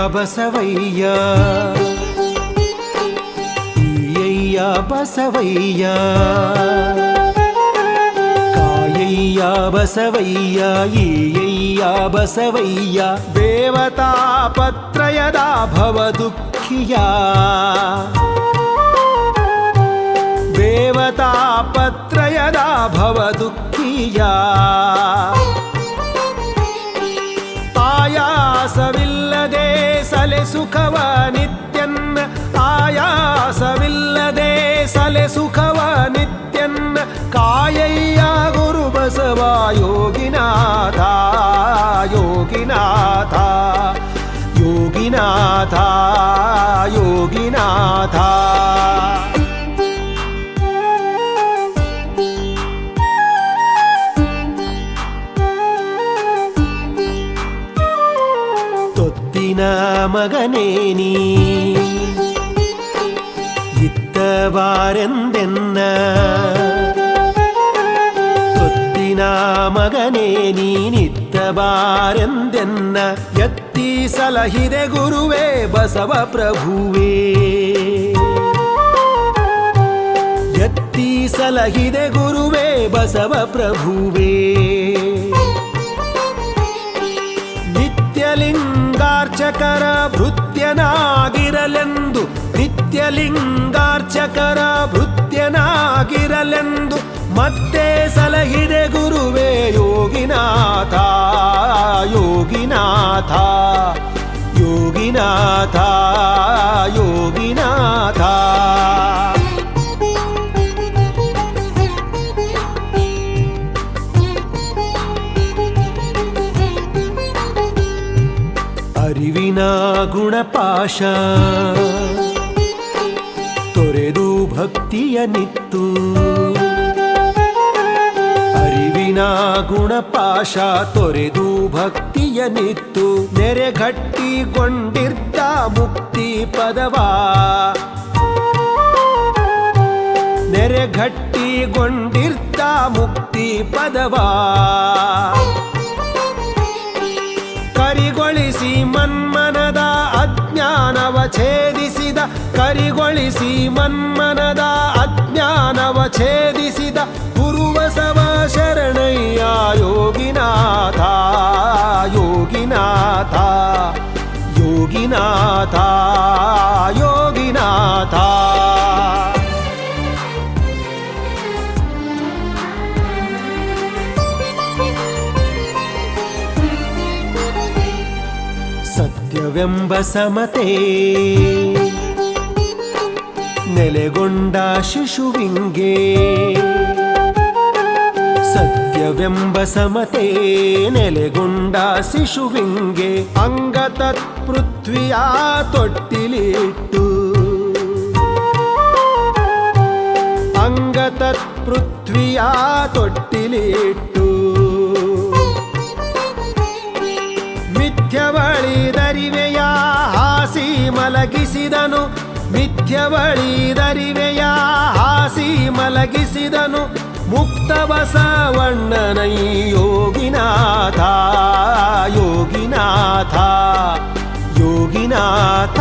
ಬಸವಯ್ಯ ಈಯಯ್ಯ ಬಸವಯ್ಯ ಕಾಯಯ್ಯ ಬಸವಯ್ಯ ಈಯಯ್ಯ ಬಸವಯ್ಯ ದೇವತಾ ಪತ್ರಯದ ಭವದುಃಖಿಯ ದೇವತಾ ಪತ್ರಯದ ಭವದುಃಖಿಯ ಆಯಾಸವಿಲ್ಲದೆ ಸಲೆ ಸುಖವ ನಿತ್ಯನ್ನ ಆಯಾಸವಿಲ್ಲದೆ ಸಲೆ ಸುಖವ ನಿತ್ಯನ್ನ ಕಾಯಯ್ಯ ಗುರು ಬಸವ ಯೋಗಿನಾಥ ಯೋಗಿನಾಥ ಯೋಗಿನಾಥ ಯೋಗಿನಾಥ ಮಗನೇನಿ ಇತ್ತವಾರೆಂದೆನ್ನ ತೊತ್ತಿನ ಮಗನೇ ನೀನಿತ್ತಬಾರೆಂದೆನ್ನ ಎತ್ತಿ ಸಲಹಿದೆ ಗುರುವೇ ಬಸವ ಪ್ರಭುವೇ ಎತ್ತಿ ಸಲಹಿದೆ ಗುರುವೇ ಬಸವ ಪ್ರಭುವೇ ನಿತ್ಯಲಿಂಗಾರ್ಚಕರ ಭೃತ್ಯನಾಗಿರಲೆಂದು ನಿತ್ಯಲಿಂಗಾರ್ಚಕರ ಭೃತ್ಯನಾಗಿರಲೆಂದು ಮತ್ತೆ ಸಲಹಿದೆ ಗುರುವೇ ಯೋಗಿನಾಥ ಯೋಗಿನಾಥ ಯೋಗಿನಾಥ ಯೋಗಿನಾಥ ಅರಿವಿನ ಗುಣಪಾಶ ತೊರೆದು ಭಕ್ತಿಯ ನಿತ್ತು ಅರಿವಿನ ಗುಣಪಾಶ ತೊರೆದು ಭಕ್ತಿಯ ನಿತ್ತು ನೆರೆಗಟ್ಟಿಕೊಂಡಿದ್ದ ಮುಕ್ತಿ ಪದವಾ ನೆರೆಗಟ್ಟಿಕೊಂಡಿದ್ದ ಮುಕ್ತಿ ಪದವಾ ಕರಿಗೊಳಿಸಿ ಮನ್ಮನದ ಅಜ್ಞಾನವ ಛೇದಿಸಿದ ಕರಿಗೊಳಿಸಿ ಮನ್ಮನದ ಅಜ್ಞಾನವ ಛೇದಿಸಿದ ಗುರುಬಸವ ಶರಣಯ್ಯ ಯೋಗಿನಾಥ ಯೋಗಿನಾಥ ಯೋಗಿನಾಥ ಯೋಗಿನಾಥ ಸತ್ಯವೆಂಬ ಸಮತೆ ನೆಲೆಗೊಂಡ ಶಿಶುವಿಂಗೆ ಸತ್ಯವೆಂಬ ಸಮತೆ ನೆಲೆಗೊಂಡ ಶಿಶುವಿಂಗೆ ಅಂಗತತ್ ಪೃಥ್ವಿಯ ತೊಟ್ಟಿಲಿಟ್ಟು ಅಂಗತತ್ ಪೃಥ್ವಿಯ ತೊಟ್ಟಿಲಿಟ್ಟು ಮಿಥ್ಯವಳಿದರಿವೆಯ ಹಾಸಿ ಮಲಗಿಸಿದನು ಮಿಥ್ಯವಳಿದರಿವೆಯ ಹಾಸಿ ಮಲಗಿಸಿದನು ಮುಕ್ತ ಬಸವಣ್ಣನೈ ಯೋಗಿನಾಥ ಯೋಗಿನಾಥ ಯೋಗಿನಾಥ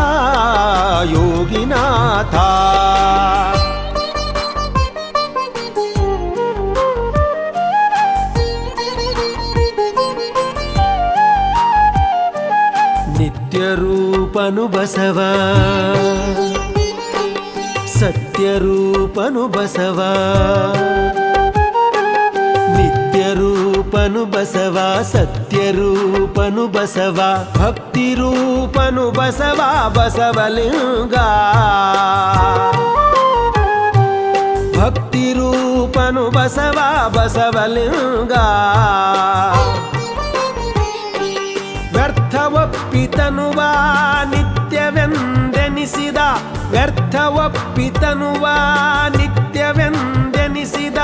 ಯೋಗಿನಾಥ ನಿತ್ಯರೂಪನು ಬಸವ ಸತ್ಯರೂಪನು ಬಸವ ನಿತ್ಯರೂಪನು ಬಸವ ಸತ್ಯರೂಪನು ಬಸವ ಭಕ್ತಿರೂಪನು ಬಸವ ಬಸವಲಿಂಗ ಭಕ್ತಿರೂಪನು ಬಸವ ಬಸವಲಿಂಗ ವ್ಯರ್ಥವಪ್ಪಿತನುವ ನಿತ್ಯವೆಂದೆನಿಸಿದ ವ್ಯರ್ಥವಪ್ಪಿತನುವ ನಿತ್ಯವೆಂದೆನಿಸಿದ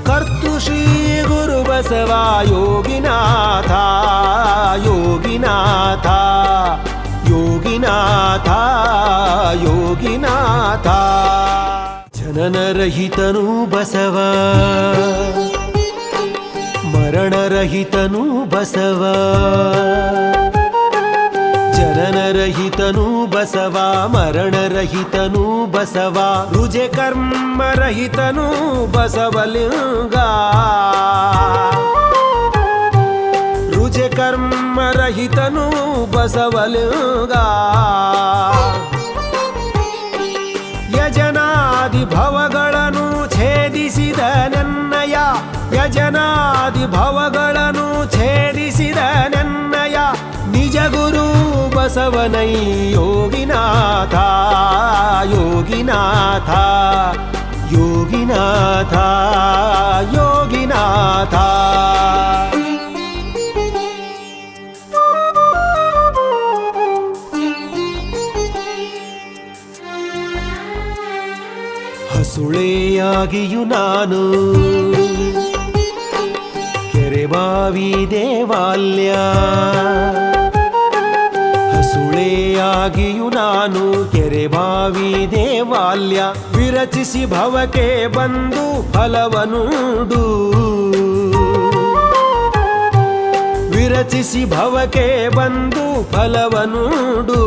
ಕರ್ತು ಶ್ರೀ ಗುರು ಬಸವ ಯೋಗಿನಾಥ ಯೋಗಿನಾಥ ಯೋಗಿನಾಥ ಯೋಗಿನಾಥ ಜನನರಹಿತನು ಬಸವ ಮರಣರಹಿತನು ಬಸವ ಜನನರಹಿತನು ಬಸವ ಮರಣರಹಿತನು ಬಸವ ರುಜೆ ಕರ್ಮರಹಿತನು ಬಸವಲಿಂಗ ರುಜೆ ಕರ್ಮರಹಿತನು ಬಸವಲಿಂಗ ಯಜನಾದಿ ಭವಗಳನ್ನು ಛೇದಿಸಿದ ನನ್ನಯ ಯಜನಾದಿ ಭವಗಳನ್ನು ಛೇದಿಸಿದ ನನ್ನಯ ನಿಜ ಗುರು ಬಸವನೈ ಯೋಗಿನಾಥ ಯೋಗಿನಾಥ ಯೋಗಿನಾಥ ಯೋಗಿನಾಥ ಹಸುಳೆಯಾಗಿಯು ನಾನು ಕೆರೆಬಾವಿ ದೇವಾಲ್ಯ ಹಸುಳೆಯಾಗಿಯು ನಾನು ಕೆರೆಬಾವಿ ದೇವಾಲ್ಯ ವಿರಚಿಸಿ ಭವಕ್ಕೆ ಬಂದು ಫಲವನುಂಡು ವಿರಚಿಸಿ ಭವಕ್ಕೆ ಬಂದು ಫಲವನುಂಡು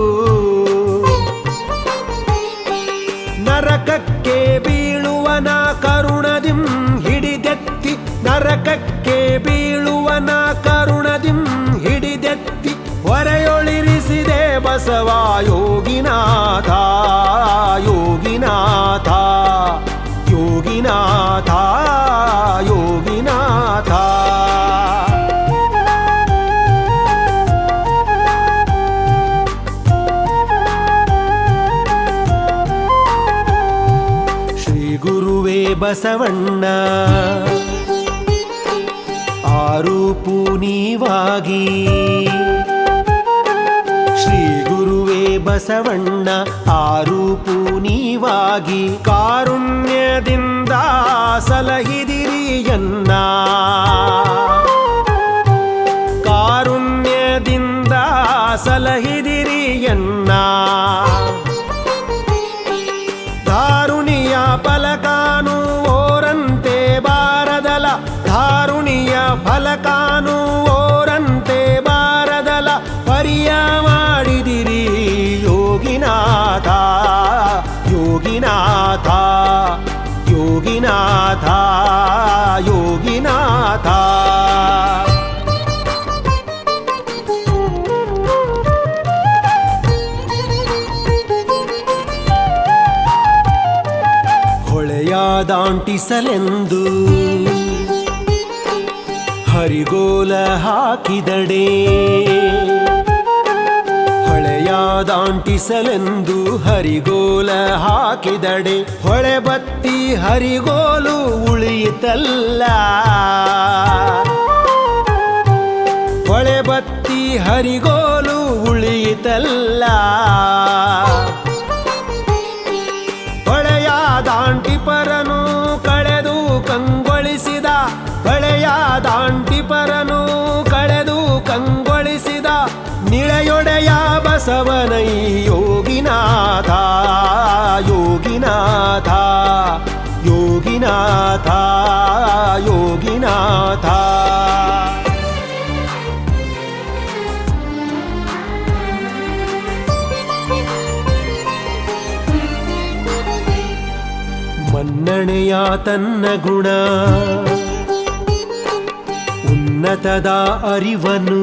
ನರಕಕ್ಕೆ ಬೀಳುವನ ಕರುಣದಿಂ ಹಿಡಿದೆತ್ತಿ ನರಕಕ್ಕೆ ಬೀಳುವನ ಕರುಣದಿಂ ಹಿಡಿದೆತ್ತಿ ಹೊರೆಯೊಳಿರಿಸಿದೆ ಬಸವ ಯೋಗಿನಾಥ ಯೋಗಿನಾಥ ಯೋಗಿನಾಥ ಯೋಗಿನಾಥ ಗುರುವೇ ಬಸವಣ್ಣ ಆರೂಪು ನೀವಾಗಿ ಶ್ರೀ ಗುರುವೇ ಬಸವಣ್ಣ ಆರೂಪು ನೀವಾಗಿ ಕಾರುಣ್ಯದಿಂದ ಸಲಹಿದಿರಿಯನ್ನ ಕಾರುಣ್ಯದಿಂದ ಸಲಹಿದಿರಿಯನ್ನ ಧಾರುಣಿಯ ಫಲಕಾನು ಓರಂತೆ ಬಾರದಲ ಧಾರುಣಿಯ ಫಲಕಾನು ಓರಂತೆ ಬಾರದಲ ಪರಿಯ ಮಾಡಿದಿರಿ ಯೋಗಿನಾಥ ಯೋಗಿನಾಥ ಯೋಗಿನಾಥ ಯೋಗಿನಾಥ ದಾಂಟಿಸಲೆಂದು ಹರಿಗೋಲ ಹಾಕಿದಡೆ ಹೊಳೆಯ ದಾಂಟಿಸಲೆಂದು ಹರಿಗೋಲ ಹಾಕಿದಡೆ ಹೊಳೆ ಬತ್ತಿ ಹರಿಗೋಲು ಉಳಿಯಿತಲ್ಲ ಹೊಳೆ ಬತ್ತಿ ಹರಿಗೋಲು ಉಳಿಯಿತಲ್ಲ ಹೊಳೆಯ ದಾಂಟಿಪರನು ಕಳೆದು ಕಂಗೊಳಿಸಿದ ಹೊಳೆಯ ದಾಂಟಿಪರನು ಕಳೆದು ಕಂಗೊಳಿಸಿದ ನಿಳೆಯೊಡೆಯ ಬಸವನೈ ಯೋಗಿನಾಥ ಯೋಗಿನಾಥ ಯೋಗಿನಾಥ ಯೋಗಿನಾಥ ಮನ್ನಣೆಯ ತನ್ನ ಗುಣ ಉನ್ನತದ ಅರಿವನು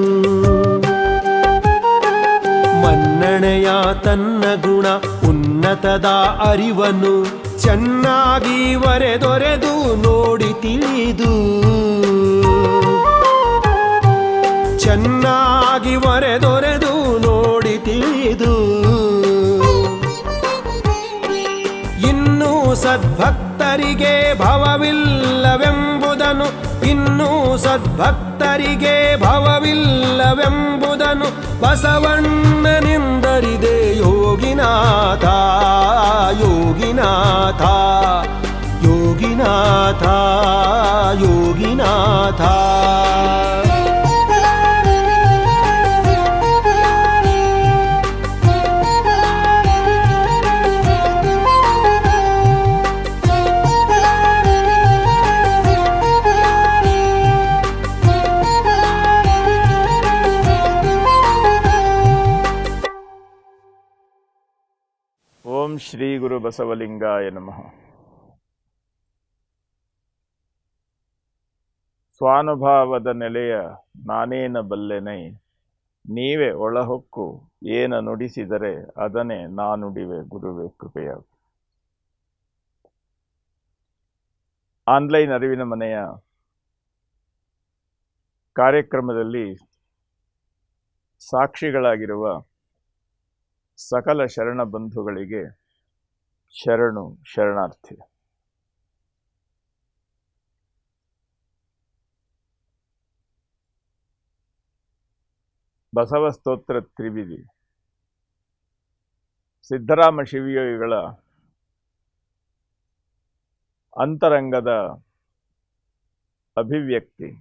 ಮನ್ನಣೆಯ ತನ್ನ ಗುಣ ಉನ್ನತದ ಅರಿವನು ಚೆನ್ನಾಗಿ ವರೆದೊರೆದು ನೋಡಿ ತಿಳಿದು ಚೆನ್ನಾಗಿ ವರೆದೊರೆದು ನೋಡಿ ತಿಳಿದು ಇನ್ನೂ ಸದ್ಭಕ್ತರಿಗೆ ಭವವಿಲ್ಲವೆಂಬುದನು ಇನ್ನೂ ಸದ್ಭಕ್ತರಿಗೆ ಭವವಿಲ್ಲವೆಂಬುದನು ಬಸವಣ್ಣನಿಂದರಿದೆ ಯೋಗಿನಾಥ ಯೋಗಿನಾಥ ಯೋಗಿನಾಥ ಯೋಗಿನಾಥ ಶ್ರೀ ಗುರು ಬಸವಲಿಂಗಾಯ ನಮಃ. ಸ್ವಾನುಭಾವದ ನೆಲೆಯ ನಾನೇನ ಬಲ್ಲೆನೈ, ನೀವೇ ಒಳಹೊಕ್ಕು ಏನ ನುಡಿಸಿದರೆ ಅದನ್ನೇ ನಾನುಡಿವೆ ಗುರುವೇ ಕೃಪೆಯ. ಆನ್ಲೈನ್ ಅರಿವಿನ ಮನೆಯ ಕಾರ್ಯಕ್ರಮದಲ್ಲಿ ಸಾಕ್ಷಿಗಳಾಗಿರುವ ಸಕಲ ಶರಣ ಬಂಧುಗಳಿಗೆ ಶರಣು ಶರಣಾರ್ಥಿ. ಬಸವ ಸ್ತೋತ್ರ ತ್ರಿವಿಧಿ ಸಿದ್ದರಾಮ ಶಿವಯೋಗಿಗಳ ಅಂತರಂಗದ ಅಭಿವ್ಯಕ್ತಿ.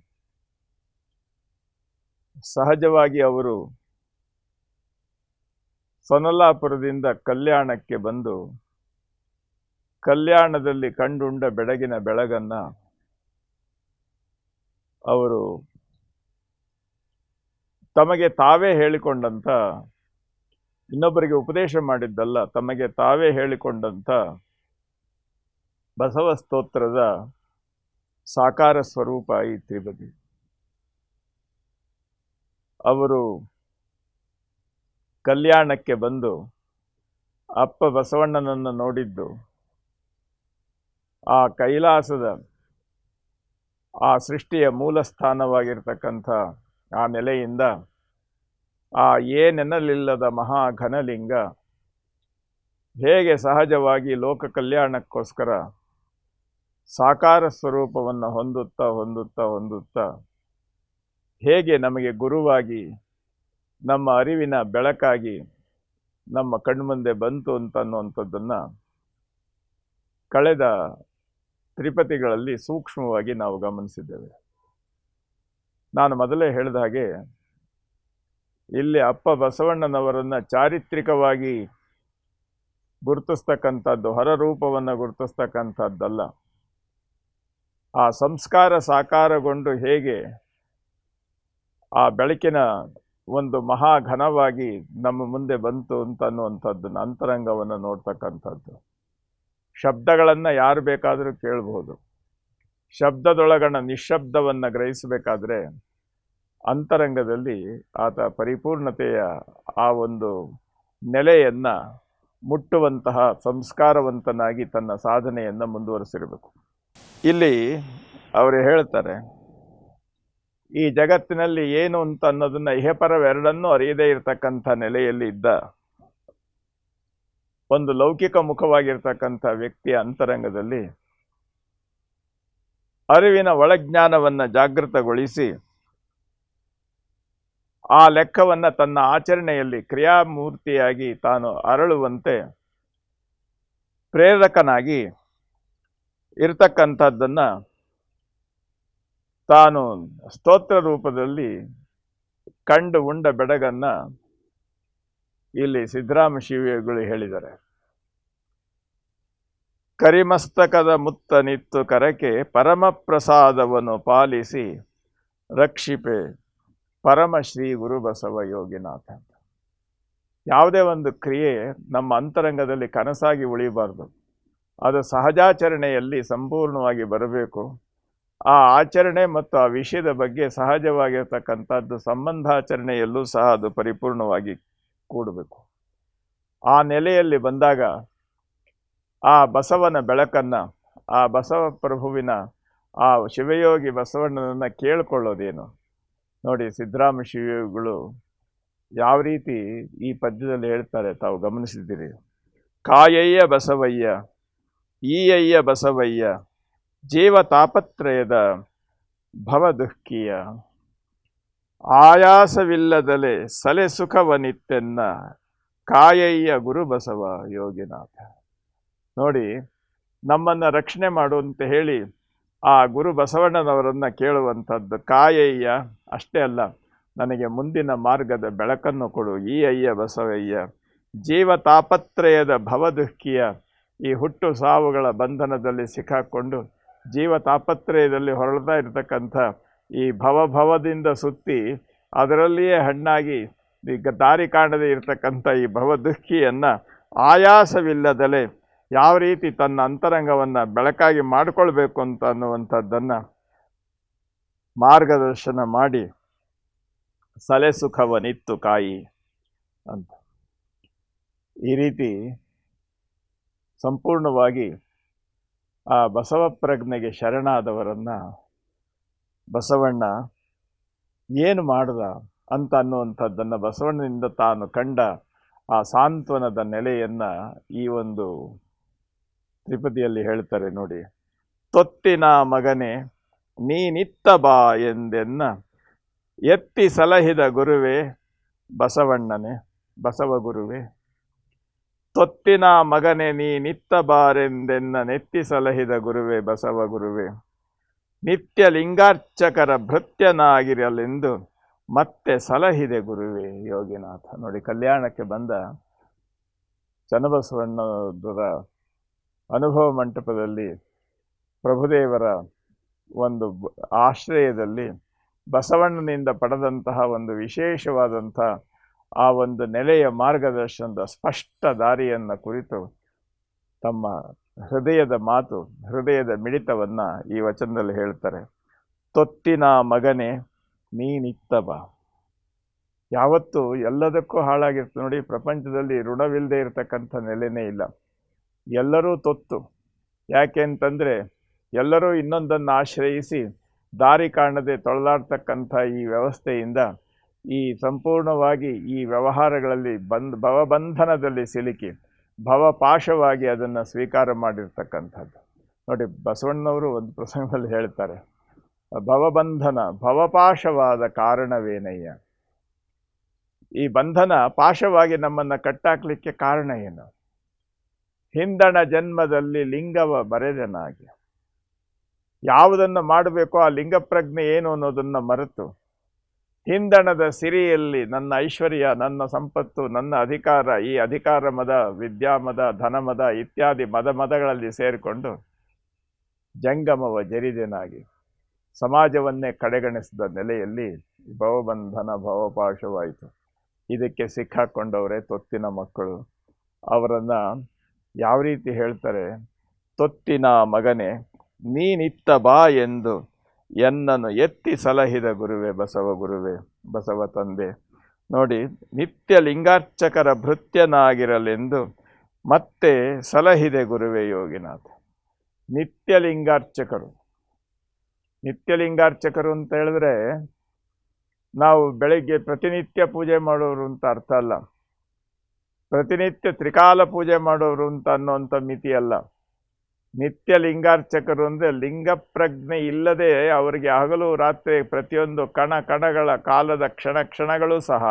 ಸಹಜವಾಗಿ ಅವರು ಸೊನ್ನಲಾಪುರದಿಂದ ಕಲ್ಯಾಣಕ್ಕೆ ಬಂದು ಕಲ್ಯಾಣದಲ್ಲಿ ಕಂಡುಂಡ ಬೆಳಗಿನ ಬೆಳಗನ್ನ ಅವರು ತಮಗೆ ತಾವೇ ಹೇಳಿಕೊಂಡಂಥ, ಇನ್ನೊಬ್ಬರಿಗೆ ಉಪದೇಶ ಮಾಡಿದ್ದಲ್ಲ, ತಮಗೆ ತಾವೇ ಹೇಳಿಕೊಂಡಂಥ ಬಸವ ಸ್ತೋತ್ರದ ಸಾಕಾರ ಸ್ವರೂಪ ಈ ತ್ರಿಪದಿ. ಅವರು ಕಲ್ಯಾಣಕ್ಕೆ ಬಂದು ಅಪ್ಪ ಬಸವಣ್ಣನನ್ನು ನೋಡಿದ್ದು ಆ ಕೈಲಾಸದ ಆ ಸೃಷ್ಟಿಯ ಮೂಲ ಸ್ಥಾನವಾಗಿರ್ತಕ್ಕಂಥ ಆ ನೆಲೆಯಿಂದ ಆ ಏನೆನ್ನಲಿಲ್ಲದ ಮಹಾಘನಲಿಂಗ ಹೇಗೆ ಸಹಜವಾಗಿ ಲೋಕ ಕಲ್ಯಾಣಕ್ಕೋಸ್ಕರ ಸಾಕಾರ ಸ್ವರೂಪವನ್ನು ಹೊಂದುತ್ತಾ ಹೊಂದುತ್ತಾ ಹೊಂದುತ್ತಾ ಹೇಗೆ ನಮಗೆ ಗುರುವಾಗಿ ನಮ್ಮ ಅರಿವಿನ ಬೆಳಕಾಗಿ ನಮ್ಮ ಕಣ್ಮುಂದೆ ಬಂತು ಅನ್ನುವಂಥದ್ದನ್ನು ಕಳೆದ ತ್ರಿಪದಿಗಳಲ್ಲಿ ಸೂಕ್ಷ್ಮವಾಗಿ ನಾವು ಗಮನಿಸಿದ್ದೇವೆ. ನಾನು ಮೊದಲೇ ಹೇಳಿದ ಹಾಗೆ ಇಲ್ಲಿ ಅಪ್ಪ ಬಸವಣ್ಣನವರನ್ನು ಚಾರಿತ್ರಿಕವಾಗಿ ಗುರುತಿಸ್ತಕ್ಕಂಥದ್ದು, ಹೊರರೂಪವನ್ನು ಗುರುತಿಸ್ತಕ್ಕಂಥದ್ದಲ್ಲ, ಆ ಸಂಸ್ಕಾರ ಸಾಕಾರಗೊಂಡು ಹೇಗೆ ಆ ಬೆಳಕಿನ ಒಂದು ಮಹಾಘನವಾಗಿ ನಮ್ಮ ಮುಂದೆ ಬಂತು ಅನ್ನುವಂಥದ್ದನ್ನು ಅಂತರಂಗವನ್ನು ನೋಡ್ತಕ್ಕಂಥದ್ದು. ಶಬ್ದಗಳನ್ನು ಯಾರು ಬೇಕಾದರೂ ಕೇಳಬಹುದು. ಶಬ್ದದೊಳಗಣ ನಿಶ್ಶಬ್ದವನ್ನು ಗ್ರಹಿಸಬೇಕಾದ್ರೆ ಅಂತರಂಗದಲ್ಲಿ ಆತ ಪರಿಪೂರ್ಣತೆಯ ಆ ಒಂದು ನೆಲೆಯನ್ನು ಮುಟ್ಟುವಂತಹ ಸಂಸ್ಕಾರವಂತನಾಗಿ ತನ್ನ ಸಾಧನೆಯನ್ನು ಮುಂದುವರಿಸಿರಬೇಕು. ಇಲ್ಲಿ ಅವರು ಹೇಳ್ತಾರೆ, ಈ ಜಗತ್ತಿನಲ್ಲಿ ಏನು ಅನ್ನೋದನ್ನು ಇಹಪರವೆರಡನ್ನೂ ಅರಿಯದೇ ಇರತಕ್ಕಂಥ ನೆಲೆಯಲ್ಲಿ ಇದ್ದ ಒಂದು ಲೌಕಿಕ ಮುಖವಾಗಿರ್ತಕ್ಕಂಥ ವ್ಯಕ್ತಿಯ ಅಂತರಂಗದಲ್ಲಿ ಅರಿವಿನ ಒಳಜ್ಞಾನವನ್ನು ಜಾಗೃತಗೊಳಿಸಿ ಆ ಲೆಕ್ಕವನ್ನು ತನ್ನ ಆಚರಣೆಯಲ್ಲಿ ಕ್ರಿಯಾಮೂರ್ತಿಯಾಗಿ ತಾನು ಅರಳುವಂತೆ ಪ್ರೇರಕನಾಗಿ ಇರತಕ್ಕಂಥದ್ದನ್ನು ತಾನು ಸ್ತೋತ್ರ ರೂಪದಲ್ಲಿ ಕಂಡು ಉಂಡ ಬೆಡಗನ್ನು ಇಲ್ಲಿ ಸಿದ್ದರಾಮ ಶಿವಯೋಗಿಗಳು ಹೇಳಿದ್ದಾರೆ. ಕರಿಮಸ್ತಕದ ಮುತ್ತ ನಿತ್ತು ಕರಕೆ ಪರಮ ಪ್ರಸಾದವನ್ನು ಪಾಲಿಸಿ ರಕ್ಷಿಪೆ ಪರಮ ಶ್ರೀ ಗುರು ಬಸವ ಯೋಗಿನಾಥ ಅಂತ. ಯಾವುದೇ ಒಂದು ಕ್ರಿಯೆ ನಮ್ಮ ಅಂತರಂಗದಲ್ಲಿ ಕನಸಾಗಿ ಉಳಿಬಾರ್ದು, ಅದು ಸಹಜಾಚರಣೆಯಲ್ಲಿ ಸಂಪೂರ್ಣವಾಗಿ ಬರಬೇಕು. ಆ ಆಚರಣೆ ಮತ್ತು ಆ ವಿಷಯದ ಬಗ್ಗೆ ಸಹಜವಾಗಿರ್ತಕ್ಕಂಥದ್ದು ಸಂಬಂಧಾಚರಣೆಯಲ್ಲೂ ಸಹ ಅದು ಪರಿಪೂರ್ಣವಾಗಿ ಕೂಡಬೇಕು. ಆ ನೆಲೆಯಲ್ಲಿ ಬಂದಾಗ ಆ ಬಸವನ ಬೆಳಕನ್ನು, ಆ ಬಸವ ಪ್ರಭುವಿನ ಆ ಶಿವಯೋಗಿ ಬಸವಣ್ಣನನ್ನು ಕೇಳಿಕೊಳ್ಳೋದೇನು ನೋಡಿ. ಸಿದ್ದರಾಮ ಶಿವಯೋಗಿಗಳು ಯಾವ ರೀತಿ ಈ ಪದ್ಯದಲ್ಲಿ ಹೇಳ್ತಾರೆ ತಾವು ಗಮನಿಸಿದ್ದೀರಿ. ಕಾಯಯ್ಯ ಬಸವಯ್ಯ ಈಯಯ್ಯ ಬಸವಯ್ಯ ಜೀವ ತಾಪತ್ರಯದ ಭವದುಃಖಿಯ ಆಯಾಸವಿಲ್ಲದಲೆ ಸಲೆ ಸುಖವನಿತ್ತೆನ್ನ ಕಾಯಯ್ಯ ಗುರು ಬಸವ ಯೋಗಿನಾಥ. ನೋಡಿ, ನಮ್ಮನ್ನು ರಕ್ಷಣೆ ಮಾಡುವಂತ ಹೇಳಿ ಆ ಗುರು ಬಸವಣ್ಣನವರನ್ನು ಕೇಳುವಂಥದ್ದು. ಕಾಯಯ್ಯ ಅಷ್ಟೇ ಅಲ್ಲ, ನನಗೆ ಮುಂದಿನ ಮಾರ್ಗದ ಬೆಳಕನ್ನು ಕೊಡು. ಈ ಅಯ್ಯ ಬಸವಯ್ಯ ಜೀವ ತಾಪತ್ರಯದ ಭವದುಃಖಿಯ, ಈ ಹುಟ್ಟು ಸಾವುಗಳ ಬಂಧನದಲ್ಲಿ ಸಿಕ್ಕಾಕ್ಕೊಂಡು ಜೀವ ತಾಪತ್ರಯದಲ್ಲಿ ಹೊರಳ್ತಾ ಇರತಕ್ಕಂಥ ಈ ಭವದಿಂದ ಸುತ್ತಿ ಅದರಲ್ಲಿಯೇ ಹಣ್ಣಾಗಿ ಈಗ ದಾರಿ ಕಾಣದೇ ಇರತಕ್ಕಂಥ ಈ ಭವದುಃಖಿಯನ್ನು ಆಯಾಸವಿಲ್ಲದಲೇ ಯಾವ ರೀತಿ ತನ್ನ ಅಂತರಂಗವನ್ನು ಬೆಳಕಾಗಿ ಮಾಡಿಕೊಳ್ಬೇಕು ಅಂತ ಅನ್ನುವಂಥದ್ದನ್ನು ಮಾರ್ಗದರ್ಶನ ಮಾಡಿ ಸಲೆ ಸುಖವನಿತ್ತು ಕಾಯಿ ಅಂತ ಈ ರೀತಿ ಸಂಪೂರ್ಣವಾಗಿ ಆ ಬಸವ ಪ್ರಜ್ಞೆಗೆ ಶರಣಾದವರನ್ನು ಬಸವಣ್ಣ ಏನು ಮಾಡ್ದ ಅಂತ ಅನ್ನುವಂಥದ್ದನ್ನು ಬಸವಣ್ಣನಿಂದ ತಾನು ಕಂಡ ಆ ಸಾಂತ್ವನದ ನೆಲೆಯನ್ನು ಈ ಒಂದು ತ್ರಿಪದಿಯಲ್ಲಿ ಹೇಳ್ತಾರೆ ನೋಡಿ. ತೊತ್ತಿನ ಮಗನೇ ನೀನಿತ್ತ ಬಾ ಎಂದೆನ್ನ ಎತ್ತಿ ಸಲಹಿದ ಗುರುವೇ ಬಸವಣ್ಣನೇ ಬಸವ ಗುರುವೇ. ತೊತ್ತಿನ ಮಗನೇ ನೀನಿತ್ತ ಬಾರೆಂದೆನ್ನ ನೆತ್ತಿ ಸಲಹಿದ ಗುರುವೇ ಬಸವ ಗುರುವೇ. ನಿತ್ಯ ಲಿಂಗಾರ್ಚಕರ ಭೃತ್ಯನಾಗಿರಲೆಂದು ಮತ್ತೆ ಸಲಹಿದೆ ಗುರುವೇ ಯೋಗಿನಾಥ. ನೋಡಿ, ಕಲ್ಯಾಣಕ್ಕೆ ಬಂದ ಚನ್ನಬಸವಣ್ಣವರ ಅನುಭವ ಮಂಟಪದಲ್ಲಿ ಪ್ರಭುದೇವರ ಒಂದು ಆಶ್ರಯದಲ್ಲಿ ಬಸವಣ್ಣನಿಂದ ಪಡೆದಂತಹ ಒಂದು ವಿಶೇಷವಾದಂಥ ಆ ಒಂದು ನೆಲೆಯ ಮಾರ್ಗದರ್ಶನದ ಸ್ಪಷ್ಟ ದಾರಿಯನ್ನು ಕುರಿತು ತಮ್ಮ ಹೃದಯದ ಮಾತು, ಹೃದಯದ ಮಿಡಿತವನ್ನು ಈ ವಚನದಲ್ಲಿ ಹೇಳ್ತಾರೆ. ತೊತ್ತಿನ ಮಗನೇ ನೀನಿತ್ತ ಬಾ. ಯಾವತ್ತೂ ಎಲ್ಲದಕ್ಕೂ ಹಾಳಾಗಿರ್ತದೆ ನೋಡಿ. ಪ್ರಪಂಚದಲ್ಲಿ ಋಣವಿಲ್ಲದೆ ಇರತಕ್ಕಂಥ ನೆಲೆನೇ ಇಲ್ಲ. ಎಲ್ಲರೂ ತೊತ್ತು. ಯಾಕೆ ಅಂತಂದರೆ ಎಲ್ಲರೂ ಇನ್ನೊಂದನ್ನು ಆಶ್ರಯಿಸಿ ದಾರಿ ಕಾಣದೆ ತೊಳೆದಾಡ್ತಕ್ಕಂಥ ಈ ವ್ಯವಸ್ಥೆಯಿಂದ ಈ ಸಂಪೂರ್ಣವಾಗಿ ಈ ವ್ಯವಹಾರಗಳಲ್ಲಿ ಭವಬಂಧನದಲ್ಲಿ ಸಿಲುಕಿ ಭವಪಾಶವಾಗಿ ಅದನ್ನು ಸ್ವೀಕಾರ ಮಾಡಿರ್ತಕ್ಕಂಥದ್ದು ನೋಡಿ. ಬಸವಣ್ಣವರು ಒಂದು ಪ್ರಸಂಗದಲ್ಲಿ ಹೇಳ್ತಾರೆ, ಭವಬಂಧನ ಭವಪಾಶವಾದ ಕಾರಣವೇನಯ್ಯ. ಈ ಬಂಧನ ಪಾಶವಾಗಿ ನಮ್ಮನ್ನು ಕಟ್ಟಾಕ್ಲಿಕ್ಕೆ ಕಾರಣ ಏನು? ಹಿಂದಣ ಜನ್ಮದಲ್ಲಿ ಲಿಂಗವ ಬರೆದನಾಗಿ ಯಾವುದನ್ನು ಮಾಡಬೇಕೋ ಆ ಲಿಂಗ ಪ್ರಜ್ಞೆ ಏನು ಅನ್ನೋದನ್ನು ಮರೆತು ಹಿಂದಣದ ಸಿರಿಯಲ್ಲಿ ನನ್ನ ಐಶ್ವರ್ಯ, ನನ್ನ ಸಂಪತ್ತು, ನನ್ನ ಅಧಿಕಾರ, ಈ ಅಧಿಕಾರ ಮದ, ವಿದ್ಯಾಮದ, ಧನಮದ ಇತ್ಯಾದಿ ಮದಗಳಲ್ಲಿ ಸೇರಿಕೊಂಡು ಜಂಗಮವ ಜರಿದನಾಗಿ ಸಮಾಜವನ್ನೇ ಕಡೆಗಣಿಸಿದ ನೆಲೆಯಲ್ಲಿ ಭವಬಂಧನ ಭವಪಾಶವಾಯಿತು. ಇದಕ್ಕೆ ಸಿಕ್ಕಾಕೊಂಡವರೇ ತೊತ್ತಿನ ಮಕ್ಕಳು. ಅವರನ್ನು ಯಾವ ರೀತಿ ಹೇಳ್ತಾರೆ? ತೊತ್ತಿನ ಮಗನೇ ನೀನಿತ್ತ ಬಾ ಎಂದು ಎನ್ನನ್ನು ಎತ್ತಿ ಸಲಹಿದ ಗುರುವೇ ಬಸವ ಗುರುವೇ ಬಸವ ತಂದೆ. ನೋಡಿ, ನಿತ್ಯ ಲಿಂಗಾರ್ಚಕರ ಭೃತ್ಯನಾಗಿರಲೆಂದು ಮತ್ತೆ ಸಲಹಿದೆ ಗುರುವೇ ಯೋಗಿನಾಥ. ನಿತ್ಯಲಿಂಗಾರ್ಚಕರು ಅಂತ ಹೇಳಿದ್ರೆ ನಾವು ಬೆಳಗ್ಗೆ ಪ್ರತಿನಿತ್ಯ ಪೂಜೆ ಮಾಡೋರು ಅಂತ ಅರ್ಥ ಅಲ್ಲ. ಪ್ರತಿನಿತ್ಯ ತ್ರಿಕಾಲ ಪೂಜೆ ಮಾಡೋರು ಅಂತ ಅನ್ನೋಂಥ ಮಿತಿ ಅಲ್ಲ. ನಿತ್ಯ ಲಿಂಗಾರ್ಚಕರು ಅಂದರೆ ಲಿಂಗ ಪ್ರಜ್ಞೆ ಇಲ್ಲದೆ ಅವರಿಗೆ ಹಗಲು ರಾತ್ರಿ ಪ್ರತಿಯೊಂದು ಕಣಗಳ ಕಾಲದ ಕ್ಷಣಗಳು ಸಹ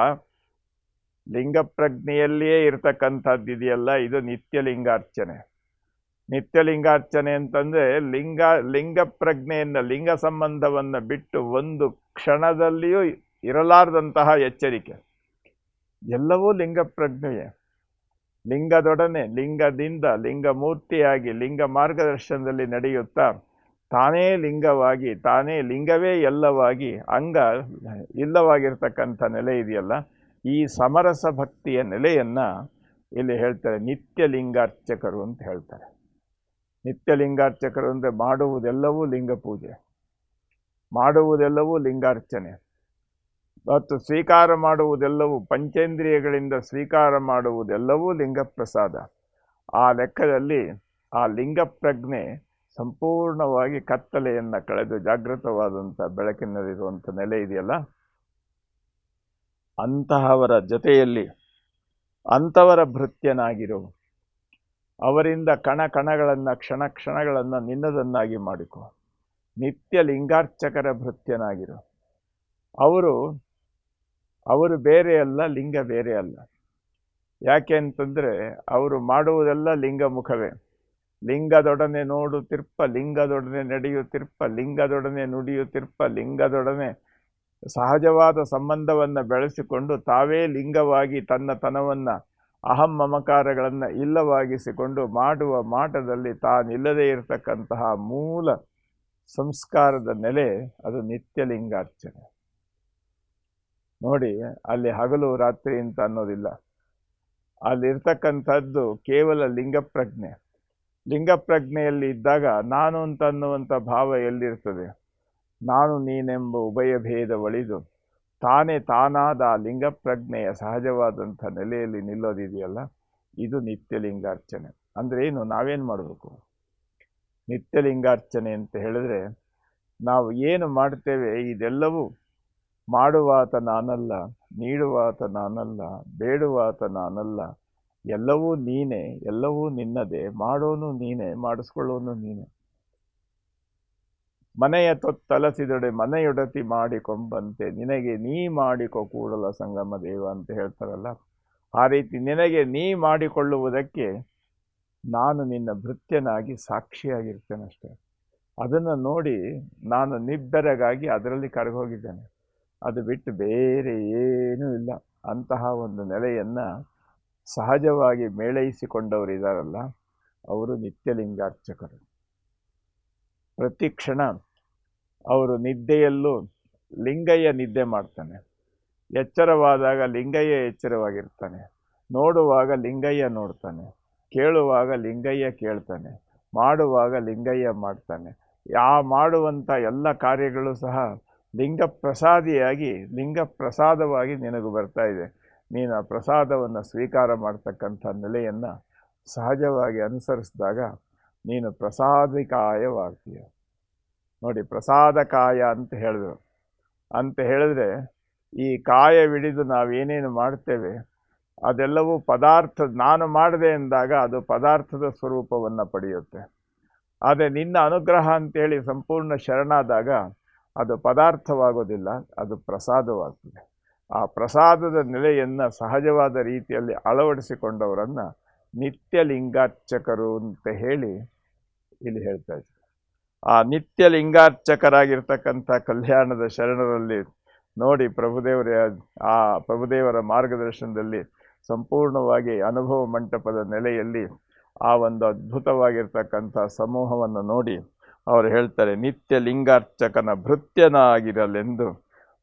ಲಿಂಗ ಪ್ರಜ್ಞೆಯಲ್ಲಿಯೇ ಇರತಕ್ಕಂಥದ್ದು ಇದೆಯಲ್ಲ, ಇದು ನಿತ್ಯ ಲಿಂಗಾರ್ಚನೆ. ನಿತ್ಯ ಲಿಂಗಾರ್ಚನೆ ಅಂತಂದರೆ ಲಿಂಗ ಪ್ರಜ್ಞೆಯನ್ನು, ಲಿಂಗ ಸಂಬಂಧವನ್ನು ಬಿಟ್ಟು ಒಂದು ಕ್ಷಣದಲ್ಲಿಯೂ ಇರಲಾರದಂತಹ ಎಚ್ಚರಿಕೆ. ಎಲ್ಲವೂ ಲಿಂಗ ಪ್ರಜ್ಞೆಯೇ. ಲಿಂಗದೊಡನೆ, ಲಿಂಗದಿಂದ, ಲಿಂಗ ಮೂರ್ತಿಯಾಗಿ, ಲಿಂಗ ಮಾರ್ಗದರ್ಶನದಲ್ಲಿ ನಡೆಯುತ್ತಾ ತಾನೇ ಲಿಂಗವಾಗಿ, ತಾನೇ ಲಿಂಗವೇ ಎಲ್ಲವಾಗಿ ಇಲ್ಲವಾಗಿರ್ತಕ್ಕಂಥ ನೆಲೆ ಇದೆಯಲ್ಲ, ಈ ಸಮರಸ ಭಕ್ತಿಯ ನೆಲೆಯನ್ನು ಇಲ್ಲಿ ಹೇಳ್ತಾರೆ ನಿತ್ಯ ಲಿಂಗಾರ್ಚಕರು ಅಂತ ಹೇಳ್ತಾರೆ. ನಿತ್ಯ ಲಿಂಗಾರ್ಚಕರು ಅಂದರೆ ಮಾಡುವುದೆಲ್ಲವೂ ಲಿಂಗ ಪೂಜೆ, ಮಾಡುವುದೆಲ್ಲವೂ ಲಿಂಗಾರ್ಚನೆ ಮತ್ತು ಸ್ವೀಕಾರ ಮಾಡುವುದೆಲ್ಲವೂ ಪಂಚೇಂದ್ರಿಯಗಳಿಂದ ಸ್ವೀಕಾರ ಮಾಡುವುದೆಲ್ಲವೂ ಲಿಂಗ ಪ್ರಸಾದ. ಆ ಲೆಕ್ಕದಲ್ಲಿ ಆ ಲಿಂಗ ಪ್ರಜ್ಞೆ ಸಂಪೂರ್ಣವಾಗಿ ಕತ್ತಲೆಯನ್ನು ಕಳೆದು ಜಾಗೃತವಾದಂಥ ಬೆಳಕಿನಲ್ಲಿರುವಂಥ ನೆಲೆ ಇದೆಯಲ್ಲ, ಅಂತಹವರ ಜೊತೆಯಲ್ಲಿ ಅಂಥವರ ಭೃತ್ಯನಾಗಿರು. ಅವರಿಂದ ಕಣಗಳನ್ನು ಕ್ಷಣಗಳನ್ನು ನಿನ್ನದನ್ನಾಗಿ ಮಾಡಿಕೊ. ನಿತ್ಯ ಲಿಂಗಾರ್ಚಕರ ಭೃತ್ಯನಾಗಿರು. ಅವರು ಬೇರೆ ಅಲ್ಲ, ಲಿಂಗ ಬೇರೆ ಅಲ್ಲ. ಯಾಕೆ ಅಂತಂದರೆ ಅವರು ಮಾಡುವುದೆಲ್ಲ ಲಿಂಗ ಮುಖವೇ. ಲಿಂಗದೊಡನೆ ನೋಡುತ್ತಿರ್ಪ, ಲಿಂಗದೊಡನೆ ನಡೆಯುತ್ತಿರ್ಪ, ಲಿಂಗದೊಡನೆ ನುಡಿಯುತ್ತಿರ್ಪ, ಲಿಂಗದೊಡನೆ ಸಹಜವಾದ ಸಂಬಂಧವನ್ನು ಬೆಳೆಸಿಕೊಂಡು ತಾವೇ ಲಿಂಗವಾಗಿ ತನ್ನತನವನ್ನು ಅಹಂ ಮಮಕಾರಗಳನ್ನು ಇಲ್ಲವಾಗಿಸಿಕೊಂಡು ಮಾಡುವ ಮಾಟದಲ್ಲಿ ತಾನಿಲ್ಲದೇ ಇರತಕ್ಕಂತಹ ಮೂಲ ಸಂಸ್ಕಾರದ ನೆಲೆ ಅದು ನಿತ್ಯ ಲಿಂಗಾರ್ಚನೆ. ನೋಡಿ, ಅಲ್ಲಿ ಹಗಲು ರಾತ್ರಿ ಅಂತ ಅನ್ನೋದಿಲ್ಲ. ಅಲ್ಲಿರ್ತಕ್ಕಂಥದ್ದು ಕೇವಲ ಲಿಂಗಪ್ರಜ್ಞೆ. ಲಿಂಗಪ್ರಜ್ಞೆಯಲ್ಲಿ ಇದ್ದಾಗ ನಾನು ಅಂತ ಅನ್ನುವಂಥ ಭಾವ ಎಲ್ಲಿರ್ತದೆ? ನಾನು ನೀನೆಂಬ ಉಭಯ ಭೇದ ಒಳಿದು ತಾನೇ ತಾನಾದ ಆ ಲಿಂಗಪ್ರಜ್ಞೆಯ ಸಹಜವಾದಂಥ ನೆಲೆಯಲ್ಲಿ ನಿಲ್ಲೋದಿದೆಯಲ್ಲ, ಇದು ನಿತ್ಯಲಿಂಗಾರ್ಚನೆ. ಅಂದರೆ ಏನು? ನಾವೇನು ಮಾಡಬೇಕು? ನಿತ್ಯಲಿಂಗಾರ್ಚನೆ ಅಂತ ಹೇಳಿದ್ರೆ ನಾವು ಏನು ಮಾಡ್ತೇವೆ ಇದೆಲ್ಲವೂ ಮಾಡುವಾತ ನಾನಲ್ಲ, ನೀಡುವಾತ ನಾನಲ್ಲ, ಬೇಡುವಾತ ನಾನಲ್ಲ, ಎಲ್ಲವೂ ನೀನೇ, ಎಲ್ಲವೂ ನಿನ್ನದೇ, ಮಾಡೋನು ನೀನೇ, ಮಾಡಿಸ್ಕೊಳ್ಳೋನು ನೀನೇ. ಮನೆಯ ತೊತ್ತಲಸಿದೊಡೆ ಮನೆಯೊಡತಿ ಮಾಡಿಕೊಂಬಂತೆ ನಿನಗೆ ನೀ ಮಾಡಿಕೊ ಕೂಡಲ ಸಂಗಮ ದೇವ ಅಂತ ಹೇಳ್ತಾರಲ್ಲ, ಆ ರೀತಿ ನಿನಗೆ ನೀ ಮಾಡಿಕೊಳ್ಳುವುದಕ್ಕೆ ನಾನು ನಿನ್ನ ಭೃತ್ಯನಾಗಿ ಸಾಕ್ಷಿಯಾಗಿರ್ತೇನಷ್ಟೆ. ಅದನ್ನು ನೋಡಿ ನಾನು ನಿಬ್ಬೆರಗಾಗಿ ಅದರಲ್ಲಿ ಕರಗೋಗಿದ್ದೇನೆ. ಅದು ಬಿಟ್ಟು ಬೇರೆ ಏನೂ ಇಲ್ಲ. ಅಂತಹ ಒಂದು ನೆಲೆಯನ್ನು ಸಹಜವಾಗಿ ಮೇಳೈಸಿಕೊಂಡವರು ಇದ್ದಾರಲ್ಲ, ಅವರು ನಿತ್ಯಲಿಂಗಾರ್ಚಕರು. ಪ್ರತಿ ಕ್ಷಣ ಅವರು ನಿದ್ದೆಯಲ್ಲೂ ಲಿಂಗಯ್ಯ ನಿದ್ದೆ ಮಾಡ್ತಾನೆ, ಎಚ್ಚರವಾದಾಗ ಲಿಂಗಯ್ಯ ಎಚ್ಚರವಾಗಿರ್ತಾನೆ, ನೋಡುವಾಗ ಲಿಂಗಯ್ಯ ನೋಡ್ತಾನೆ, ಕೇಳುವಾಗ ಲಿಂಗಯ್ಯ ಕೇಳ್ತಾನೆ, ಮಾಡುವಾಗ ಲಿಂಗಯ್ಯ ಮಾಡ್ತಾನೆ. ಮಾಡುವಂಥ ಎಲ್ಲ ಕಾರ್ಯಗಳು ಸಹ ಲಿಂಗ ಪ್ರಸಾದಿಯಾಗಿ ಲಿಂಗ ಪ್ರಸಾದವಾಗಿ ನಿನಗೂ ಬರ್ತಾ ಇದೆ. ನೀನು ಆ ಪ್ರಸಾದವನ್ನು ಸ್ವೀಕಾರ ಮಾಡ್ತಕ್ಕಂಥ ನೆಲೆಯನ್ನು ಸಹಜವಾಗಿ ಅನುಸರಿಸಿದಾಗ ನೀನು ಪ್ರಸಾದಿಕಾಯವಾಗ್ತೀಯ. ನೋಡಿ, ಪ್ರಸಾದಕಾಯ ಅಂತ ಹೇಳಿದ್ರು. ಅಂತ ಹೇಳಿದ್ರೆ ಈ ಕಾಯವಿಡಿದು ನಾವೇನೇನು ಮಾಡ್ತೇವೆ ಅದೆಲ್ಲವೂ ಪದಾರ್ಥ, ನಾನು ಮಾಡಿದೆ ಎಂದಾಗ ಅದು ಪದಾರ್ಥದ ಸ್ವರೂಪವನ್ನು ಪಡೆಯುತ್ತೆ. ಆದರೆ ನಿನ್ನ ಅನುಗ್ರಹ ಅಂತೇಳಿ ಸಂಪೂರ್ಣ ಶರಣಾದಾಗ ಅದು ಪದಾರ್ಥವಾಗೋದಿಲ್ಲ, ಅದು ಪ್ರಸಾದವಾಗ್ತದೆ. ಆ ಪ್ರಸಾದದ ನೆಲೆಯನ್ನು ಸಹಜವಾದ ರೀತಿಯಲ್ಲಿ ಅಳವಡಿಸಿಕೊಂಡವರನ್ನು ನಿತ್ಯಲಿಂಗಾರ್ಚಕರು ಅಂತ ಹೇಳಿ ಇಲ್ಲಿ ಹೇಳ್ತಾ ಇದ್ದಾರೆ. ಆ ನಿತ್ಯಲಿಂಗಾರ್ಚಕರಾಗಿರ್ತಕ್ಕಂಥ ಕಲ್ಯಾಣದ ಶರಣರಲ್ಲಿ ನೋಡಿ, ಆ ಪ್ರಭುದೇವರ ಮಾರ್ಗದರ್ಶನದಲ್ಲಿ ಸಂಪೂರ್ಣವಾಗಿ ಅನುಭವ ಮಂಟಪದ ನೆಲೆಯಲ್ಲಿ ಆ ಒಂದು ಅದ್ಭುತವಾಗಿರ್ತಕ್ಕಂಥ ಸಮೂಹವನ್ನು ನೋಡಿ ಅವರು ಹೇಳ್ತಾರೆ, ನಿತ್ಯ ಲಿಂಗಾರ್ಚಕನ ಭೃತ್ಯನಾಗಿರಲೆಂದು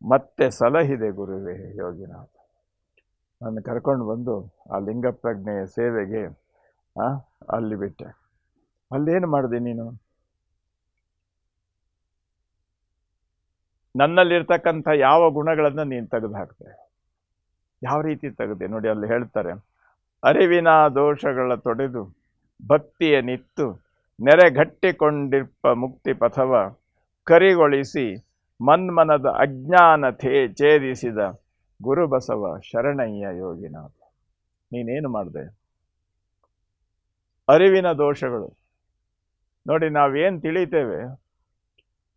ಮತ್ತೆ ಸಲಹಿದೆ ಗುರುವೇ ಯೋಗಿನಾಥ. ನಾನು ಕರ್ಕೊಂಡು ಬಂದು ಆ ಲಿಂಗಪ್ರಜ್ಞೆಯ ಸೇವೆಗೆ ಅಲ್ಲಿ ಬಿಟ್ಟೆ. ಅಲ್ಲೇನು ಮಾಡಿದೆ ನೀನು? ನನ್ನಲ್ಲಿರ್ತಕ್ಕಂಥ ಯಾವ ಗುಣಗಳನ್ನು ನೀನು ತೆಗೆದು ಹಾಕ್ತೆ? ಯಾವ ರೀತಿ ತೆಗೆದೆ ನೋಡಿ, ಅಲ್ಲಿ ಹೇಳ್ತಾರೆ, ಅರಿವಿನ ದೋಷಗಳ ತೊಡೆದು ಭಕ್ತಿಯ ನಿತ್ತು ನೆರೆಗಟ್ಟಿಕೊಂಡಿರ್ಪ ಮುಕ್ತಿ ಪಥವ ಕರಿಗೊಳಿಸಿ ಮನ್ಮನದ ಅಜ್ಞಾನತೆ ಛೇದಿಸಿದ ಗುರುಬಸವ ಶರಣಯ್ಯ ಯೋಗಿನಾಥ. ನೀನೇನು ಮಾಡಿದೆ? ಅರಿವಿನ ದೋಷಗಳು ನೋಡಿ, ನಾವೇನು ತಿಳಿತೇವೆ,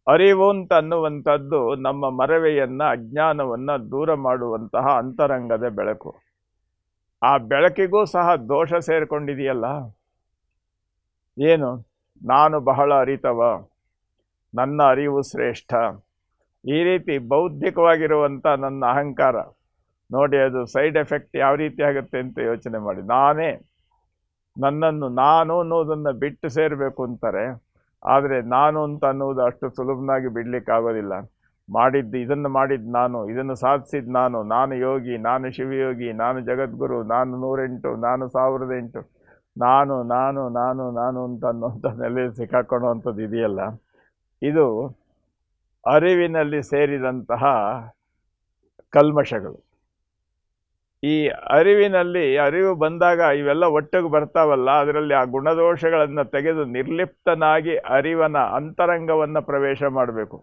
ಅರಿವು ಅಂತ ಅನ್ನುವಂಥದ್ದು ನಮ್ಮ ಮರವೆಯನ್ನು, ಅಜ್ಞಾನವನ್ನು ದೂರ ಮಾಡುವಂತಹ ಅಂತರಂಗದ ಬೆಳಕು. ಆ ಬೆಳಕಿಗೂ ಸಹ ದೋಷ ಸೇರಿಕೊಂಡಿದೆಯಲ್ಲ. ಏನು? ನಾನು ಬಹಳ ಅರಿತವ, ನನ್ನ ಅರಿವು ಶ್ರೇಷ್ಠ, ಈ ರೀತಿ ಬೌದ್ಧಿಕವಾಗಿರುವಂಥ ನನ್ನ ಅಹಂಕಾರ ನೋಡಿ, ಅದು ಸೈಡ್ ಎಫೆಕ್ಟ್ ಯಾವ ರೀತಿ ಆಗುತ್ತೆ ಅಂತ ಯೋಚನೆ ಮಾಡಿ. ನನ್ನನ್ನು ನಾನು ಅನ್ನೋದನ್ನು ಬಿಟ್ಟು ಸೇರಬೇಕು ಅಂತಾರೆ, ಆದರೆ ನಾನು ಅಂತ ಅನ್ನೋದು ಅಷ್ಟು ಸುಲಭನಾಗಿ ಬಿಡಲಿಕ್ಕಾಗೋದಿಲ್ಲ. ಇದನ್ನು ಮಾಡಿದ್ದು ನಾನು, ಇದನ್ನು ಸಾಧಿಸಿದ್ದು ನಾನು ಯೋಗಿ, ನಾನು ಶಿವಯೋಗಿ, ನಾನು ಜಗದ್ಗುರು, ನಾನು 108, ನಾನು 1008, ನಾನು ನಾನು ನಾನು ನಾನು ಅಂತ ಅನ್ನೋಂಥ ನೆಲೆ ಸಿಕ್ಕಾಕೊಳ್ಳುವಂಥದ್ದು ಇದೆಯಲ್ಲ, ಇದು ಅರಿವಿನಲ್ಲಿ ಸೇರಿದಂತಹ ಕಲ್ಮಶಗಳು. ಈ ಅರಿವು ಬಂದಾಗ ಇವೆಲ್ಲ ಒಟ್ಟಿಗೆ ಬರ್ತಾವಲ್ಲ, ಅದರಲ್ಲಿ ಆ ಗುಣದೋಷಗಳನ್ನು ತೆಗೆದು ನಿರ್ಲಿಪ್ತನಾಗಿ ಅರಿವನ ಅಂತರಂಗವನ್ನು ಪ್ರವೇಶ ಮಾಡಬೇಕು.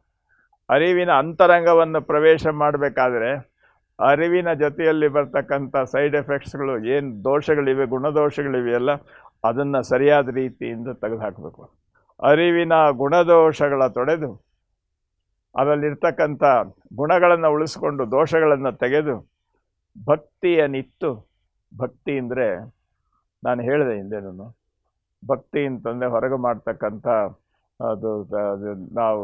ಅರಿವಿನ ಅಂತರಂಗವನ್ನು ಪ್ರವೇಶ ಮಾಡಬೇಕಾದ್ರೆ ಅರಿವಿನ ಜೊತೆಯಲ್ಲಿ ಬರ್ತಕ್ಕಂಥ ಸೈಡ್ ಎಫೆಕ್ಟ್ಸ್ಗಳು ಏನು ದೋಷಗಳಿವೆ, ಗುಣದೋಷಗಳಿವೆಯಲ್ಲ, ಅದನ್ನು ಸರಿಯಾದ ರೀತಿಯಿಂದ ತೆಗೆದುಹಾಕಬೇಕು. ಅರಿವಿನ ಗುಣದೋಷಗಳ ತೊಡೆದು ಅದರಲ್ಲಿರ್ತಕ್ಕಂಥ ಗುಣಗಳನ್ನು ಉಳಿಸ್ಕೊಂಡು ದೋಷಗಳನ್ನು ತೆಗೆದು ಭಕ್ತಿಯ ನಿತ್ತು. ಭಕ್ತಿ ಅಂದರೆ ನಾನು ಹೇಳಿದೆ ಹಿಂದೆನೂ, ಭಕ್ತಿ ಅಂತಂದರೆ ಹೊರಗೆ ಮಾಡ್ತಕ್ಕಂಥ ಅದು ನಾವು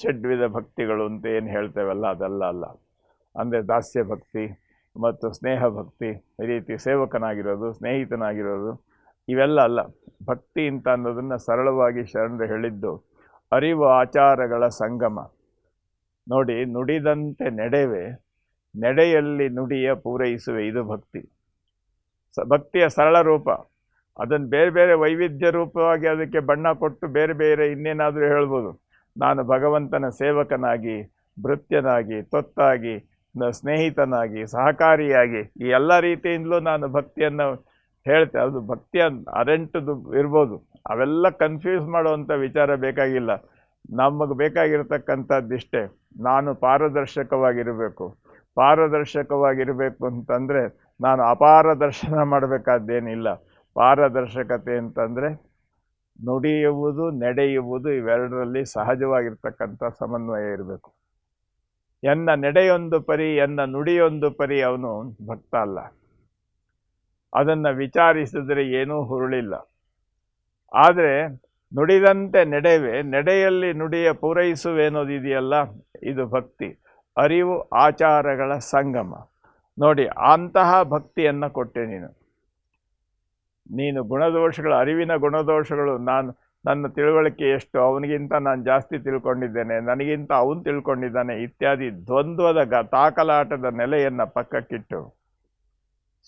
ಷಡ್ವಿಧ ಭಕ್ತಿಗಳು ಅಂತ ಏನು ಹೇಳ್ತೇವಲ್ಲ, ಅದೆಲ್ಲ ಅಲ್ಲ. ಅಂದರೆ ದಾಸ್ಯ ಭಕ್ತಿ ಮತ್ತು ಸ್ನೇಹ ಭಕ್ತಿ, ಈ ರೀತಿ ಸೇವಕನಾಗಿರೋದು, ಸ್ನೇಹಿತನಾಗಿರೋದು, ಇವೆಲ್ಲ ಅಲ್ಲ. ಭಕ್ತಿ ಅಂತ ಅನ್ನೋದನ್ನು ಸರಳವಾಗಿ ಶರಣರು ಹೇಳಿದ್ದು ಅರಿವು ಆಚಾರಗಳ ಸಂಗಮ. ನೋಡಿ, ನುಡಿದಂತೆ ನಡೆವೆ, ನಡೆಯಲ್ಲಿ ನುಡಿಯ ಪೂರೈಸುವೆ, ಇದು ಭಕ್ತಿ. ಭಕ್ತಿಯ ಸರಳ ರೂಪ. ಅದನ್ನು ಬೇರೆ ಬೇರೆ ವೈವಿಧ್ಯ ರೂಪವಾಗಿ ಅದಕ್ಕೆ ಬಣ್ಣ ಕೊಟ್ಟು ಬೇರೆ ಬೇರೆ ಇನ್ನೇನಾದರೂ ಹೇಳ್ಬೋದು. ನಾನು ಭಗವಂತನ ಸೇವಕನಾಗಿ, ಭೃತ್ಯನಾಗಿ, ತೊತ್ತಾಗಿ, ಸ್ನೇಹಿತನಾಗಿ, ಸಹಕಾರಿಯಾಗಿ, ಈ ಎಲ್ಲ ರೀತಿಯಿಂದಲೂ ನಾನು ಭಕ್ತಿಯನ್ನು ಹೇಳ್ತೆ. ಅದು ಭಕ್ತಿಯ ಅರೆಂಟದು ಇರ್ಬೋದು. ಅವೆಲ್ಲ ಕನ್ಫ್ಯೂಸ್ ಮಾಡುವಂಥ ವಿಚಾರ ಬೇಕಾಗಿಲ್ಲ. ನಮಗೆ ಬೇಕಾಗಿರ್ತಕ್ಕಂಥದ್ದಿಷ್ಟೇ, ನಾನು ಪಾರದರ್ಶಕವಾಗಿರಬೇಕು. ಪಾರದರ್ಶಕವಾಗಿರಬೇಕು ಅಂತಂದರೆ ನಾನು ಅಪಾರದರ್ಶನ ಮಾಡಬೇಕಾದ್ದೇನಿಲ್ಲ. ಪಾರದರ್ಶಕತೆ ಅಂತಂದರೆ ನುಡಿಯುವುದು, ನಡೆಯುವುದು, ಇವೆರಡರಲ್ಲಿ ಸಹಜವಾಗಿರ್ತಕ್ಕಂಥ ಸಮನ್ವಯ ಇರಬೇಕು. ಎನ್ನ ನಡೆಯೊಂದು ಪರಿ, ಎನ್ನ ನುಡಿಯೊಂದು ಪರಿ. ಅವನು ಭಕ್ತ ಅಲ್ಲ. ಅದನ್ನು ವಿಚಾರಿಸಿದರೆ ಏನೂ ಹುರುಳಿಲ್ಲ. ಆದರೆ ನುಡಿದಂತೆ ನಡೆವೆ, ನಡೆಯಲ್ಲಿ ನುಡಿಯ ಪೂರೈಸುವೆ ಅನ್ನೋದಿದೆಯಲ್ಲ, ಇದು ಭಕ್ತಿ. ಅರಿವು ಆಚಾರಗಳ ಸಂಗಮ. ನೋಡಿ, ಅಂತಹ ಭಕ್ತಿಯನ್ನು ಕೊಟ್ಟೆ ನೀನು ಗುಣದೋಷಗಳು, ಅರಿವಿನ ಗುಣದೋಷಗಳು, ನನ್ನ ತಿಳುವಳಿಕೆ ಎಷ್ಟು, ಅವನಿಗಿಂತ ನಾನು ಜಾಸ್ತಿ ತಿಳ್ಕೊಂಡಿದ್ದೇನೆ, ನನಗಿಂತ ಅವನು ತಿಳ್ಕೊಂಡಿದ್ದಾನೆ ಇತ್ಯಾದಿ ದ್ವಂದ್ವದ ತಾಕಲಾಟದ ನೆಲೆಯನ್ನು ಪಕ್ಕಕ್ಕಿಟ್ಟು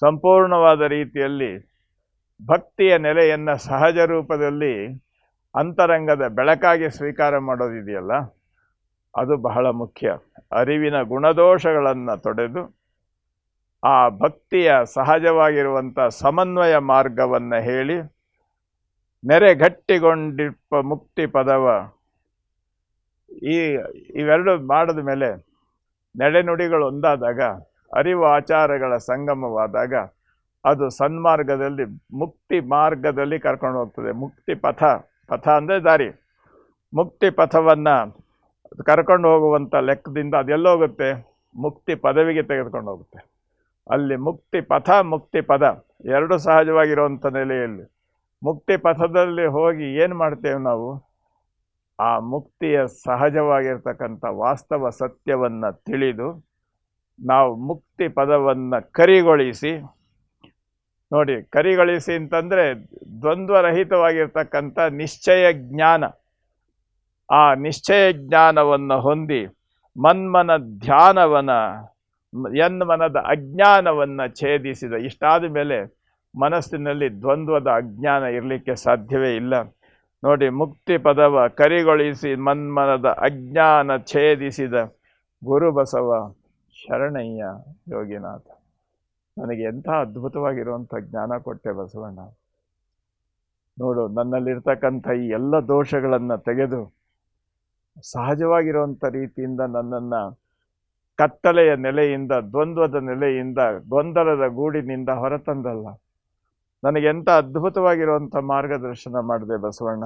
ಸಂಪೂರ್ಣವಾದ ರೀತಿಯಲ್ಲಿ ಭಕ್ತಿಯ ನೆಲೆಯನ್ನು ಸಹಜ ರೂಪದಲ್ಲಿ ಅಂತರಂಗದ ಬೆಳಕಾಗಿ ಸ್ವೀಕಾರ ಮಾಡೋದಿದೆಯಲ್ಲ, ಅದು ಬಹಳ ಮುಖ್ಯ. ಅರಿವಿನ ಗುಣದೋಷಗಳನ್ನು ತೊಡೆದು ಆ ಭಕ್ತಿಯ ಸಹಜವಾಗಿರುವಂಥ ಸಮನ್ವಯ ಮಾರ್ಗವನ್ನು ಹೇಳಿ ನೆರೆಗಟ್ಟಿಗೊಂಡಿಪ್ಪ ಮುಕ್ತಿ ಪದವ. ಇವೆರಡು ಮಾಡಿದ ಮೇಲೆ ನಡೆನುಡಿಗಳು ಒಂದಾದಾಗ, ಅರಿವು ಆಚಾರಗಳ ಸಂಗಮವಾದಾಗ ಅದು ಸನ್ಮಾರ್ಗದಲ್ಲಿ, ಮುಕ್ತಿ ಮಾರ್ಗದಲ್ಲಿ ಕರ್ಕೊಂಡು ಹೋಗ್ತದೆ. ಮುಕ್ತಿ ಪಥ, ಪಥ ಅಂದರೆ ದಾರಿ, ಮುಕ್ತಿ ಪಥವನ್ನು ಕರ್ಕೊಂಡು ಹೋಗುವಂಥ ಲೆಕ್ಕದಿಂದ ಅದೆಲ್ಲೋಗುತ್ತೆ, ಮುಕ್ತಿ ಪದವಿಗೆ ತೆಗೆದುಕೊಂಡು ಹೋಗುತ್ತೆ. ಅಲ್ಲಿ ಮುಕ್ತಿ ಪಥ, ಮುಕ್ತಿ ಪದ ಎರಡು ಸಹಜವಾಗಿರುವಂಥ ನೆಲೆಯಲ್ಲಿ ಮುಕ್ತಿ ಪಥದಲ್ಲಿ ಹೋಗಿ ಏನು ಮಾಡ್ತೇವೆ ನಾವು? ಆ ಮುಕ್ತಿಯ ಸಹಜವಾಗಿರ್ತಕ್ಕಂಥ ವಾಸ್ತವ ಸತ್ಯವನ್ನು ತಿಳಿದು ನಾವು ಮುಕ್ತಿ ಪದವನ್ನು ಕರಿಗೊಳಿಸಿ, ನೋಡಿ ಕರಿಗೊಳಿಸಿ ಅಂತಂದರೆ ದ್ವಂದ್ವರಹಿತವಾಗಿರ್ತಕ್ಕಂಥ ನಿಶ್ಚಯ ಜ್ಞಾನ. ಆ ನಿಶ್ಚಯ ಜ್ಞಾನವನ್ನು ಹೊಂದಿ ಮನ್ಮನ ಧ್ಯಾನವನ್ನು, ಯನ್ಮನದ ಅಜ್ಞಾನವನ್ನು ಛೇದಿಸಿದ. ಇಷ್ಟಾದ ಮೇಲೆ ಮನಸ್ಸಿನಲ್ಲಿ ದ್ವಂದ್ವದ ಅಜ್ಞಾನ ಇರಲಿಕ್ಕೆ ಸಾಧ್ಯವೇ ಇಲ್ಲ. ನೋಡಿ, ಮುಕ್ತಿ ಪದವ ಕರಿಗೊಳಿಸಿ ಮನ್ಮನದ ಅಜ್ಞಾನ ಛೇದಿಸಿದ ಗುರುಬಸವ ಶರಣಯ್ಯ ಯೋಗಿನಾಥ. ನನಗೆ ಎಂಥ ಅದ್ಭುತವಾಗಿರುವಂಥ ಜ್ಞಾನ ಕೊಟ್ಟೆ ಬಸವಣ್ಣ. ನೋಡು, ನನ್ನಲ್ಲಿರ್ತಕ್ಕಂಥ ಈ ಎಲ್ಲ ದೋಷಗಳನ್ನು ತೆಗೆದು ಸಹಜವಾಗಿರುವಂಥ ರೀತಿಯಿಂದ ನನ್ನನ್ನು ಕತ್ತಲೆಯ ನೆಲೆಯಿಂದ, ದ್ವಂದ್ವದ ನೆಲೆಯಿಂದ, ಗೊಂದಲದ ಗೂಡಿನಿಂದ ಹೊರತಂದಲ್ಲ. ನನಗೆಂಥ ಅದ್ಭುತವಾಗಿರುವಂಥ ಮಾರ್ಗದರ್ಶನ ಮಾಡಿದೆ ಬಸವಣ್ಣ.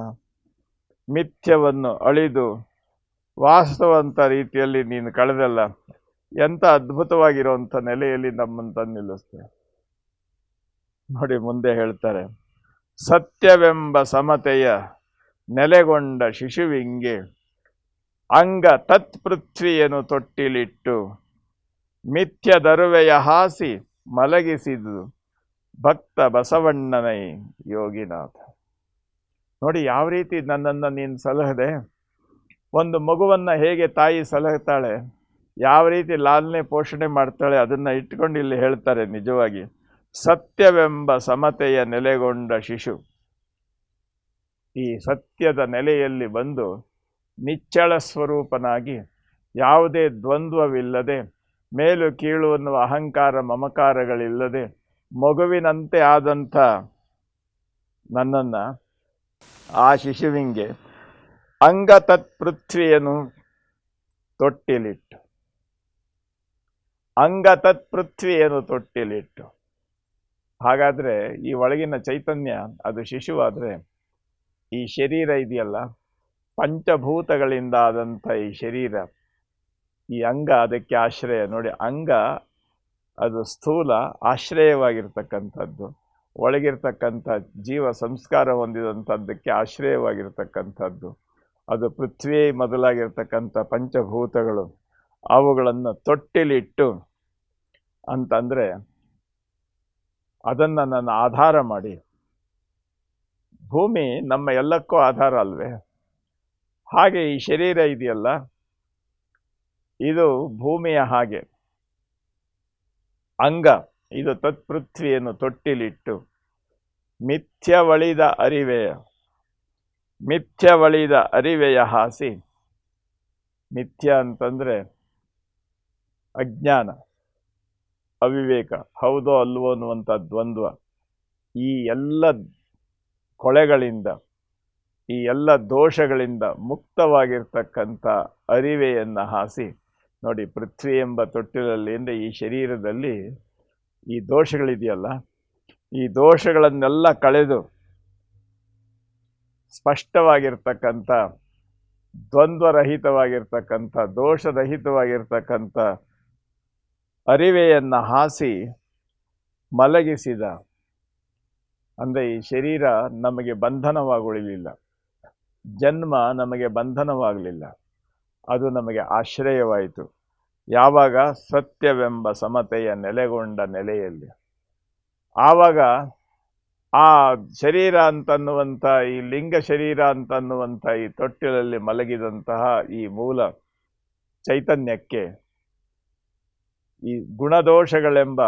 ಮಿಥ್ಯವನ್ನು ಅಳಿದು ವಾಸ್ತವಂತ ರೀತಿಯಲ್ಲಿ ನೀನು ಕಳೆದಲ್ಲ. ಎಂಥ ಅದ್ಭುತವಾಗಿರುವಂಥ ನೆಲೆಯಲ್ಲಿ ನಮ್ಮನ್ನು ತಂದು ನಿಲ್ಲಿಸ್ತೇವೆ. ನೋಡಿ, ಮುಂದೆ ಹೇಳ್ತಾರೆ, ಸತ್ಯವೆಂಬ ಸಮತೆಯ ನೆಲೆಗೊಂಡ ಶಿಶುವಿಂಗೆ ಅಂಗ ತತ್ಪೃಥ್ವಿಯನ್ನು ತೊಟ್ಟಿಲಿಟ್ಟು ಮಿಥ್ಯ ದರುವೆಯ ಹಾಸಿ ಮಲಗಿಸಿದು ಭಕ್ತ ಬಸವಣ್ಣನೈ ಯೋಗಿನಾಥ. ನೋಡಿ, ಯಾವ ರೀತಿ ನನ್ನನ್ನು ನೀನು ಸಲಹದೆ. ಒಂದು ಮಗುವನ್ನು ಹೇಗೆ ತಾಯಿ ಸಲಹುತ್ತಾಳೆ, ಯಾವ ರೀತಿ ಲಾಲನೆ ಪೋಷಣೆ ಮಾಡ್ತಾಳೆ, ಅದನ್ನು ಇಟ್ಕೊಂಡು ಇಲ್ಲಿ ಹೇಳ್ತಾರೆ. ನಿಜವಾಗಿ ಸತ್ಯವೆಂಬ ಸಮತೆಯ ನೆಲೆಗೊಂಡ ಶಿಶು ಈ ಸತ್ಯದ ನೆಲೆಯಲ್ಲಿ ಬಂದು ನಿಚ್ಚಳ ಸ್ವರೂಪನಾಗಿ, ಯಾವುದೇ ದ್ವಂದ್ವವಿಲ್ಲದೆ, ಮೇಲು ಕೀಳು ಅನ್ನುವ ಅಹಂಕಾರ ಮಮಕಾರಗಳಿಲ್ಲದೆ ಮಗುವಿನಂತೆ ಆದಂಥ ನನ್ನನ್ನು, ಆ ಶಿಶುವಿಂಗೆ ಅಂಗ ತತ್ಪೃಥ್ವಿಯನ್ನು ತೊಟ್ಟಿಲಿಟ್ಟು, ಅಂಗ ತತ್ಪೃಥ್ವಿಯನ್ನು ತೊಟ್ಟಿಲಿಟ್ಟು. ಹಾಗಾದರೆ ಈ ಒಳಗಿನ ಚೈತನ್ಯ ಅದು ಶಿಶುವಾದರೆ, ಈ ಶರೀರ ಇದೆಯಲ್ಲ, ಪಂಚಭೂತಗಳಿಂದ ಆದಂಥ ಈ ಶರೀರ, ಈ ಅಂಗ ಅದಕ್ಕೆ ಆಶ್ರಯ. ನೋಡಿ, ಅಂಗ ಅದು ಸ್ಥೂಲ ಆಶ್ರಯವಾಗಿರ್ತಕ್ಕಂಥದ್ದು, ಒಳಗಿರ್ತಕ್ಕಂಥ ಜೀವ ಸಂಸ್ಕಾರ ಹೊಂದಿದಂಥದ್ದಕ್ಕೆ ಆಶ್ರಯವಾಗಿರ್ತಕ್ಕಂಥದ್ದು. ಅದು ಪೃಥ್ವಿ ಮೊದಲಾಗಿರ್ತಕ್ಕಂಥ ಪಂಚಭೂತಗಳು, ಅವುಗಳನ್ನು ತೊಟ್ಟಿಲಿಟ್ಟು ಅಂತಂದರೆ ಅದನ್ನು ನನ್ನ ಆಧಾರ ಮಾಡಿ. ಭೂಮಿ ನಮ್ಮ ಎಲ್ಲಕ್ಕೂ ಆಧಾರ ಅಲ್ವೇ? ಹಾಗೆ ಈ ಶರೀರ ಇದೆಯಲ್ಲ, ಇದು ಭೂಮಿಯ ಹಾಗೆ. ಅಂಗ ಇದು ತತ್ಪೃಥ್ವಿಯನ್ನು ತೊಟ್ಟಿಲಿಟ್ಟು ಮಿಥ್ಯವಳಿದ ಅರಿವೆಯ ಹಾಸಿ. ಮಿಥ್ಯ ಅಂತಂದರೆ ಅಜ್ಞಾನ, ಅವಿವೇಕ, ಹೌದೋ ಅಲ್ವೋ ಅನ್ನುವಂಥ ದ್ವಂದ್ವ. ಈ ಎಲ್ಲ ಕೊಳೆಗಳಿಂದ, ಈ ಎಲ್ಲ ದೋಷಗಳಿಂದ ಮುಕ್ತವಾಗಿರ್ತಕ್ಕಂಥ ಅರಿವೆಯನ್ನು ಹಾಸಿ. ನೋಡಿ, ಪೃಥ್ವಿ ಎಂಬ ತೊಟ್ಟಿಲಲ್ಲಿ ಅಂದರೆ ಈ ಶರೀರದಲ್ಲಿ ಈ ದೋಷಗಳಿದೆಯಲ್ಲ, ಈ ದೋಷಗಳನ್ನೆಲ್ಲ ಕಳೆದು ಸ್ಪಷ್ಟವಾಗಿರ್ತಕ್ಕಂಥ, ದ್ವಂದ್ವರಹಿತವಾಗಿರ್ತಕ್ಕಂಥ, ದೋಷರಹಿತವಾಗಿರ್ತಕ್ಕಂಥ ಅರಿವೆಯನ್ನು ಹಾಸಿ ಮಲಗಿಸಿದ. ಅಂದರೆ ಈ ಶರೀರ ನಮಗೆ ಬಂಧನವಾಗುಳಿಲಿಲ್ಲ, ಜನ್ಮ ನಮಗೆ ಬಂಧನವಾಗಲಿಲ್ಲ, ಅದು ನಮಗೆ ಆಶ್ರಯವಾಯಿತು. ಯಾವಾಗ ಸತ್ಯವೆಂಬ ಸಮತೆಯ ನೆಲೆಗೊಂಡ ನೆಲೆಯಲ್ಲಿ. ಆವಾಗ ಆ ಶರೀರ ಅಂತನ್ನುವಂಥ, ಈ ಲಿಂಗ ಶರೀರ ಅಂತನ್ನುವಂಥ ಈ ತೊಟ್ಟಿಲಲ್ಲಿ ಮಲಗಿದಂತಹ ಈ ಮೂಲ ಚೈತನ್ಯಕ್ಕೆ ಈ ಗುಣದೋಷಗಳೆಂಬ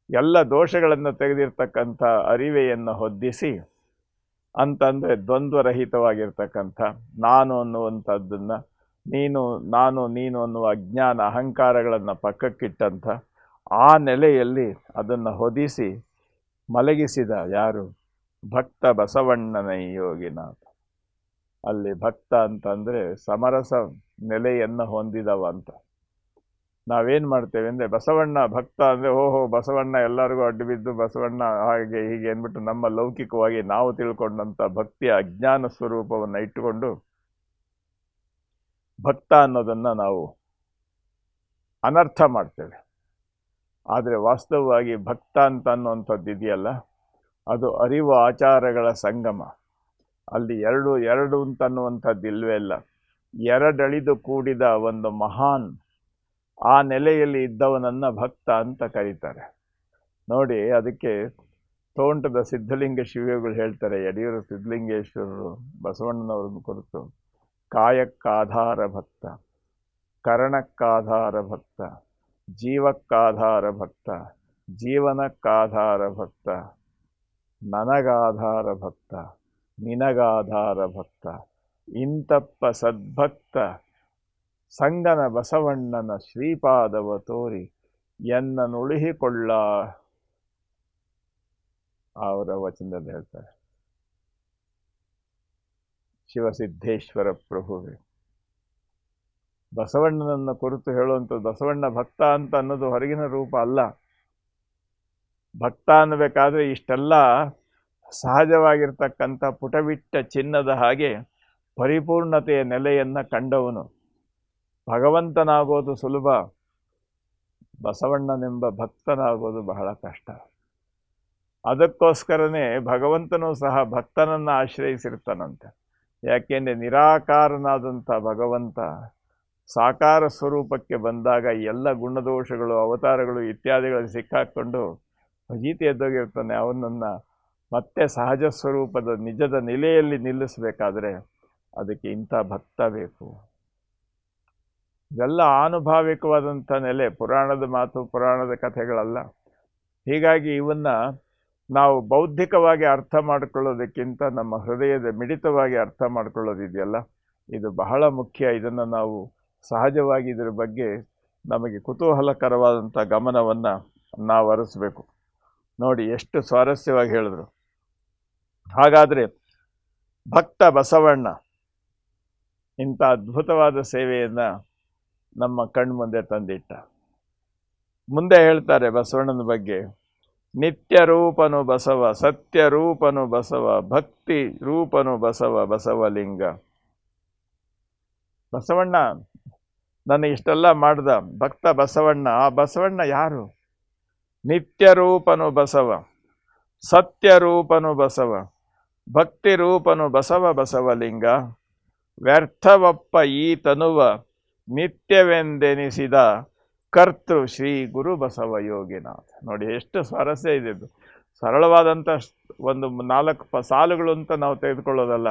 ಎಲ್ಲ ದೋಷಗಳನ್ನು ತೆಗೆದಿರ್ತಕ್ಕಂಥ ಅರಿವೆಯನ್ನು ಹೊದ್ದಿಸಿ, ಅಂತಂದರೆ ದ್ವಂದ್ವರಹಿತವಾಗಿರ್ತಕ್ಕಂಥ ನಾನು ಅನ್ನುವಂಥದ್ದನ್ನು, ನೀನು ಅನ್ನುವ ಅಜ್ಞಾನ ಅಹಂಕಾರಗಳನ್ನು ಪಕ್ಕಕ್ಕಿಟ್ಟಂಥ ಆ ನೆಲೆಯಲ್ಲಿ ಅದನ್ನು ಹೊದಿಸಿ ಮಲಗಿಸಿದ. ಯಾರು? ಭಕ್ತ ಬಸವಣ್ಣನ ಯೋಗಿನಾಥ. ಅಲ್ಲಿ ಭಕ್ತ ಅಂತಂದರೆ ಸಮರಸ ನೆಲೆಯನ್ನು ಹೊಂದಿದವ ಅಂತ. ನಾವೇನು ಮಾಡ್ತೇವೆ ಅಂದರೆ, ಬಸವಣ್ಣ ಭಕ್ತ ಅಂದರೆ ಓಹೋ ಬಸವಣ್ಣ ಎಲ್ಲರಿಗೂ ಅಡ್ಡಬಿದ್ದು ಬಸವಣ್ಣ ಹಾಗೆ ಹೀಗೆ ಅಂದ್ಬಿಟ್ಟು ನಮ್ಮ ಲೌಕಿಕವಾಗಿ ನಾವು ತಿಳ್ಕೊಂಡಂಥ ಭಕ್ತಿಯ ಅಜ್ಞಾನ ಸ್ವರೂಪವನ್ನು ಇಟ್ಟುಕೊಂಡು ಭಕ್ತ ಅನ್ನೋದನ್ನು ನಾವು ಅನರ್ಥ ಮಾಡ್ತೇವೆ. ಆದರೆ ವಾಸ್ತವವಾಗಿ ಭಕ್ತ ಅಂತ ಅನ್ನುವಂಥದ್ದು ಇದೆಯಲ್ಲ, ಅದು ಅರಿವು ಆಚಾರಗಳ ಸಂಗಮ. ಅಲ್ಲಿ ಎರಡು ಅಂತನ್ನುವಂಥದ್ದು ಇಲ್ವೇ ಇಲ್ಲ. ಎರಡಳಿದು ಕೂಡಿದ ಒಂದು ಮಹಾನ್ ಆ ನೆಲೆಯಲ್ಲಿ ಇದ್ದವನನ್ನು ಭಕ್ತ ಅಂತ ಕರೀತಾರೆ. ನೋಡಿ, ಅದಕ್ಕೆ ತೋಂಟದ ಸಿದ್ಧಲಿಂಗ ಶಿವಯೋಗಿಗಳು ಹೇಳ್ತಾರೆ, ಯಡಿಯೂರು ಸಿದ್ಧಲಿಂಗೇಶ್ವರರು ಬಸವಣ್ಣನವ್ರನ್ನ ಕುರಿತು, ಕಾಯಕ್ಕಾಧಾರ ಭಕ್ತ, ಕರಣಕ್ಕಾಧಾರ ಭಕ್ತ, ಜೀವಕ್ಕಾಧಾರ ಭಕ್ತ, ಜೀವನಕ್ಕಾಧಾರ ಭಕ್ತ, ನನಗಾಧಾರ ಭಕ್ತ, ನಿನಗಾಧಾರ ಭಕ್ತ, ಇಂತಪ್ಪ ಸದ್ಭಕ್ತ ಸಂಗನ ಬಸವಣ್ಣನ ಶ್ರೀಪಾದವ ತೋರಿ ಎನ್ನನುಳಿಹಿಕೊಳ್ಳ. ಅವರ ವಚನದಲ್ಲಿ ಹೇಳ್ತಾರೆ, ಶಿವಸಿದ್ದೇಶ್ವರ ಪ್ರಭುವೆ. ಬಸವಣ್ಣನನ್ನು ಕುರಿತು ಹೇಳುವಂಥದ್ದು, ಬಸವಣ್ಣ ಭಕ್ತ ಅಂತ ಅನ್ನೋದು ಹೊರಗಿನ ರೂಪ ಅಲ್ಲ. ಭಕ್ತ ಅನ್ನಬೇಕಾದ್ರೆ ಇಷ್ಟೆಲ್ಲ ಸಹಜವಾಗಿರ್ತಕ್ಕಂಥ ಪುಟಬಿಟ್ಟ ಚಿನ್ನದ ಹಾಗೆ ಪರಿಪೂರ್ಣತೆಯ ನೆಲೆಯನ್ನು ಕಂಡವನು. ಭಗವಂತನಾಗೋದು ಸುಲಭ, ಬಸವಣ್ಣನೆಂಬ ಭಕ್ತನಾಗೋದು ಬಹಳ ಕಷ್ಟ. ಅದಕ್ಕೋಸ್ಕರನೇ ಭಗವಂತನೂ ಸಹ ಭಕ್ತನನ್ನು ಆಶ್ರಯಿಸಿರ್ತಾನಂತೆ. ಯಾಕೆಂದರೆ ನಿರಾಕಾರನಾದಂಥ ಭಗವಂತ ಸಾಕಾರ ಸ್ವರೂಪಕ್ಕೆ ಬಂದಾಗ ಎಲ್ಲ ಗುಣದೋಷಗಳು, ಅವತಾರಗಳು ಇತ್ಯಾದಿಗಳು ಸಿಕ್ಕಾಕ್ಕೊಂಡು ಭಜೀತಿ ಎದ್ದೋಗಿರ್ತಾನೆ. ಅವನನ್ನು ಮತ್ತೆ ಸಹಜ ಸ್ವರೂಪದ ನಿಜದ ನೆಲೆಯಲ್ಲಿ ನಿಲ್ಲಿಸಬೇಕಾದ್ರೆ ಅದಕ್ಕೆ ಇಂಥ ಭಕ್ತ ಬೇಕು. ಇದೆಲ್ಲ ಆನುಭಾವಿಕವಾದಂಥ ನೆಲೆ, ಪುರಾಣದ ಮಾತು, ಪುರಾಣದ ಕಥೆಗಳಲ್ಲ. ಹೀಗಾಗಿ ಇವನ್ನು ನಾವು ಬೌದ್ಧಿಕವಾಗಿ ಅರ್ಥ ಮಾಡಿಕೊಳ್ಳೋದಕ್ಕಿಂತ ನಮ್ಮ ಹೃದಯದ ಮಿಡಿತವಾಗಿ ಅರ್ಥ ಮಾಡಿಕೊಳ್ಳೋದಿದೆಯಲ್ಲ, ಇದು ಬಹಳ ಮುಖ್ಯ. ಇದನ್ನು ನಾವು ಸಹಜವಾಗಿ ಇದರ ಬಗ್ಗೆ ನಮಗೆ ಕುತೂಹಲಕರವಾದಂಥ ಗಮನವನ್ನು ನಾವು ಹರಿಸಬೇಕು. ನೋಡಿ ಎಷ್ಟು ಸ್ವಾರಸ್ಯವಾಗಿ ಹೇಳಿದ್ರು. ಹಾಗಾದರೆ ಭಕ್ತ ಬಸವಣ್ಣ ಇಂಥ ಅದ್ಭುತವಾದ ಸೇವೆಯನ್ನು ನಮ್ಮ ಕಣ್ಮುಂದೆ ತಂದಿಟ್ಟ. ಮುಂದೆ ಹೇಳ್ತಾರೆ ಬಸವಣ್ಣನ ಬಗ್ಗೆ, ನಿತ್ಯ ರೂಪನು ಬಸವ, ಸತ್ಯ ರೂಪನು ಬಸವ, ಭಕ್ತಿ ರೂಪನು ಬಸವ, ಬಸವಲಿಂಗ. ಬಸವಣ್ಣ ನಾನು ಇಷ್ಟೆಲ್ಲ ಮಾಡ್ದ ಭಕ್ತ ಬಸವಣ್ಣ. ಆ ಬಸವಣ್ಣ ಯಾರು? ನಿತ್ಯ ರೂಪನು ಬಸವ, ಸತ್ಯ ರೂಪನು ಬಸವ, ಭಕ್ತಿ ರೂಪನು ಬಸವ, ಬಸವಲಿಂಗ. ವ್ಯರ್ಥವಪ್ಪ ಈ ತನುವ ನಿತ್ಯವೆಂದೆನಿಸಿದ ಕರ್ತೃ ಶ್ರೀ ಗುರು ಬಸವ ಯೋಗಿನಾಥ. ನೋಡಿ ಎಷ್ಟು ಸ್ವಾರಸ್ಯ ಇದೆ. ಸರಳವಾದಂಥ ಒಂದು 4 ಸಾಲುಗಳು ಅಂತ ನಾವು ತೆಗೆದುಕೊಳ್ಳೋದಲ್ಲ,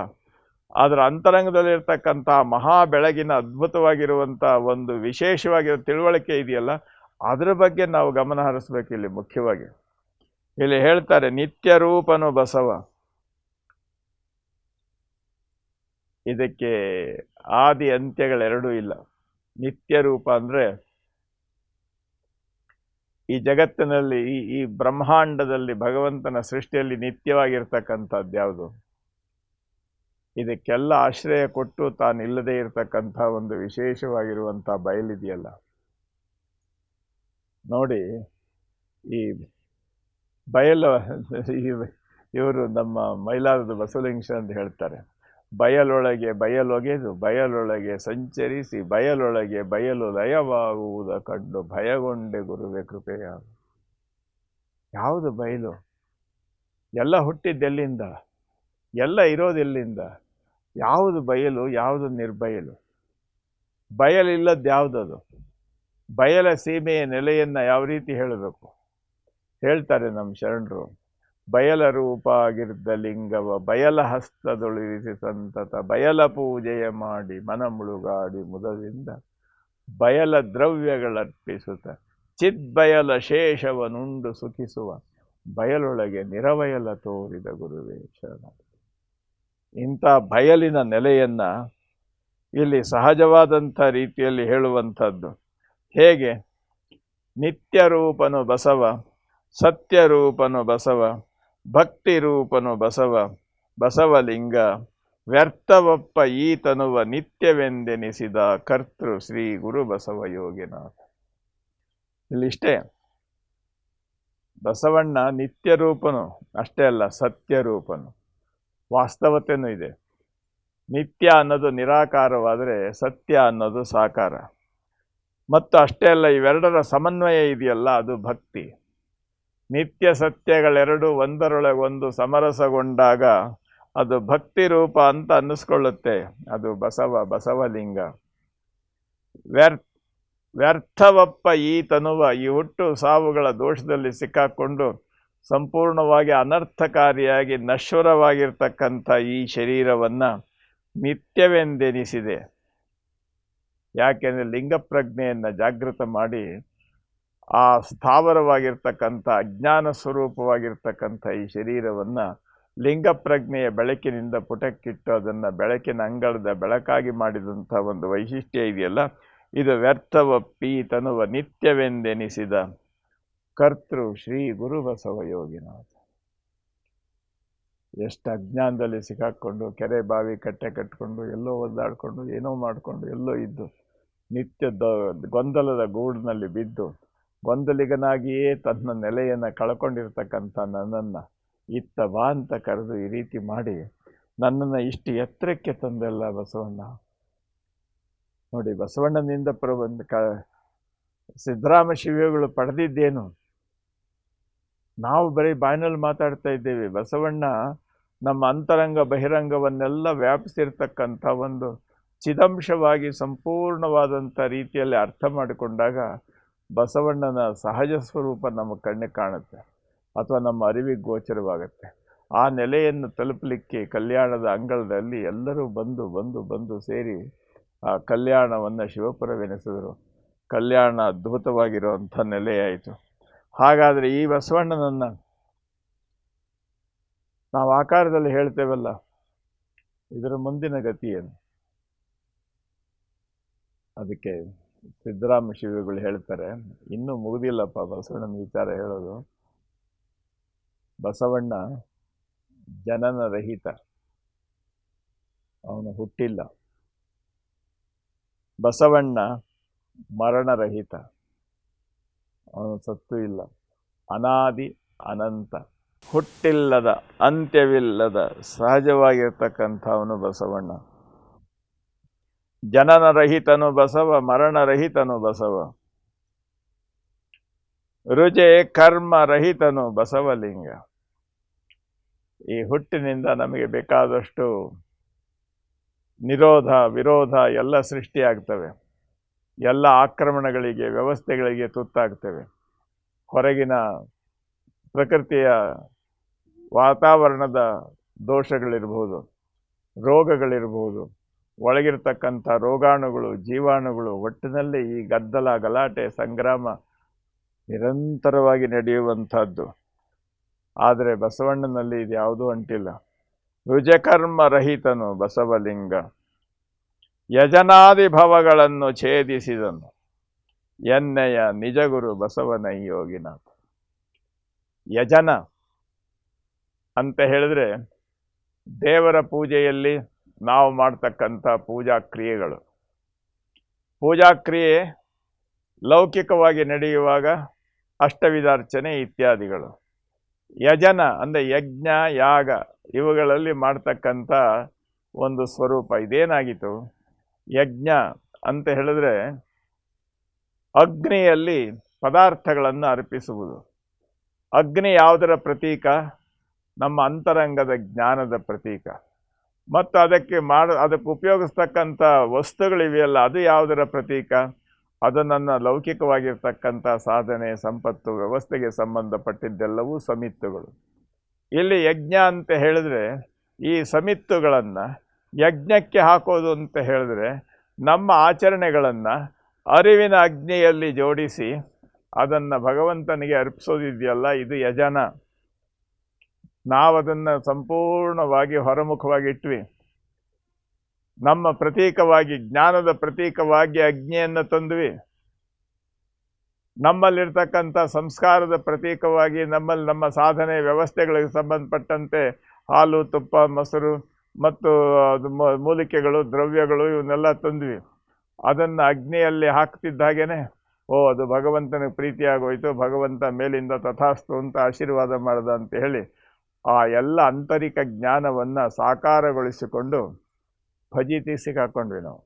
ಅದರ ಅಂತರಂಗದಲ್ಲಿರ್ತಕ್ಕಂಥ ಮಹಾ ಬೆಳಗಿನ ಅದ್ಭುತವಾಗಿರುವಂಥ ಒಂದು ವಿಶೇಷವಾಗಿರೋ ತಿಳುವಳಿಕೆ ಇದೆಯಲ್ಲ, ಅದರ ಬಗ್ಗೆ ನಾವು ಗಮನ ಹರಿಸ್ಬೇಕು. ಇಲ್ಲಿ ಮುಖ್ಯವಾಗಿ ಇಲ್ಲಿ ಹೇಳ್ತಾರೆ, ನಿತ್ಯ ರೂಪನು ಬಸವ. ಇದಕ್ಕೆ ಆದಿ ಅಂತ್ಯಗಳೆರಡೂ ಇಲ್ಲ. ನಿತ್ಯ ರೂಪ ಅಂದರೆ ಈ ಜಗತ್ತಿನಲ್ಲಿ ಈ ಬ್ರಹ್ಮಾಂಡದಲ್ಲಿ ಭಗವಂತನ ಸೃಷ್ಟಿಯಲ್ಲಿ ನಿತ್ಯವಾಗಿರ್ತಕ್ಕಂಥದ್ದು ಯಾವುದು? ಇದಕ್ಕೆಲ್ಲ ಆಶ್ರಯ ಕೊಟ್ಟು ತಾನಿಲ್ಲದೆ ಇರತಕ್ಕಂಥ ಒಂದು ವಿಶೇಷವಾಗಿರುವಂಥ ಬಯಲಿದೆಯಲ್ಲ ನೋಡಿ. ಈ ಬಯಲು ಇವರು ನಮ್ಮ ಮೈಲಾರದ ಬಸವಲಿಂಗ ಅಂತ ಹೇಳ್ತಾರೆ, ಬಯಲೊಳಗೆ ಬಯಲೊಗೆದು ಬಯಲೊಳಗೆ ಸಂಚರಿಸಿ ಬಯಲೊಳಗೆ ಬಯಲು ಲಯವಾಗುವುದ ಕಂಡು ಭಯಗೊಂಡೆ ಗುರುವೆ ಕೃಪೆಯ. ಯಾವುದು ಬಯಲು? ಎಲ್ಲ ಹುಟ್ಟಿದ್ದೆಲ್ಲಿಂದ? ಎಲ್ಲ ಇರೋದೆಲ್ಲಿಂದ? ಯಾವುದು ಬಯಲು, ಯಾವುದು ನಿರ್ಬಯಲು? ಬಯಲಿಲ್ಲದ್ದು ಯಾವುದದು? ಬಯಲ ಸೀಮೆಯ ನೆಲೆಯನ್ನು ಯಾವ ರೀತಿ ಹೇಳಬೇಕು? ಹೇಳ್ತಾರೆ ನಮ್ಮ ಶರಣರು, ಬಯಲ ರೂಪ ಆಗಿದ್ದ ಲಿಂಗವ ಬಯಲ ಹಸ್ತದೊಳಿರಿಸಿ ಸಂತತ ಬಯಲ ಪೂಜೆಯ ಮಾಡಿ ಮನ ಮುಳುಗಾಡಿ ಮುದದಿಂದ ಬಯಲ ದ್ರವ್ಯಗಳರ್ಪಿಸುತ್ತ ಚಿದ್ಬಯಲ ಶೇಷವನುಂಡು ಸುಖಿಸುವ ಬಯಲೊಳಗೆ ನಿರವಯಲ ತೋರಿದ ಗುರುವೇ ಶರಣ. ಇಂಥ ಬಯಲಿನ ನೆಲೆಯನ್ನ ಇಲ್ಲಿ ಸಹಜವಾದಂಥ ರೀತಿಯಲ್ಲಿ ಹೇಳುವಂಥದ್ದು. ಹೇಗೆ? ನಿತ್ಯ ರೂಪನು ಬಸವ, ಸತ್ಯ ರೂಪನು ಬಸವ, ಭಕ್ತಿ ರೂಪನು ಬಸವ, ಬಸವಲಿಂಗ ವ್ಯರ್ಥವಪ್ಪ ಈತನುವ ನಿತ್ಯವೆಂದೆನಿಸಿದ ಕರ್ತೃ ಶ್ರೀ ಗುರು ಬಸವ ಯೋಗಿನಾಥ. ಇಲ್ಲಿಷ್ಟೇ, ಬಸವಣ್ಣ ನಿತ್ಯ ರೂಪನು ಅಷ್ಟೇ ಅಲ್ಲ, ಸತ್ಯ ರೂಪನು. ವಾಸ್ತವತೆಯೂ ಇದೆ. ನಿತ್ಯ ಅನ್ನೋದು ನಿರಾಕಾರವಾದರೆ ಸತ್ಯ ಅನ್ನೋದು ಸಾಕಾರ. ಮತ್ತು ಅಷ್ಟೇ ಅಲ್ಲ, ಇವೆರಡರ ಸಮನ್ವಯ ಇದೆಯಲ್ಲ, ಅದು ಭಕ್ತಿ. ನಿತ್ಯ ಸತ್ಯಗಳೆರಡು ಒಂದರೊಳಗೊಂದು ಸಮರಸಗೊಂಡಾಗ ಅದು ಭಕ್ತಿ ರೂಪ ಅಂತ ಅನ್ನಿಸ್ಕೊಳ್ಳುತ್ತೆ. ಅದು ಬಸವಲಿಂಗ. ವ್ಯರ್ಥವಪ್ಪ ಈ ತನುವ, ಈ ಹುಟ್ಟು ಸಾವುಗಳ ದೋಷದಲ್ಲಿ ಸಿಕ್ಕಾಕೊಂಡು ಸಂಪೂರ್ಣವಾಗಿ ಅನರ್ಥಕಾರಿಯಾಗಿ ನಶ್ವರವಾಗಿರ್ತಕ್ಕಂಥ ಈ ಶರೀರವನ್ನು ನಿತ್ಯವೆಂದೆನಿಸಿದೆ. ಯಾಕೆಂದರೆ ಲಿಂಗ ಪ್ರಜ್ಞೆಯನ್ನು ಜಾಗೃತ ಮಾಡಿ ಆ ಸ್ಥಾವರವಾಗಿರ್ತಕ್ಕಂಥ ಅಜ್ಞಾನ ಸ್ವರೂಪವಾಗಿರ್ತಕ್ಕಂಥ ಈ ಶರೀರವನ್ನು ಲಿಂಗ ಪ್ರಜ್ಞೆಯ ಬೆಳಕಿನಿಂದ ಪುಟಕ್ಕಿಟ್ಟು ಅದನ್ನು ಬೆಳಕಿನ ಅಂಗಳದ ಬೆಳಕಾಗಿ ಮಾಡಿದಂಥ ಒಂದು ವೈಶಿಷ್ಟ್ಯ ಇದೆಯಲ್ಲ, ಇದು ವ್ಯರ್ಥವಪ್ಪಿ ತನುವ ನಿತ್ಯವೆಂದೆನಿಸಿದ ಕರ್ತೃ ಶ್ರೀ ಗುರು ಬಸವ ಯೋಗಿನಾಥ. ಎಷ್ಟು ಅಜ್ಞಾನದಲ್ಲಿ ಸಿಕ್ಕಾಕೊಂಡು ಕೆರೆ ಬಾವಿ ಕಟ್ಟೆ ಕಟ್ಕೊಂಡು ಎಲ್ಲೋ ಒದ್ದಾಡಿಕೊಂಡು ಏನೋ ಮಾಡಿಕೊಂಡು ಎಲ್ಲೋ ಇದ್ದು ನಿತ್ಯ ಗೊಂದಲದ ಗೂಡಿನಲ್ಲಿ ಬಿದ್ದು ಗೊಂದಲಿಗನಾಗಿಯೇ ತನ್ನ ನೆಲೆಯನ್ನು ಕಳ್ಕೊಂಡಿರ್ತಕ್ಕಂಥ ನನ್ನನ್ನು ಇತ್ತ ಬಾ ಅಂತ ಕರೆದು ಈ ರೀತಿ ಮಾಡಿ ನನ್ನನ್ನು ಇಷ್ಟು ಎತ್ತರಕ್ಕೆ ತಂದೆಲ್ಲ ಬಸವಣ್ಣ. ನೋಡಿ, ಬಸವಣ್ಣನಿಂದ ಸಿದ್ದರಾಮ ಶಿವಗಳು ಪಡೆದಿದ್ದೇನು? ನಾವು ಬರೀ ಬಾಯಿನಲ್ಲಿ ಮಾತಾಡ್ತಾ ಇದ್ದೇವೆ. ಬಸವಣ್ಣ ನಮ್ಮ ಅಂತರಂಗ ಬಹಿರಂಗವನ್ನೆಲ್ಲ ವ್ಯಾಪಿಸಿರ್ತಕ್ಕಂಥ ಒಂದು ಚಿದಂಶವಾಗಿ ಸಂಪೂರ್ಣವಾದಂಥ ರೀತಿಯಲ್ಲಿ ಅರ್ಥ ಮಾಡಿಕೊಂಡಾಗ ಬಸವಣ್ಣನ ಸಹಜ ಸ್ವರೂಪ ನಮ್ಮ ಕಣ್ಣಿಗೆ ಕಾಣುತ್ತೆ ಅಥವಾ ನಮ್ಮ ಅರಿವಿಗೆ ಗೋಚರವಾಗುತ್ತೆ. ಆ ನೆಲೆಯನ್ನು ತಲುಪಲಿಕ್ಕೆ ಕಲ್ಯಾಣದ ಅಂಗಳದಲ್ಲಿ ಎಲ್ಲರೂ ಬಂದು ಬಂದು ಬಂದು ಸೇರಿ ಆ ಕಲ್ಯಾಣವನ್ನು ಶಿವಪುರವೆನಿಸಿದರು. ಕಲ್ಯಾಣ ಅದ್ಭುತವಾಗಿರುವಂಥ ನೆಲೆಯಾಯಿತು. ಹಾಗಾದರೆ ಈ ಬಸವಣ್ಣನನ್ನು ನಾವು ಆಕಾರದಲ್ಲಿ ಹೇಳ್ತೇವಲ್ಲ, ಇದರ ಮುಂದಿನ ಗತಿ ಏನು? ಅದಕ್ಕೆ ಸಿದ್ದರಾಮ ಶಿವಗಳು ಹೇಳ್ತಾರೆ, ಇನ್ನೂ ಮುಗಿದಿಲ್ಲಪ್ಪ ಬಸವಣ್ಣನ ವಿಚಾರ ಹೇಳೋದು. ಬಸವಣ್ಣ ಜನನ ರಹಿತ, ಅವನು ಹುಟ್ಟಿಲ್ಲ. ಬಸವಣ್ಣ ಮರಣರಹಿತ, ಅವನು ಸತ್ತು ಇಲ್ಲ. ಅನಾದಿ ಅನಂತ, ಹುಟ್ಟಿಲ್ಲದ ಅಂತ್ಯವಿಲ್ಲದ ಸಹಜವಾಗಿರ್ತಕ್ಕಂಥವನು ಬಸವಣ್ಣ. ಜನನರಹಿತನು ಬಸವ, ಮರಣರಹಿತನು ಬಸವ, ರುಜೆ ಕರ್ಮರಹಿತನು ಬಸವಲಿಂಗ. ಈ ಹುಟ್ಟಿನಿಂದ ನಮಗೆ ಬೇಕಾದಷ್ಟು ನಿರೋಧ ವಿರೋಧ ಎಲ್ಲ ಸೃಷ್ಟಿಯಾಗ್ತವೆ. ಎಲ್ಲ ಆಕ್ರಮಣಗಳಿಗೆ ವ್ಯವಸ್ಥೆಗಳಿಗೆ ತುತ್ತಾಗ್ತವೆ. ಹೊರಗಿನ ಪ್ರಕೃತಿಯ ವಾತಾವರಣದ ದೋಷಗಳಿರ್ಬೋದು, ರೋಗಗಳಿರ್ಬೋದು, ಒಳಗಿರ್ತಕ್ಕಂಥ ರೋಗಾಣುಗಳು ಜೀವಾಣುಗಳು, ಒಟ್ಟಿನಲ್ಲಿ ಈ ಗದ್ದಲ ಗಲಾಟೆ ಸಂಗ್ರಾಮ ನಿರಂತರವಾಗಿ ನಡೆಯುವಂಥದ್ದು. ಆದರೆ ಬಸವಣ್ಣನಲ್ಲಿ ಇದು ಯಾವುದೂ ಅಂಟಿಲ್ಲ. ರುಜಕರ್ಮ ರಹಿತನು ಬಸವಲಿಂಗ, ಯಜನಾದಿ ಭವಗಳನ್ನು ಛೇದಿಸಿದನು, ಎನ್ನೆಯ ನಿಜಗುರು ಬಸವನೈ ಯೋಗಿನಾಥ. ಯಜನ ಅಂತ ಹೇಳಿದ್ರೆ ದೇವರ ಪೂಜೆಯಲ್ಲಿ ನಾವು ಮಾಡ್ತಕ್ಕಂಥ ಪೂಜಾ ಕ್ರಿಯೆಗಳು. ಪೂಜಾ ಕ್ರಿಯೆ ಲೌಕಿಕವಾಗಿ ನಡೆಯುವಾಗ ಅಷ್ಟವಿಧಾರ್ಚನೆ ಇತ್ಯಾದಿಗಳು. ಯಜನ ಅಂದರೆ ಯಜ್ಞ ಯಾಗ ಇವುಗಳಲ್ಲಿ ಮಾಡ್ತಕ್ಕಂಥ ಒಂದು ಸ್ವರೂಪ. ಇದೇನಾಗಿತ್ತು? ಯಜ್ಞ ಅಂತ ಹೇಳಿದ್ರೆ ಅಗ್ನಿಯಲ್ಲಿ ಪದಾರ್ಥಗಳನ್ನು ಅರ್ಪಿಸುವುದು. ಅಗ್ನಿ ಯಾವುದರ ಪ್ರತೀಕ? ನಮ್ಮ ಅಂತರಂಗದ ಜ್ಞಾನದ ಪ್ರತೀಕ. ಮತ್ತು ಅದಕ್ಕೆ ಉಪಯೋಗಿಸ್ತಕ್ಕಂಥ ವಸ್ತುಗಳಿವೆಯಲ್ಲ, ಅದು ಯಾವುದರ ಪ್ರತೀಕ? ಅದು ನನ್ನ ಲೌಕಿಕವಾಗಿರ್ತಕ್ಕಂಥ ಸಾಧನೆ, ಸಂಪತ್ತು, ವ್ಯವಸ್ಥೆಗೆ ಸಂಬಂಧಪಟ್ಟಿದ್ದೆಲ್ಲವೂ ಸಮಿತ್ತುಗಳು. ಇಲ್ಲಿ ಯಜ್ಞ ಅಂತ ಹೇಳಿದ್ರೆ ಈ ಸಮಿತ್ತುಗಳನ್ನು ಯಜ್ಞಕ್ಕೆ ಹಾಕೋದು ಅಂತ ಹೇಳಿದ್ರೆ ನಮ್ಮ ಆಚರಣೆಗಳನ್ನು ಅರಿವಿನ ಅಗ್ನಿಯಲ್ಲಿ ಜೋಡಿಸಿ ಅದನ್ನು ಭಗವಂತನಿಗೆ ಅರ್ಪಿಸೋದಿದೆಯಲ್ಲ, ಇದು ಯಜನ. ನಾವದನ್ನು ಸಂಪೂರ್ಣವಾಗಿ ಹೊರಮುಖವಾಗಿ ಇಟ್ವಿ. ನಮ್ಮ ಪ್ರತೀಕವಾಗಿ, ಜ್ಞಾನದ ಪ್ರತೀಕವಾಗಿ ಅಗ್ನಿಯನ್ನು ತಂದ್ವಿ. ನಮ್ಮಲ್ಲಿರ್ತಕ್ಕಂಥ ಸಂಸ್ಕಾರದ ಪ್ರತೀಕವಾಗಿ ನಮ್ಮಲ್ಲಿ ನಮ್ಮ ಸಾಧನೆ ವ್ಯವಸ್ಥೆಗಳಿಗೆ ಸಂಬಂಧಪಟ್ಟಂತೆ ಹಾಲು, ತುಪ್ಪ, ಮೊಸರು ಮತ್ತು ಮೂಲಿಕೆಗಳು, ದ್ರವ್ಯಗಳು ಇವನ್ನೆಲ್ಲ ತಂದ್ವಿ. ಅದನ್ನು ಅಗ್ನಿಯಲ್ಲಿ ಹಾಕ್ತಿದ್ದ ಹಾಗೇನೆ ಅದು ಭಗವಂತನಿಗೆ ಪ್ರೀತಿಯಾಗೋಯ್ತು, ಭಗವಂತ ಮೇಲಿಂದ ತಥಾಸ್ತು ಅಂತ ಆಶೀರ್ವಾದ ಮಾಡ್ದ ಅಂತ ಹೇಳಿ ಆ ಎಲ್ಲ ಆಂತರಿಕ ಜ್ಞಾನವನ್ನು ಸಾಕಾರಗೊಳಿಸಿಕೊಂಡು ಫಜೀತಿ ಸಿಕ್ಕಾಕೊಂಡ್ವಿ ನಾವು.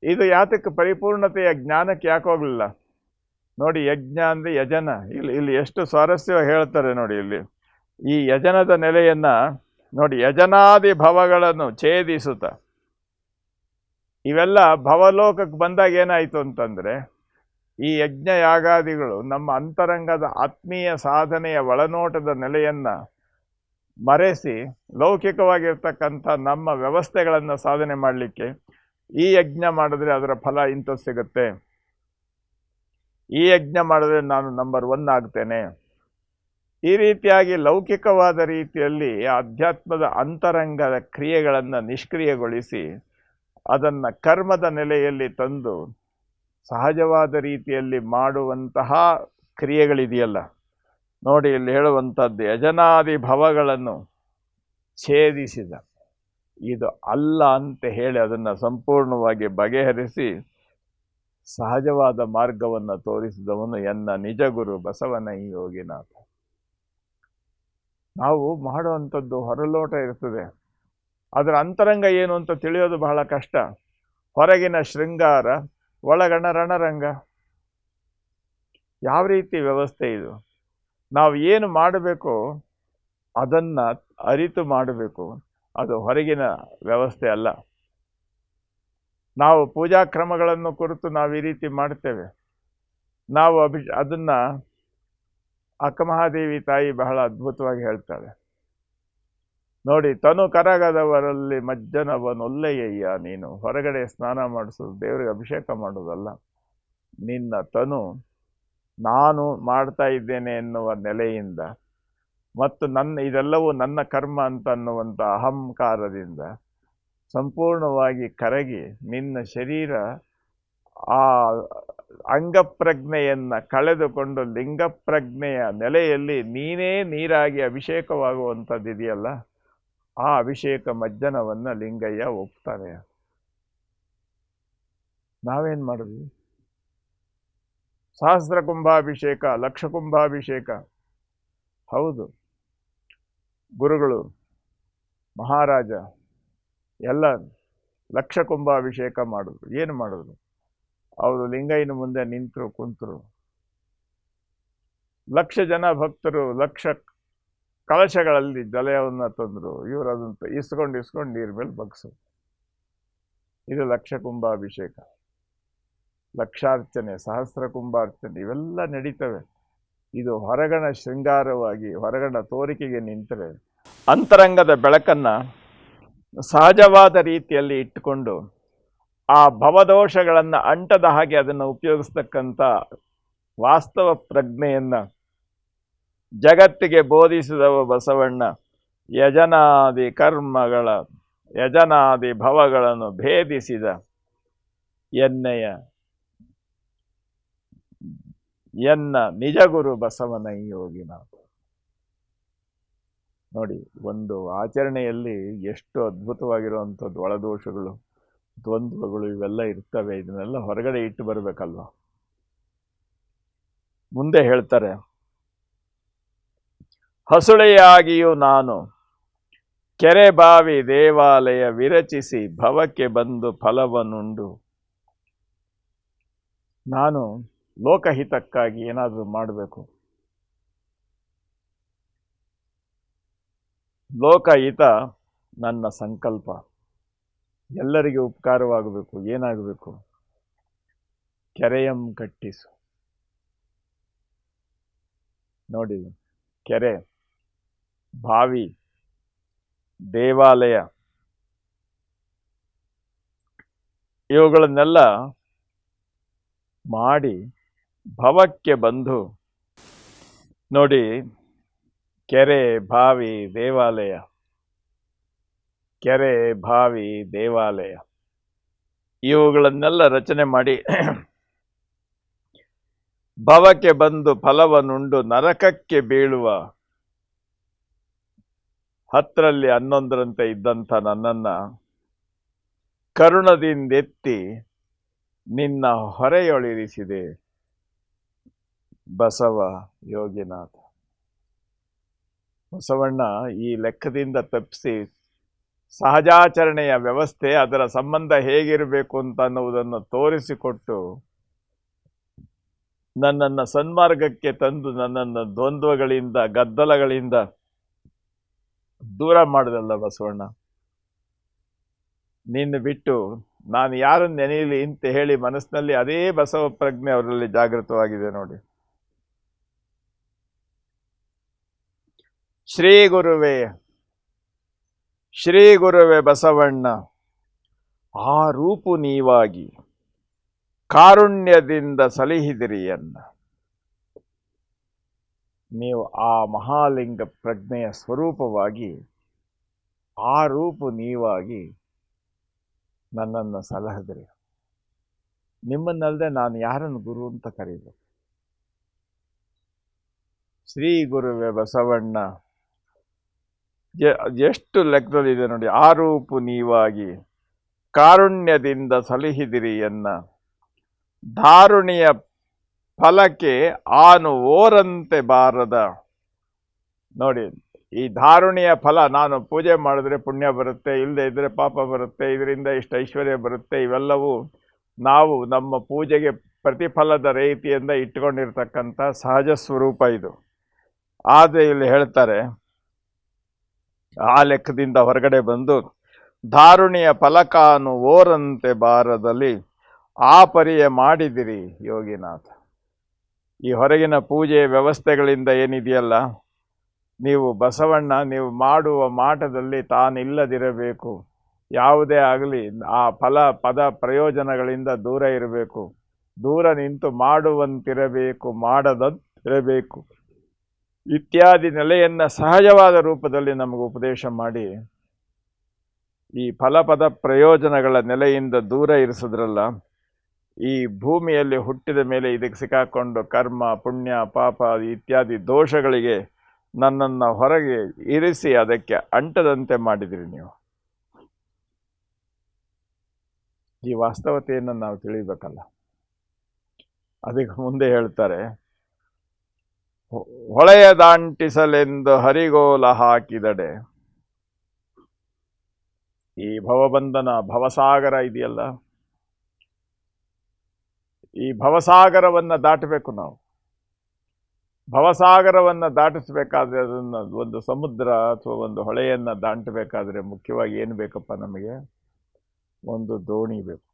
ಇದು ಯಾತಕ್ಕೆ ಪರಿಪೂರ್ಣತೆಯ ಜ್ಞಾನಕ್ಕೆ ಯಾಕೆ ಹೋಗಲಿಲ್ಲ ನೋಡಿ? ಯಜ್ಞ ಅಂದರೆ ಯಜನ. ಇಲ್ಲಿ ಎಷ್ಟು ಸ್ವಾರಸ್ಯವಾಗಿ ಹೇಳ್ತಾರೆ ನೋಡಿ. ಇಲ್ಲಿ ಈ ಯಜನದ ನೆಲೆಯನ್ನು ನೋಡಿ. ಯಜನಾದಿ ಭವಗಳನ್ನು ಛೇದಿಸುತ್ತ, ಇವೆಲ್ಲ ಭವಲೋಕಕ್ಕೆ ಬಂದಾಗ ಏನಾಯಿತು ಅಂತಂದರೆ ಈ ಯಜ್ಞ ಯಾಗಾದಿಗಳು ನಮ್ಮ ಅಂತರಂಗದ ಆತ್ಮೀಯ ಸಾಧನೆಯ ಒಳನೋಟದ ನೆಲೆಯನ್ನು ಮರೆಸಿ ಲೌಕಿಕವಾಗಿರ್ತಕ್ಕಂಥ ನಮ್ಮ ವ್ಯವಸ್ಥೆಗಳನ್ನು ಸಾಧನೆ ಮಾಡಲಿಕ್ಕೆ ಈ ಯಜ್ಞ ಮಾಡಿದ್ರೆ ಅದರ ಫಲ ಇಂಥದ್ದು ಸಿಗುತ್ತೆ, ಈ ಯಜ್ಞ ಮಾಡಿದ್ರೆ ನಾನು ನಂಬರ್ 1 ಆಗ್ತೇನೆ, ಈ ರೀತಿಯಾಗಿ ಲೌಕಿಕವಾದ ರೀತಿಯಲ್ಲಿ ಆಧ್ಯಾತ್ಮದ ಅಂತರಂಗದ ಕ್ರಿಯೆಗಳನ್ನು ನಿಷ್ಕ್ರಿಯಗೊಳಿಸಿ ಅದನ್ನು ಕರ್ಮದ ನೆಲೆಯಲ್ಲಿ ತಂದು ಸಹಜವಾದ ರೀತಿಯಲ್ಲಿ ಮಾಡುವಂತಹ ಕ್ರಿಯೆಗಳಿದೆಯಲ್ಲ ನೋಡಿ. ಇಲ್ಲಿ ಹೇಳುವಂಥದ್ದು ಯಜನಾದಿ ಭವಗಳನ್ನು ಛೇದಿಸಿದ, ಇದು ಅಲ್ಲ ಅಂತ ಹೇಳಿ ಅದನ್ನು ಸಂಪೂರ್ಣವಾಗಿ ಬಗೆಹರಿಸಿ ಸಹಜವಾದ ಮಾರ್ಗವನ್ನು ತೋರಿಸಿದವನು ಎನ್ನ ನಿಜಗುರು ಬಸವನೈ ಯೋಗಿನಾಥ. ನಾವು ಮಾಡುವಂಥದ್ದು ಹೊರಲೋಟ ಇರ್ತದೆ, ಅದರ ಅಂತರಂಗ ಏನು ಅಂತ ತಿಳಿಯೋದು ಬಹಳ ಕಷ್ಟ. ಹೊರಗಿನ ಶೃಂಗಾರ, ಒಳಗಣ ರಣರಂಗ. ಯಾವ ರೀತಿ ವ್ಯವಸ್ಥೆ ಇದು? ನಾವು ಏನು ಮಾಡಬೇಕು ಅದನ್ನು ಅರಿತು ಮಾಡಬೇಕು, ಅದು ಹೊರಗಿನ ವ್ಯವಸ್ಥೆ ಅಲ್ಲ. ನಾವು ಪೂಜಾ ಕ್ರಮಗಳನ್ನು ಕುರಿತು ನಾವು ಈ ರೀತಿ ಮಾಡ್ತೇವೆ. ನಾವು ಅದನ್ನು ಅಕ್ಕಮಹಾದೇವಿ ತಾಯಿ ಬಹಳ ಅದ್ಭುತವಾಗಿ ಹೇಳ್ತಾಳೆ ನೋಡಿ. ತನು ಕರಗದವರಲ್ಲಿ ಮಜ್ಜನವನೊಲ್ಲೆಯ್ಯ ನೀನು. ಹೊರಗಡೆ ಸ್ನಾನ ಮಾಡಿಸೋದು, ದೇವರಿಗೆ ಅಭಿಷೇಕ ಮಾಡೋದಲ್ಲ. ನಿನ್ನ ತನು ನಾನು ಮಾಡ್ತಾ ಇದ್ದೇನೆ ಎನ್ನುವ ನೆಲೆಯಿಂದ ಮತ್ತು ಇದೆಲ್ಲವೂ ನನ್ನ ಕರ್ಮ ಅಂತ ಅನ್ನುವಂಥ ಅಹಂಕಾರದಿಂದ ಸಂಪೂರ್ಣವಾಗಿ ಕರಗಿ ನಿನ್ನ ಶರೀರ ಆ ಅಂಗಪ್ರಜ್ಞೆಯನ್ನು ಕಳೆದುಕೊಂಡು ಲಿಂಗಪ್ರಜ್ಞೆಯ ನೆಲೆಯಲ್ಲಿ ನೀನೇ ನೀರಾಗಿ ಅಭಿಷೇಕವಾಗುವಂಥದ್ದು ಇದೆಯಲ್ಲ, ಆ ಅಭಿಷೇಕ ಮಜ್ಜನವನ್ನು ಲಿಂಗಯ್ಯ ಒಪ್ತಾನೆ. ನಾವೇನು ಮಾಡಿದ್ವಿ? ಸಹಸ್ರ ಕುಂಭಾಭಿಷೇಕ, ಲಕ್ಷ ಕುಂಭಾಭಿಷೇಕ. ಹೌದು, ಗುರುಗಳು, ಮಹಾರಾಜ ಎಲ್ಲ ಲಕ್ಷ ಕುಂಭಾಭಿಷೇಕ ಮಾಡಿದ್ರು. ಏನು ಮಾಡಿದ್ರು? ಅವರು ಲಿಂಗಯ್ಯನ ಮುಂದೆ ನಿಂತರು, ಕುಂತರು. ಲಕ್ಷ ಜನ ಭಕ್ತರು ಲಕ್ಷ ಕಳಶಗಳಲ್ಲಿ ಜಲವನ್ನು ತಂದರು. ಇವರು ಅದನ್ನು ಇಸ್ಕೊಂಡು ನೀರ ಮೇಲೆ ಬಗ್ಸರು. ಇದು ಲಕ್ಷ ಕುಂಭಾಭಿಷೇಕ, ಲಕ್ಷಾರ್ಚನೆ, ಸಹಸ್ರ ಕುಂಭಾರ್ಚನೆ ಇವೆಲ್ಲ ನಡೀತವೆ. ಇದು ಹೊರಗಣ ಶೃಂಗಾರವಾಗಿ ಹೊರಗಣ ತೋರಿಕೆಗೆ ನಿಂತರೆ ಅಂತರಂಗದ ಬೆಳಕನ್ನು ಸಹಜವಾದ ರೀತಿಯಲ್ಲಿ ಇಟ್ಟುಕೊಂಡು ಆ ಭವದೋಷಗಳನ್ನು ಅಂಟದ ಹಾಗೆ ಅದನ್ನು ಉಪಯೋಗಿಸ್ತಕ್ಕಂಥ ವಾಸ್ತವ ಪ್ರಜ್ಞೆಯನ್ನ ಜಗತ್ತಿಗೆ ಬೋಧಿಸಿದವ ಬಸವಣ್ಣ. ಯಜನಾದಿ ಭವಗಳನ್ನು ಭೇದಿಸಿದ ಎನ್ನ ನಿಜಗುರು ಬಸವನ ಯೋಗಿನಾಥ. ನೋಡಿ, ಒಂದು ಆಚರಣೆಯಲ್ಲಿ ಎಷ್ಟು ಅದ್ಭುತವಾಗಿರುವಂಥದ್ದು ಒಳದೋಷಗಳು, ದ್ವಂದ್ವಗಳು ಇವೆಲ್ಲ ಇರ್ತವೆ. ಇದನ್ನೆಲ್ಲ ಹೊರಗಡೆ ಇಟ್ಟು ಬರಬೇಕಲ್ವ. ಮುಂದೆ ಹೇಳ್ತಾರೆ, ಹಸುಳೆಯಾಗಿಯೂ ನಾನು ಕೆರೆ ಬಾವಿ ದೇವಾಲಯ ವಿರಚಿಸಿ ಭವಕ್ಕೆ ಬಂದು ಫಲವನ್ನುಂಡು. ನಾನು ಲೋಕಹಿತಕ್ಕಾಗಿ ಏನಾದರೂ ಮಾಡಬೇಕು, ಲೋಕಹಿತ ನನ್ನ ಸಂಕಲ್ಪ, ಎಲ್ಲರಿಗೆ ಉಪಕಾರವಾಗಬೇಕು. ಏನಾಗಬೇಕು? ಕೆರೆಯಂ ಕಟ್ಟಿಸು. ನೋಡಿ, ಕೆರೆ, ಬಾವಿ, ದೇವಾಲಯ ಇವುಗಳನ್ನೆಲ್ಲ ಮಾಡಿ ಭವಕ್ಕೆ ಬಂದು, ನೋಡಿ, ಕೆರೆ, ಬಾವಿ, ದೇವಾಲಯ, ಕೆರೆ, ಬಾವಿ, ದೇವಾಲಯ ಇವುಗಳನ್ನೆಲ್ಲ ರಚನೆ ಮಾಡಿ ಭವಕ್ಕೆ ಬಂದು ಫಲವನ್ನುಂಡು ನರಕಕ್ಕೆ ಬೀಳುವ 10ರಲ್ಲಿ 11ರಂತೆ ಇದ್ದಂಥ ನನ್ನನ್ನ ಕರುಣದಿಂದೆತ್ತಿ ನಿನ್ನ ಹೊರೆಯೊಳಿರಿಸಿದೆ ಬಸವ ಯೋಗಿನಾಥ. ಬಸವಣ್ಣ ಈ ಲೆಕ್ಕದಿಂದ ತಪ್ಪಿಸಿ ಸಹಜಾಚರಣೆಯ ವ್ಯವಸ್ಥೆ, ಅದರ ಸಂಬಂಧ ಹೇಗಿರಬೇಕು ಅಂತ ಅನ್ನುವುದನ್ನು ತೋರಿಸಿಕೊಟ್ಟು ನನ್ನನ್ನು ಸನ್ಮಾರ್ಗಕ್ಕೆ ತಂದು ನನ್ನನ್ನು ದ್ವಂದ್ವಗಳಿಂದ, ಗದ್ದಲಗಳಿಂದ ದೂರ ಮಾಡಿದಲ್ಲ ಬಸವಣ್ಣ. ನಿನ್ನ ಬಿಟ್ಟು ನಾನು ಯಾರನ್ನು ನೆನೆಯಲಿ ಅಂತ ಹೇಳಿ ಮನಸ್ಸಿನಲ್ಲಿ ಅದೇ ಬಸವ ಪ್ರಜ್ಞೆ ಅವರಲ್ಲಿ ಜಾಗೃತವಾಗಿದೆ. ನೋಡಿ, ಶ್ರೀ ಗುರುವೇ ಬಸವಣ್ಣ, ಆ ರೂಪು ನೀವಾಗಿ ಕಾರುಣ್ಯದಿಂದ ಸಲಹಿದಿರಿಯನ್ನ. ನೀವು ಆ ಮಹಾಲಿಂಗ ಪ್ರಜ್ಞೆಯ ಸ್ವರೂಪವಾಗಿ, ಆ ರೂಪು ನೀವಾಗಿ ನನ್ನನ್ನು ಸಲಹಿದ್ರಿ. ನಿಮ್ಮನ್ನಲ್ಲದೆ ನಾನು ಯಾರನ್ನು ಗುರು ಅಂತ ಕರೀಬೇಕು? ಶ್ರೀ ಗುರುವೇ ಬಸವಣ್ಣ ಎಷ್ಟು ಲೆಕ್ಕದಲ್ಲಿದೆ ನೋಡಿ. ಆ ರೂಪು ನೀವಾಗಿ ಕಾರುಣ್ಯದಿಂದ ಸಲಹಿದಿರಿ ಎನ್ನ, ಧಾರುಣಿಯ ಫಲಕ್ಕೆ ಆನು ಓರಂತೆ ಬಾರದ. ನೋಡಿ, ಈ ಧಾರುಣಿಯ ಫಲ, ನಾನು ಪೂಜೆ ಮಾಡಿದ್ರೆ ಪುಣ್ಯ ಬರುತ್ತೆ, ಇಲ್ಲದೆ ಇದ್ರೆ ಪಾಪ ಬರುತ್ತೆ, ಇದರಿಂದ ಇಷ್ಟು ಐಶ್ವರ್ಯ ಬರುತ್ತೆ, ಇವೆಲ್ಲವೂ ನಾವು ನಮ್ಮ ಪೂಜೆಗೆ ಪ್ರತಿಫಲದ ರೀತಿಯಿಂದ ಇಟ್ಕೊಂಡಿರ್ತಕ್ಕಂಥ ಸಹಜ ಸ್ವರೂಪ ಇದು. ಆದರೆ ಇಲ್ಲಿ ಹೇಳ್ತಾರೆ, ಆ ಲೆಕ್ಕದಿಂದ ಹೊರಗಡೆ ಬಂದು ಧಾರುಣಿಯ ಫಲಕಾನು ಓರಂತೆ ಬಾರದಲ್ಲಿ ಆ ಪರಿಯ ಮಾಡಿದಿರಿ ಯೋಗಿನಾಥ. ಈ ಹೊರಗಿನ ಪೂಜೆ ವ್ಯವಸ್ಥೆಗಳಿಂದ ಏನಿದೆಯಲ್ಲ, ನೀವು ಬಸವಣ್ಣ, ನೀವು ಮಾಡುವ ಮಾಟದಲ್ಲಿ ತಾನಿಲ್ಲದಿರಬೇಕು. ಯಾವುದೇ ಆಗಲಿ ಆ ಫಲ ಪದ ಪ್ರಯೋಜನಗಳಿಂದ ದೂರ ಇರಬೇಕು, ದೂರ ನಿಂತು ಮಾಡುವಂತಿರಬೇಕು, ಮಾಡದಂತಿರಬೇಕು ಇತ್ಯಾದಿ ನೆಲೆಯನ್ನು ಸಹಜವಾದ ರೂಪದಲ್ಲಿ ನಮಗೆ ಉಪದೇಶ ಮಾಡಿ ಈ ಫಲಪದ ಪ್ರಯೋಜನಗಳ ನೆಲೆಯಿಂದ ದೂರ ಇರಿಸಿದ್ರಲ್ಲ. ಈ ಭೂಮಿಯಲ್ಲಿ ಹುಟ್ಟಿದ ಮೇಲೆ ಇದಕ್ಕೆ ಸಿಕ್ಕಾಕೊಂಡು ಕರ್ಮ, ಪುಣ್ಯ, ಪಾಪ ಇತ್ಯಾದಿ ದೋಷಗಳಿಗೆ ನನ್ನನ್ನು ಹೊರಗೆ ಇರಿಸಿ ಅದಕ್ಕೆ ಅಂಟದಂತೆ ಮಾಡಿದಿರಿ ನೀವು. ಈ ವಾಸ್ತವತೆಯನ್ನು ನಾವು ತಿಳಿಬೇಕಲ್ಲ. ಅದಕ್ಕೆ ಮುಂದೆ ಹೇಳ್ತಾರೆ, ಹೊಳೆಯ ದಾಂಟಿಸಲೆಂದು ಹರಿಗೋಲ ಹಾಕಿದಡೆ. ಈ ಭವಬಂಧನ, ಭವಸಾಗರ ಇದೆಯಲ್ಲ, ಈ ಭವಸಾಗರವನ್ನು ದಾಟಬೇಕು ನಾವು. ಭವಸಾಗರವನ್ನು ದಾಟಿಸ್ಬೇಕಾದ್ರೆ, ಅದನ್ನು ಒಂದು ಸಮುದ್ರ ಅಥವಾ ಒಂದು ಹೊಳೆಯನ್ನು ದಾಟಬೇಕಾದ್ರೆ ಮುಖ್ಯವಾಗಿ ಏನು ಬೇಕಪ್ಪ ನಮಗೆ? ಒಂದು ದೋಣಿ ಬೇಕು.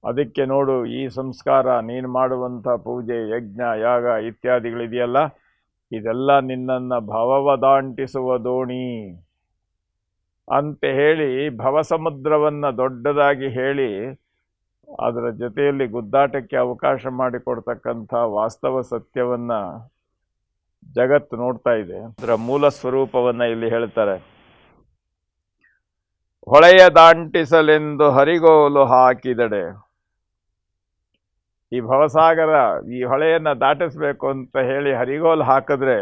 ಅದಕ್ಕೆ ನೋಡು, ಈ ಸಂಸ್ಕಾರ, ನೀನು ಮಾಡುವಂಥ ಪೂಜೆ, ಯಜ್ಞ, ಯಾಗ ಇತ್ಯಾದಿಗಳಿದೆಯಲ್ಲ, ಇದೆಲ್ಲ ನಿನ್ನನ್ನು ಭವವ ದಾಂಟಿಸುವ ದೋಣಿ ಅಂತ ಹೇಳಿ ಭವಸಮುದ್ರವನ್ನು ದೊಡ್ಡದಾಗಿ ಹೇಳಿ ಅದರ ಜೊತೆಯಲ್ಲಿ ಗುದ್ದಾಟಕ್ಕೆ ಅವಕಾಶ ಮಾಡಿಕೊಡ್ತಕ್ಕಂಥ ವಾಸ್ತವ ಸತ್ಯವನ್ನ ಜಗತ್ತು ನೋಡ್ತಾ ಇದೆ. ಅದರ ಮೂಲ ಸ್ವರೂಪವನ್ನ ಇಲ್ಲಿ ಹೇಳ್ತಾರೆ. ಹೊಳೆಯ ದಾಂಟಿಸಲೆಂದು ಹರಿಗೋಲು ಹಾಕಿದಡೆ. ಈ ಭವಸಾಗರ, ಈ ಹೊಳೆಯನ್ನ ದಾಟಿಸ್ಬೇಕು ಅಂತ ಹೇಳಿ ಹರಿಗೋಲು ಹಾಕಿದ್ರೆ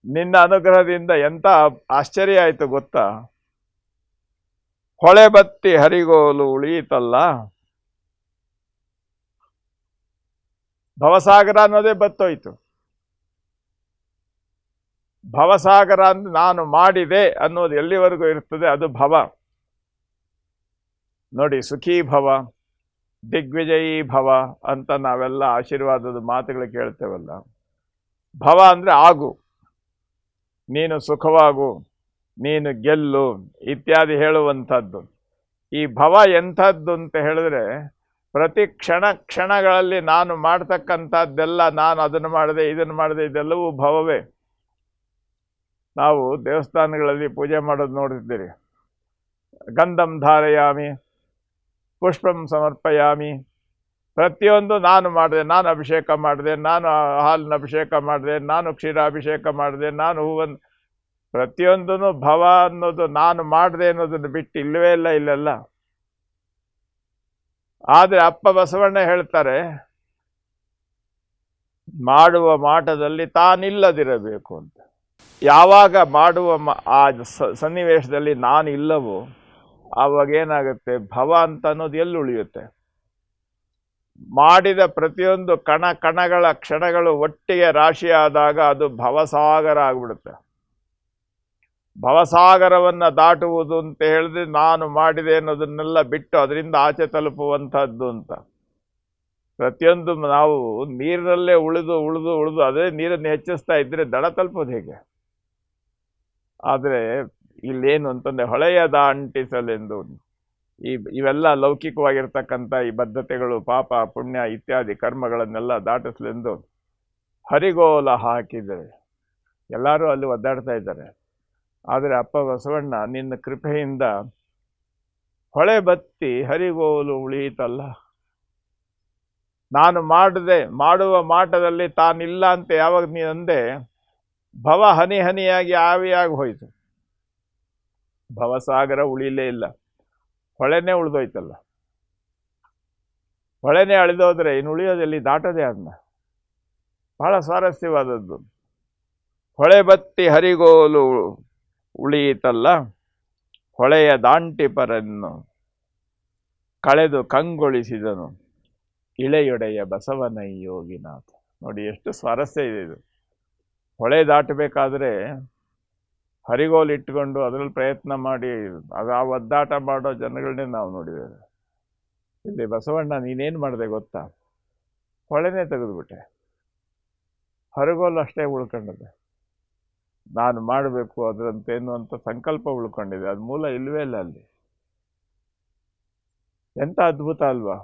ನಿನ್ನ ಅನುಗ್ರಹದಿಂದ ಎಂತ ಆಶ್ಚರ್ಯ ಆಯ್ತು ಗೊತ್ತಾ? ಹೊಳೆ ಬತ್ತಿ ಹರಿಗೋಲು ಉಳಿಯಿತಲ್ಲ. ಭವಸಾಗರ ಅನ್ನೋದೇ ಬತ್ತೋಯ್ತು. ಭವಸಾಗರ ಅಂದ್ರೆ ನಾನು ಮಾಡಿದೆ ಅನ್ನೋದು ಎಲ್ಲಿವರೆಗೂ ಇರ್ತದೆ ಅದು ಭವ. ನೋಡಿ, ಸುಖೀ ಭವ, ದಿಗ್ವಿಜಯೀ ಭವ ಅಂತ ನಾವೆಲ್ಲ ಆಶೀರ್ವಾದದ ಮಾತುಗಳು ಕೇಳ್ತೇವಲ್ಲ. ಭವ ಅಂದ್ರೆ ಆಗು, ನೀನು ಸುಖವಾಗು, ನೀನು ಗೆಲ್ಲು ಇತ್ಯಾದಿ ಹೇಳುವಂಥದ್ದು. ಈ ಭವ ಎಂಥದ್ದು ಅಂತ ಹೇಳಿದ್ರೆ, ಪ್ರತಿ ಕ್ಷಣಗಳಲ್ಲಿ ನಾನು ಮಾಡ್ತಕ್ಕಂಥದ್ದೆಲ್ಲ, ನಾನು ಅದನ್ನು ಮಾಡಿದೆ ಇದನ್ನು ಮಾಡಿದೆ, ಇದೆಲ್ಲವೂ ಭವವೇ. ನಾವು ದೇವಸ್ಥಾನಗಳಲ್ಲಿ ಪೂಜೆ ಮಾಡೋದು ನೋಡಿದ್ದೀರಿ. ಗಂಧಂ ಧಾರಯಾಮಿ, ಪುಷ್ಪಂ ಸಮರ್ಪಯಾಮಿ. ಪ್ರತಿಯೊಂದು ನಾನು ಮಾಡಿದೆ, ನಾನು ಅಭಿಷೇಕ ಮಾಡಿದೆ, ನಾನು ಹಾಲಿನ ಅಭಿಷೇಕ ಮಾಡಿದೆ, ನಾನು ಕ್ಷೀರಾಭಿಷೇಕ ಮಾಡಿದೆ, ನಾನು ಹೂವನ್ನು, ಪ್ರತಿಯೊಂದೂ ಭವ ಅನ್ನೋದು ನಾನು ಮಾಡಿದೆ ಅನ್ನೋದನ್ನು ಬಿಟ್ಟು ಇಲ್ಲವೇ ಇಲ್ಲ ಇಲ್ಲೆಲ್ಲ. ಆದರೆ ಅಪ್ಪ ಬಸವಣ್ಣ ಹೇಳ್ತಾರೆ, ಮಾಡುವ ಮಾಟದಲ್ಲಿ ತಾನಿಲ್ಲದಿರಬೇಕು ಅಂತ. ಯಾವಾಗ ಮಾಡುವ ಆ ಸನ್ನಿವೇಶದಲ್ಲಿ ನಾನು ಇಲ್ಲವೋ ಆವಾಗ ಏನಾಗುತ್ತೆ, ಭವ ಅಂತ ಅನ್ನೋದು ಎಲ್ಲಿ ಉಳಿಯುತ್ತೆ? ಮಾಡಿದ ಪ್ರತಿಯೊಂದು ಕಣಗಳ ಕ್ಷಣಗಳು ಒಟ್ಟಿಗೆ ರಾಶಿಯಾದಾಗ ಅದು ಭವಸಾಗರ ಆಗ್ಬಿಡುತ್ತೆ. ಭವಸಾಗರವನ್ನ ದಾಟುವುದು ಅಂತ ಹೇಳಿದ್ರೆ ನಾನು ಮಾಡಿದೆ ಅನ್ನೋದನ್ನೆಲ್ಲ ಬಿಟ್ಟು ಅದರಿಂದ ಆಚೆ ತಲುಪುವಂಥದ್ದು ಅಂತ. ಪ್ರತಿಯೊಂದು ನಾವು ನೀರಿನಲ್ಲೇ ಉಳಿದು ಅದೇ ನೀರನ್ನು ಹೆಚ್ಚಿಸ್ತಾ ಇದ್ರೆ ದಡ ತಲುಪೋದು ಹೇಗೆ? ಆದರೆ ಇಲ್ಲೇನು ಅಂತಂದ್ರೆ, ಹೊಳೆಯ ದಾಂಟಿಸಲೆಂದು ಇವೆಲ್ಲ ಲೌಕಿಕವಾಗಿರ್ತಕ್ಕಂಥ ಈ ಬದ್ಧತೆಗಳು, ಪಾಪ ಪುಣ್ಯ ಇತ್ಯಾದಿ ಕರ್ಮಗಳನ್ನೆಲ್ಲ ದಾಟಿಸಲೆಂದು ಹರಿಗೋಲ ಹಾಕಿದರೆ. ಎಲ್ಲರೂ ಅಲ್ಲಿ ಒದ್ದಾಡ್ತಾ ಇದ್ದಾರೆ. ಆದರೆ ಅಪ್ಪ ಬಸವಣ್ಣ ನಿನ್ನ ಕೃಪೆಯಿಂದ ಹೊಳೆ ಬತ್ತಿ ಹರಿಗೋಲು ಉಳಿಯಿತಲ್ಲ. ನಾನು ಮಾಡುವ ಮಾಟದಲ್ಲಿ ತಾನಿಲ್ಲ ಅಂತ ಯಾವಾಗ ನೀ ಅಂದೆ, ಭವ ಹನಿ ಹನಿಯಾಗಿ ಆವಿಯಾಗಿ ಹೋಯಿತು. ಭವಸಾಗರ ಉಳಿಲೇ ಇಲ್ಲ, ಹೊಳೆನೇ ಉಳಿದೋಯ್ತಲ್ಲ. ಹೊಳೆನೇ ಅಳಿದೋದ್ರೆ ಇನ್ನು ಉಳಿಯೋದಲ್ಲಿ ದಾಟದೆ ಅದನ್ನ. ಬಹಳ ಸ್ವಾರಸ್ಯವಾದದ್ದು. ಹೊಳೆ ಬತ್ತಿ ಹರಿಗೋಲು ಉಳಿಯಿತಲ್ಲ, ಹೊಳೆಯ ದಾಂಟಿಪರನ್ನು ಕಳೆದು ಕಂಗೊಳಿಸಿದನು ಇಳೆಯೊಡೆಯ ಬಸವನೈ ಯೋಗಿನಾಥ. ನೋಡಿ ಎಷ್ಟು ಸ್ವಾರಸ್ಯ ಇದೆ ಇದು. ಹೊಳೆ ದಾಟಬೇಕಾದ್ರೆ ಹರಿಗೋಲು ಇಟ್ಕೊಂಡು ಅದರಲ್ಲಿ ಪ್ರಯತ್ನ ಮಾಡಿ ಆ ಒದ್ದಾಟ ಮಾಡೋ ಜನಗಳನ್ನೇ ನಾವು ನೋಡಿದ್ದೇವೆ. ಇಲ್ಲಿ ಬಸವಣ್ಣ ನೀನೇನು ಮಾಡಿದೆ ಗೊತ್ತಾ? ಹೊಳೆನೇ ತೆಗೆದುಬಿಟ್ಟೆ, ಹರಿಗೋಲು ಅಷ್ಟೇ ಉಳ್ಕೊಂಡದೆ. ನಾನು ಮಾಡಬೇಕು ಅದರಂತೇನು ಅಂತ ಸಂಕಲ್ಪ ಉಳ್ಕೊಂಡಿದೆ, ಅದು ಮೂಲ ಇಲ್ವೇ ಇಲ್ಲ ಅಲ್ಲಿ. ಎಂಥ ಅದ್ಭುತ ಅಲ್ವಾ?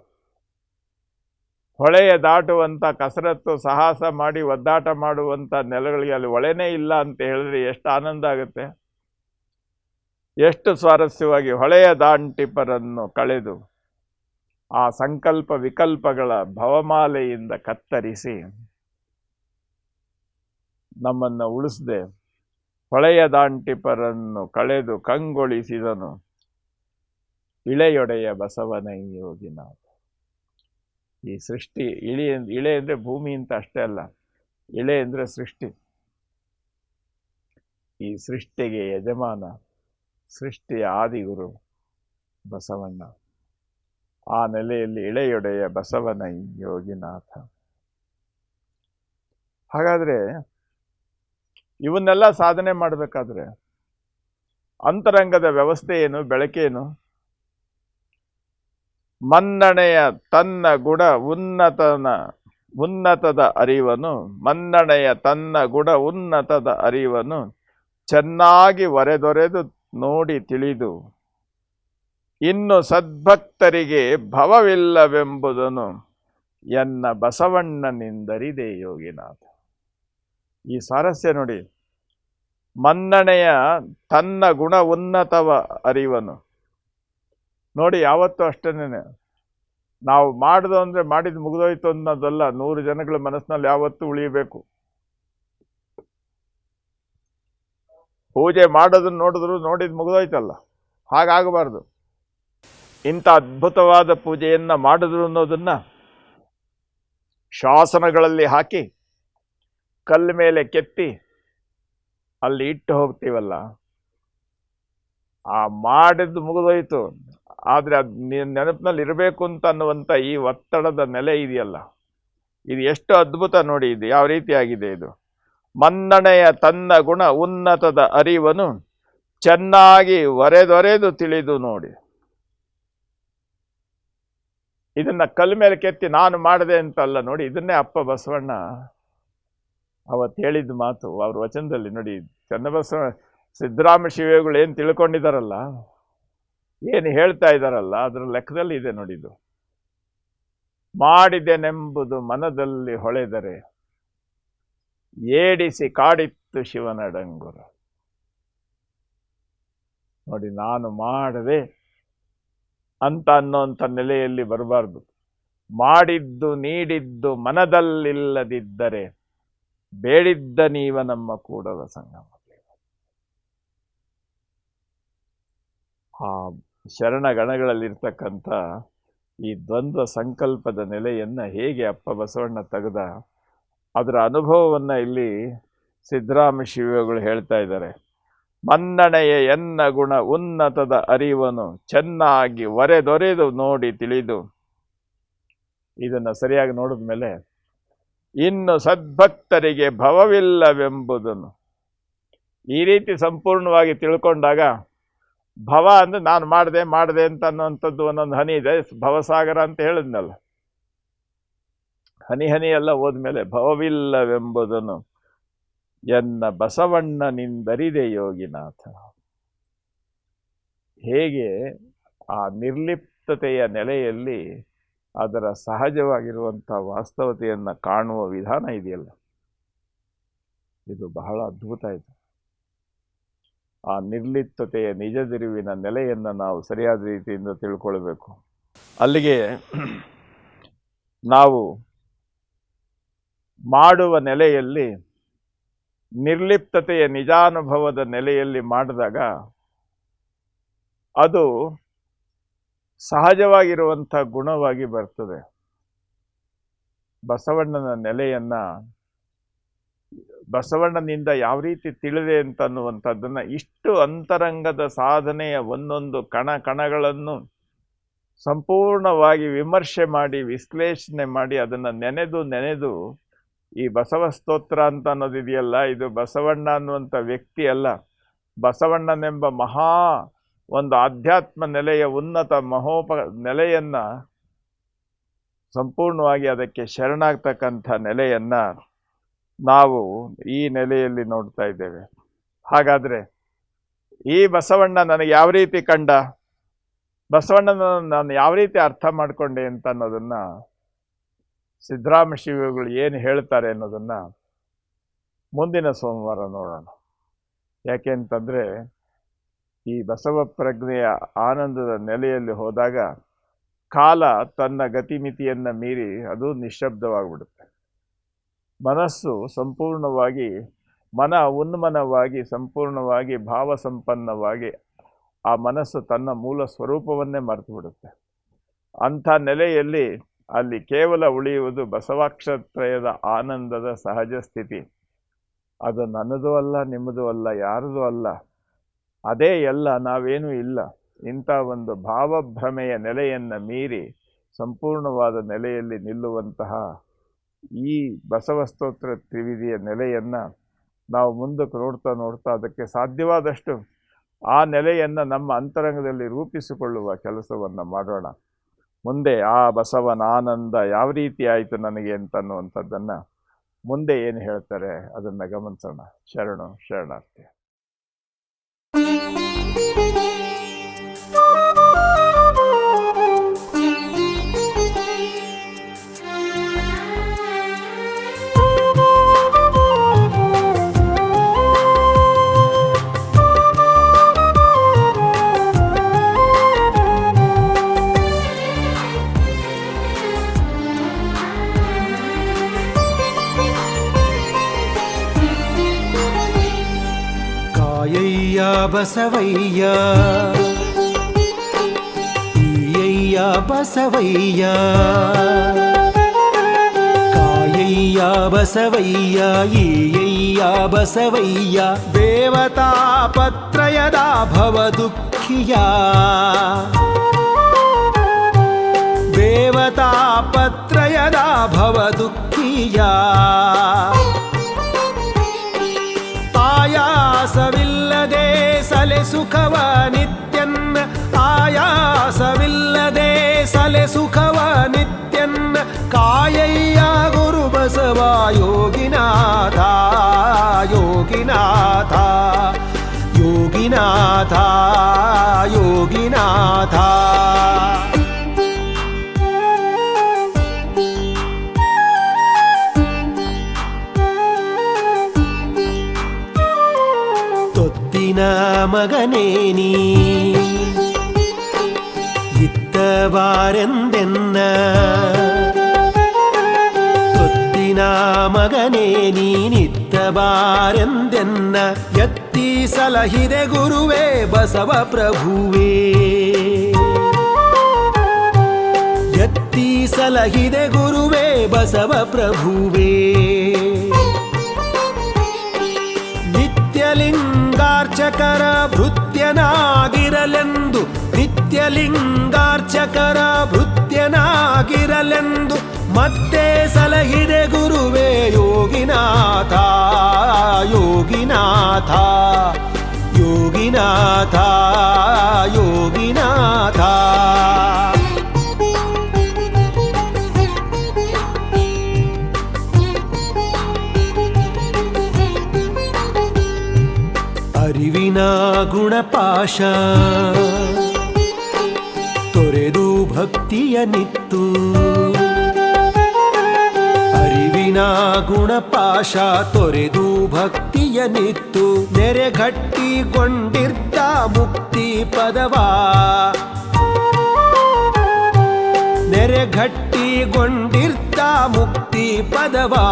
ಹೊಳೆಯ ದಾಟುವಂಥ ಕಸರತ್ತು ಸಾಹಸ ಮಾಡಿ ಒದ್ದಾಟ ಮಾಡುವಂಥ ನೆಲಗಳಿಗೆ ಅಲ್ಲಿ ಹೊಳೆನೇ ಇಲ್ಲ ಅಂತ ಹೇಳಿದ್ರೆ ಎಷ್ಟು ಆನಂದ ಆಗುತ್ತೆ, ಎಷ್ಟು ಸ್ವಾರಸ್ಯವಾಗಿ. ಹೊಳೆಯ ದಾಂಟಿಪರನ್ನು ಕಳೆದು ಆ ಸಂಕಲ್ಪ ವಿಕಲ್ಪಗಳ ಭವಮಾಲೆಯಿಂದ ಕತ್ತರಿಸಿ ನಮ್ಮನ್ನ ಉಳಿಸದೆ ಹೊಳೆಯ ದಾಂಟಿಪರನ್ನು ಕಳೆದು ಕಂಗೊಳಿಸಿದನು ಇಳೆಯೊಡೆಯ ಬಸವನೈ ಯೋಗಿನಾಥ. ಈ ಸೃಷ್ಟಿ ಇಳೆ ಅಂದರೆ ಭೂಮಿ ಅಂತ ಅಷ್ಟೇ ಅಲ್ಲ, ಇಳೆ ಅಂದರೆ ಸೃಷ್ಟಿ. ಈ ಸೃಷ್ಟಿಗೆ ಯಜಮಾನ, ಸೃಷ್ಟಿಯ ಆದಿಗುರು ಬಸವಣ್ಣ. ಆ ನೆಲೆಯಲ್ಲಿ ಇಳೆಯೊಡೆಯ ಬಸವನೈ ಯೋಗಿನಾಥ. ಹಾಗಾದ್ರೆ ಇವನ್ನೆಲ್ಲ ಸಾಧನೆ ಮಾಡಬೇಕಾದ್ರೆ ಅಂತರಂಗದ ವ್ಯವಸ್ಥೆ ಏನು, ಬೆಳಕೇನು? ಮನ್ನಣೆಯ ತನ್ನ ಗುಣ ಉನ್ನತದ ಅರಿವನು, ಮನ್ನಣೆಯ ತನ್ನ ಗುಣ ಉನ್ನತದ ಅರಿವನು ಚೆನ್ನಾಗಿ ಒರೆದೊರೆದು ನೋಡಿ ತಿಳಿದು ಇನ್ನು ಸದ್ಭಕ್ತರಿಗೆ ಭವವಿಲ್ಲವೆಂಬುದನ್ನು ಎನ್ನ ಬಸವಣ್ಣನಿಂದರಿದೆ ಯೋಗಿನಾಥ. ಈ ಸ್ವಾರಸ್ಯ ನೋಡಿ. ಮನ್ನಣೆಯ ತನ್ನ ಗುಣ ಉನ್ನತವ ಅರಿವನು, ನೋಡಿ, ಯಾವತ್ತೂ ಅಷ್ಟೇನೆ. ನಾವು ಮಾಡೋದು ಅಂದರೆ ಮಾಡಿದ್ದು ಮುಗಿದೋಯ್ತು ಅನ್ನೋದಲ್ಲ, 100 ಜನಗಳ ಮನಸ್ಸಿನಲ್ಲಿ ಯಾವತ್ತೂ ಉಳಿಯಬೇಕು. ಪೂಜೆ ಮಾಡೋದನ್ನ ನೋಡಿದ್ರು ನೋಡಿದ್ದು ಮುಗಿದೋಯ್ತಲ್ಲ, ಹಾಗಾಗಬಾರ್ದು. ಇಂಥ ಅದ್ಭುತವಾದ ಪೂಜೆಯನ್ನು ಮಾಡಿದ್ರು ಅನ್ನೋದನ್ನ ಶಾಸನಗಳಲ್ಲಿ ಹಾಕಿ ಕಲ್ಲು ಮೇಲೆ ಕೆತ್ತಿ ಅಲ್ಲಿ ಇಟ್ಟು ಹೋಗ್ತೀವಲ್ಲ, ಆ ಮಾಡಿದ್ದು ಮುಗಿದೋಯ್ತು, ಆದರೆ ಅದು ನೆನಪಿನಲ್ಲಿ ಇರಬೇಕು ಅಂತ ಅನ್ನುವಂಥ ಈ ಒತ್ತಡದ ನೆಲೆ ಇದೆಯಲ್ಲ, ಇದು ಎಷ್ಟು ಅದ್ಭುತ ನೋಡಿ. ಇದು ಯಾವ ರೀತಿಯಾಗಿದೆ ಇದು. ಮನ್ನಣೆಯ ತನ್ನ ಗುಣ ಉನ್ನತದ ಅರಿವನು ಚೆನ್ನಾಗಿ ಒರೆದೊರೆದು ತಿಳಿದು ನೋಡಿ. ಇದನ್ನ ಕಲ್ಲು ಮೇಲೆ ಕೆತ್ತಿ ನಾನು ಮಾಡಿದೆ ಅಂತಲ್ಲ ನೋಡಿ, ಇದನ್ನೇ ಅಪ್ಪ ಬಸವಣ್ಣ ಅವತ್ತು ಹೇಳಿದ ಮಾತು ಅವ್ರ ವಚನದಲ್ಲಿ ನೋಡಿ. ಚನ್ನಬಸವ ಸಿದ್ದರಾಮ ಶಿವೇಗಳು ಏನು ತಿಳ್ಕೊಂಡಿದ್ದಾರಲ್ಲ, ಏನು ಹೇಳ್ತಾ ಇದ್ದಾರಲ್ಲ, ಅದರ ಲೆಕ್ಕದಲ್ಲಿ ಇದೆ ನೋಡಿದ್ದು. ಮಾಡಿದೆನೆಂಬುದು ಮನದಲ್ಲಿ ಹೊಳೆದರೆ ಏಡಿಸಿ ಕಾಡಿತ್ತು ಶಿವನಡಂಗುರ. ನೋಡಿ, ನಾನು ಮಾಡದೆ ಅಂತ ಅನ್ನೋಂಥ ನೆಲೆಯಲ್ಲಿ ಬರಬಾರ್ದು. ಮಾಡಿದ್ದು ನೀಡಿದ್ದು ಮನದಲ್ಲಿಲ್ಲದಿದ್ದರೆ ಬೇಡಿದ್ದ ನೀವ ನಮ್ಮ ಕೂಡಲ ಸಂಗಮ. ಆ ಶರಣಗಣಗಳಲ್ಲಿರ್ತಕ್ಕಂಥ ಈ ದ್ವಂದ್ವ ಸಂಕಲ್ಪದ ನೆಲೆಯನ್ನು ಹೇಗೆ ಅಪ್ಪ ಬಸವಣ್ಣ ತೆಗೆದ, ಅದರ ಅನುಭವವನ್ನು ಇಲ್ಲಿ ಸಿದ್ದರಾಮ ಶಿವಗಳು ಹೇಳ್ತಾ ಇದ್ದಾರೆ. ಮನ್ನಣೆಯ ಎನ್ನ ಗುಣ ಉನ್ನತದ ಅರಿವನು ಚೆನ್ನಾಗಿ ಒರೆದೊರೆದು ನೋಡಿ ತಿಳಿದು. ಇದನ್ನು ಸರಿಯಾಗಿ ನೋಡಿದ ಮೇಲೆ ಇನ್ನು ಸದ್ಭಕ್ತರಿಗೆ ಭವವಿಲ್ಲವೆಂಬುದನ್ನು ಈ ರೀತಿ ಸಂಪೂರ್ಣವಾಗಿ ತಿಳ್ಕೊಂಡಾಗ, ಭವ ಅಂದರೆ ನಾನು ಮಾಡಿದೆ ಅಂತ ಅನ್ನೋಂಥದ್ದು ಒಂದೊಂದು ಹನಿ ಇದೆ. ಭವಸಾಗರ ಅಂತ ಹೇಳಿದ್ನಲ್ಲ, ಹನಿ ಹನಿ ಎಲ್ಲ ಹೋದ್ಮೇಲೆ ಭವವಿಲ್ಲವೆಂಬುದನ್ನು ಎನ್ನ ಬಸವಣ್ಣನಿಂದರಿದೆ ಯೋಗಿನಾಥ. ಹೇಗೆ ಆ ನಿರ್ಲಿಪ್ತತೆಯ ನೆಲೆಯಲ್ಲಿ ಅದರ ಸಹಜವಾಗಿರುವಂಥ ವಾಸ್ತವತೆಯನ್ನು ಕಾಣುವ ವಿಧಾನ ಇದೆಯಲ್ಲ, ಇದು ಬಹಳ ಅದ್ಭುತ ಇದೆ. ಆ ನಿರ್ಲಿಪ್ತತೆಯ ನಿಜದಿರುವಿನ ನೆಲೆಯನ್ನು ನಾವು ಸರಿಯಾದ ರೀತಿಯಿಂದ ತಿಳ್ಕೊಳ್ಬೇಕು. ಅಲ್ಲಿಗೆ ನಾವು ಮಾಡುವ ನೆಲೆಯಲ್ಲಿ ನಿರ್ಲಿಪ್ತತೆಯ ನಿಜಾನುಭವದ ನೆಲೆಯಲ್ಲಿ ಮಾಡಿದಾಗ ಅದು ಸಹಜವಾಗಿರುವಂಥ ಗುಣವಾಗಿ ಬರ್ತದೆ. ಬಸವಣ್ಣನ ನೆಲೆಯನ್ನು ಬಸವಣ್ಣನಿಂದ ಯಾವ ರೀತಿ ತಿಳಿದೆ ಅಂತ ಅನ್ನುವಂಥದ್ದನ್ನು, ಇಷ್ಟು ಅಂತರಂಗದ ಸಾಧನೆಯ ಒಂದೊಂದು ಕಣಗಳನ್ನು ಸಂಪೂರ್ಣವಾಗಿ ವಿಮರ್ಶೆ ಮಾಡಿ ವಿಶ್ಲೇಷಣೆ ಮಾಡಿ ಅದನ್ನು ನೆನೆದು ಈ ಬಸವ ಸ್ತೋತ್ರ ಅಂತ ಅನ್ನೋದಿದೆಯಲ್ಲ, ಇದು ಬಸವಣ್ಣ ಅನ್ನುವಂಥ ವ್ಯಕ್ತಿ ಅಲ್ಲ, ಬಸವಣ್ಣನೆಂಬ ಮಹಾ ಒಂದು ಆಧ್ಯಾತ್ಮ ನೆಲೆಯ ಉನ್ನತ ನೆಲೆಯನ್ನು ಸಂಪೂರ್ಣವಾಗಿ ಅದಕ್ಕೆ ಶರಣಾಗ್ತಕ್ಕಂಥ ನೆಲೆಯನ್ನು ನಾವು ಈ ನೆಲೆಯಲ್ಲಿ ನೋಡ್ತಾ ಇದ್ದೇವೆ. ಹಾಗಾದರೆ ಈ ಬಸವಣ್ಣ ನನಗೆ ಯಾವ ರೀತಿ ಕಂಡ, ಬಸವಣ್ಣನ ನಾನು ಯಾವ ರೀತಿ ಅರ್ಥ ಮಾಡಿಕೊಂಡೆ ಅಂತ ಅನ್ನೋದನ್ನು ಸಿದ್ದರಾಮ ಶಿವಗಳು ಏನು ಹೇಳ್ತಾರೆ ಅನ್ನೋದನ್ನು ಮುಂದಿನ ಸೋಮವಾರ ನೋಡೋಣ. ಯಾಕೆ ಅಂತಂದರೆ ಈ ಬಸವ ಪ್ರಜ್ಞೆಯ ಆನಂದದ ನೆಲೆಯಲ್ಲಿ ಹೋದಾಗ ಕಾಲ ತನ್ನ ಗತಿಮಿತಿಯನ್ನು ಮೀರಿ ಅದು ನಿಶ್ಶಬ್ದವಾಗಿಬಿಡುತ್ತೆ. ಮನಸ್ಸು ಸಂಪೂರ್ಣವಾಗಿ ಉನ್ಮನವಾಗಿ ಸಂಪೂರ್ಣವಾಗಿ ಭಾವಸಂಪನ್ನವಾಗಿ ಆ ಮನಸ್ಸು ತನ್ನ ಮೂಲ ಸ್ವರೂಪವನ್ನೇ ಮರೆತು ಬಿಡುತ್ತೆ. ಅಂಥ ನೆಲೆಯಲ್ಲಿ ಅಲ್ಲಿ ಕೇವಲ ಉಳಿಯುವುದು ಬಸವಾಕ್ಷತ್ರಯದ ಆನಂದದ ಸಹಜ ಸ್ಥಿತಿ. ಅದು ನನ್ನದೂ ಅಲ್ಲ, ನಿಮ್ಮದೂ ಅಲ್ಲ, ಯಾರದೂ ಅಲ್ಲ, ಅದೇ ಎಲ್ಲ, ನಾವೇನೂ ಇಲ್ಲ. ಇಂಥ ಒಂದು ಭಾವಭ್ರಮೆಯ ನೆಲೆಯನ್ನು ಮೀರಿ ಸಂಪೂರ್ಣವಾದ ನೆಲೆಯಲ್ಲಿ ನಿಲ್ಲುವಂತಹ ಈ ಬಸವಸ್ತೋತ್ರ ತ್ರಿವಿಧಿಯ ನೆಲೆಯನ್ನು ನಾವು ಮುಂದಕ್ಕೆ ನೋಡ್ತಾ ಅದಕ್ಕೆ ಸಾಧ್ಯವಾದಷ್ಟು ಆ ನೆಲೆಯನ್ನು ನಮ್ಮ ಅಂತರಂಗದಲ್ಲಿ ರೂಪಿಸಿಕೊಳ್ಳುವ ಕೆಲಸವನ್ನು ಮಾಡೋಣ. ಮುಂದೆ ಆ ಬಸವನ ಆನಂದ ಯಾವ ರೀತಿ ಆಯಿತು ನನಗೆ ಅಂತನ್ನುವಂಥದ್ದನ್ನು ಮುಂದೆ ಏನು ಹೇಳ್ತಾರೆ ಅದನ್ನು ಗಮನಿಸೋಣ. ಶರಣಾರ್ಥಿ. ಬಸವಯ್ಯ ಈಯಯ್ಯ ಬಸವಯ್ಯ ಕಾಯಯ್ಯ ಬಸವಯ್ಯ ಈಯಯ್ಯ ಬಸವಯ್ಯ ದೇವತಾ ಪತ್ರಯದ ಭವ ದುಃಖಿಯ ದೇವತಾ ಪತ್ರಯದ ಭವ ದುಃಖಿಯ ಆಯಾಸವಿಲ್ಲದೆ ಸಲೆ ಸುಖವ ನಿತ್ಯನ್ನ ಆಯಾಸವಿಲ್ಲದೆ ಸಲೆ ಸುಖವ ನಿತ್ಯನ್ನ ಕಾಯಯ್ಯ ಗುರು ಬಸವ ಯೋಗಿನಾಥ ಯೋಗಿನಾಥ ಯೋಗಿನಾಥ ಯೋಗಿನಾಥ മകനേനീ ഇത്തവാരെന്തെന്ന തൊത്തിന മകനേ നീനിത്തവാരെന്തെന്ന ಎತ್ತಿ ಸಲಹಿದೆ ಗುರುವೇ ಬಸವ ಪ್ರಭುವೇ ಎತ್ತಿ ಸಲಹಿದೆ ಗುರುವೇ ಬಸವ ಪ್ರಭುವೇ ನಿತ್ಯಲಿಂಗಾರ್ಚಕರ ಭೃತ್ಯನಾಗಿರಲೆಂದು ನಿತ್ಯಲಿಂಗಾರ್ಚಕರ ಭೃತ್ಯನಾಗಿರಲೆಂದು ಮತ್ತೆ ಸಲಹಿದೆ ಗುರುವೇ ಯೋಗಿನಾಥ ಯೋಗಿನಾಥ ಯೋಗಿನಾಥ ಯೋಗಿನಾಥ ಅರಿವಿನ ಗುಣಪಾಶ ತೊರೆದು ಭಕ್ತಿಯ ನಿತ್ತು ಅರಿವಿನ ಗುಣಪಾಶ ತೊರೆದು ಭಕ್ತಿಯ ನಿತ್ತು ನೆರೆಗಟ್ಟಿಗೊಂಡಿರ್ತ ಮುಕ್ತಿ ಪದವಾ ನೆರೆಗಟ್ಟಿಗೊಂಡಿರ್ತ ಮುಕ್ತಿ ಪದವಾ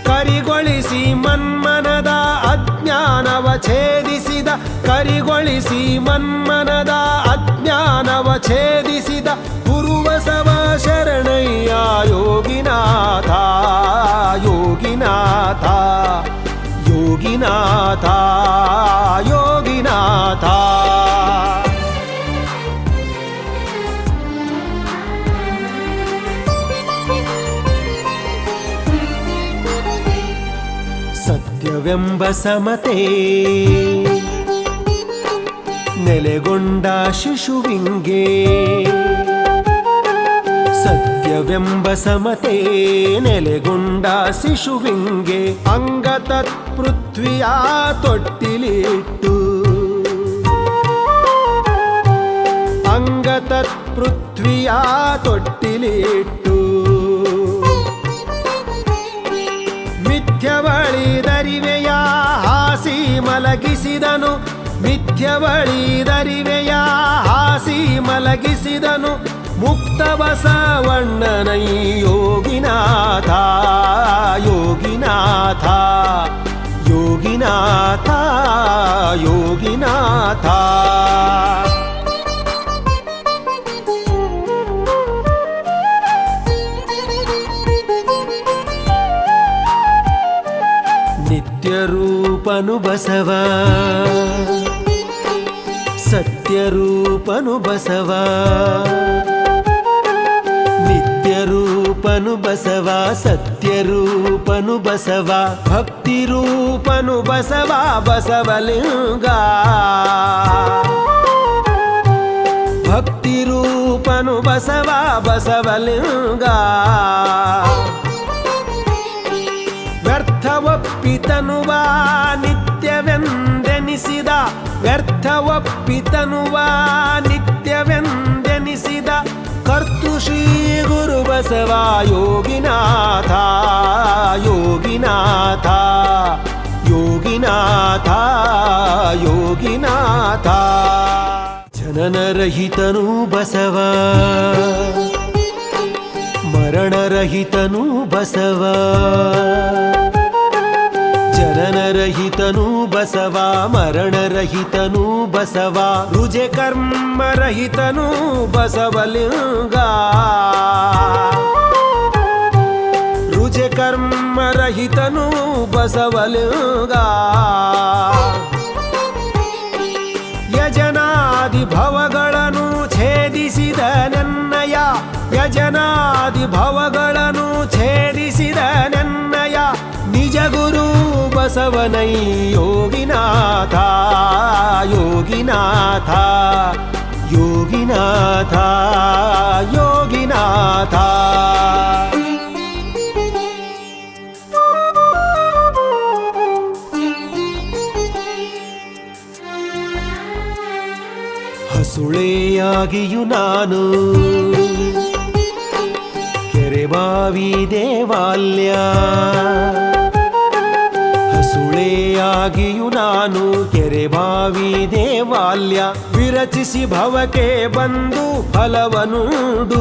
ಕರಿಗೊಳಿಸಿ ಮನ್ಮನದ ಅಜ್ಞಾನವ ಛೇದಿಸಿದ ಕರಿಗೊಳಿಸಿ ಮನ್ಮನದ ಅಜ್ಞಾನವ ಛೇದಿಸಿದ ಗುರುಬಸವ ಶರಣಯ್ಯ ಯೋಗಿನಾಥ ಯೋಗಿನಾಥ ಯೋಗಿನಾಥ ಯೋಗಿನಾಥ ಸತ್ಯವೆಂಬ ಸಮತೆ ನೆಲೆಗೊಂಡ ಶಿಶುವಿಂಗೆ ಸತ್ಯವೆಂಬ ಸಮತೆ ನೆಲೆಗೊಂಡ ಶಿಶುವಿಂಗೆ ಅಂಗತತ್ಪೃಥ್ವಿಯ ತೊಟ್ಟಿಲಿಟ್ಟು ಅಂಗತತ್ಪೃಥ್ವಿಯ ತೊಟ್ಟಿಲಿಟ್ಟು ಮಿಥ್ಯವಳಿದರಿವೆಯ ಹಾಸಿ ಮಲಗಿಸಿದನು ಮಿಥ್ಯವಳಿದರಿವೆಯ ಹಾಸಿ ಮಲಗಿಸಿದನು ಮುಕ್ತ ಬಸವಣ್ಣನೈ ಯೋಗಿನಾಥ ಯೋಗಿನಾಥ ಯೋಗಿನಾಥ ಯೋಗಿನಾಥ ನಿತ್ಯರೂಪನು ಬಸವ ಸತ್ಯರೂಪನು ಬಸವ ನಿತ್ಯರೂಪನು ಬಸವ ಸತ್ಯರೂಪನು ಬಸವ ಭಕ್ತಿರೂಪನು ಬಸವ ಬಸವಲಿಂಗ ಭಕ್ತಿರೂಪನು ಬಸವ ಬಸವಲಿಂಗ ವ್ಯರ್ಥವಪ್ಪಿತನುವ ನಿತ್ಯವೆಂದೆನಿಸಿದ ವ್ಯರ್ಥವಪ್ಪಿತನುವ ನಿತ್ಯವೆಂದೆನಿಸಿದ ಕರ್ತು ಶ್ರೀ ಗುರು ಬಸವ ಯೋಗಿನಾಥ ಯೋಗಿನಾಥ ಯೋಗಿನಾಥ ಯೋಗಿನಾಥ ಜನನರಹಿತನು ಬಸವ ಮರಣರಹಿತನು ಬಸವ ಜನನರಹಿತನೂ ಬಸವ ಮರಣರಹಿತನೂ ಬಸವ ರುಜೆ ಕರ್ಮರಹಿತನೂ ಬಸವಲಿಂಗ ರುಜೆ ಕರ್ಮರಹಿತನೂ ಬಸವಲಿಂಗ ಯಜನಾದಿ ಭವಗಳನ್ನು ಛೇದಿಸಿದ ನನ್ನಯ ಯಜನಾದಿ ಭವಗಳನ್ನು ಛೇದಿಸಿದ ನನ್ನಯ ನಿಜ ಗುರು ಬಸವನೈ ಯೋಗಿನಾಥ ಯೋಗಿನಾಥ ಯೋಗಿನಾಥ ಯೋಗಿನಾಥ ಹಸುಳೆಯಾಗಿಯು ನಾನು ಕೆರೆಬಾವಿ ದೇವಾಲ್ಯ ಹಸುಳೆಯಾಗಿಯು ನಾನು ಕೆರೆಬಾವಿ ದೇವಾಲ್ಯ ವಿರಚಿಸಿ ಭವಕ್ಕೆ ಬಂದು ಫಲವನುಂಡು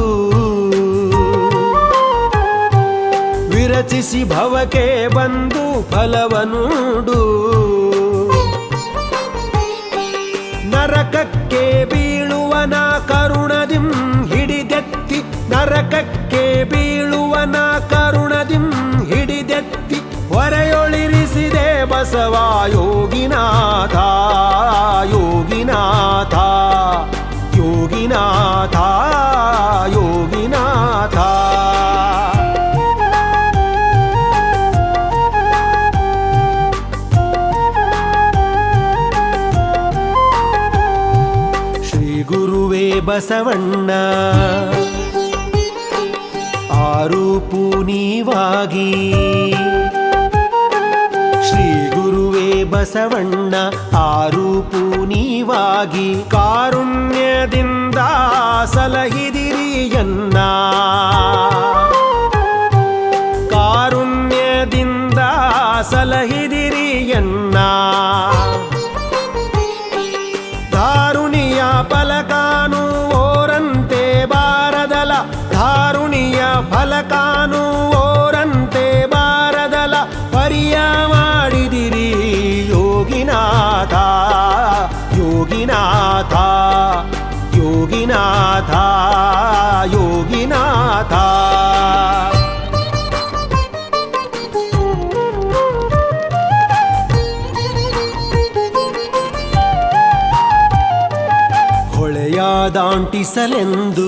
ವಿರಚಿಸಿ ಭವಕ್ಕೆ ಬಂದು ಫಲವನುಂಡು ನರಕಕ್ಕೆ ಬೀಳುವನ ಕರುಣದಿಂ ಹಿಡಿದೆತ್ತಿ ನರಕಕ್ಕೆ ಬೀಳುವನ ಕರುಣದಿಂ ಹಿಡಿದೆತ್ತಿ ಹೊರೆಯೊಳಿರಿಸಿದೆ ಬಸವ ಯೋಗಿನಾಥ ಯೋಗಿನಾಥ ಯೋಗಿನಾಥ ಯೋಗಿನಾಥ ಗುರುವೇ ಬಸವಣ್ಣ ಆರೂಪು ನೀವಾಗಿ ಶ್ರೀ ಗುರುವೇ ಬಸವಣ್ಣ ಆರೂಪು ನೀವಾಗಿ ಕಾರುಣ್ಯದಿಂದ ಸಲಹಿದಿರಿಯನ್ನ ಕಾರುಣ್ಯದಿಂದ ಸಲಹಿದಿರಿಯನ್ನ ಧಾರುಣಿಯ ಫಲಕಾನು ಓರಂತೆ ಬಾರದಲ ಧಾರುಣಿಯ ಫಲಕಾನು ಓರಂತೆ ಬಾರದಲ ಪರಿಯ ಮಾಡಿದಿರಿ ಯೋಗಿನಾಥ ಯೋಗಿನಾಥ ಯೋಗಿನಾಥ ಯೋಗಿನಾಥ ದಾಂಟಿಸಲೆಂದು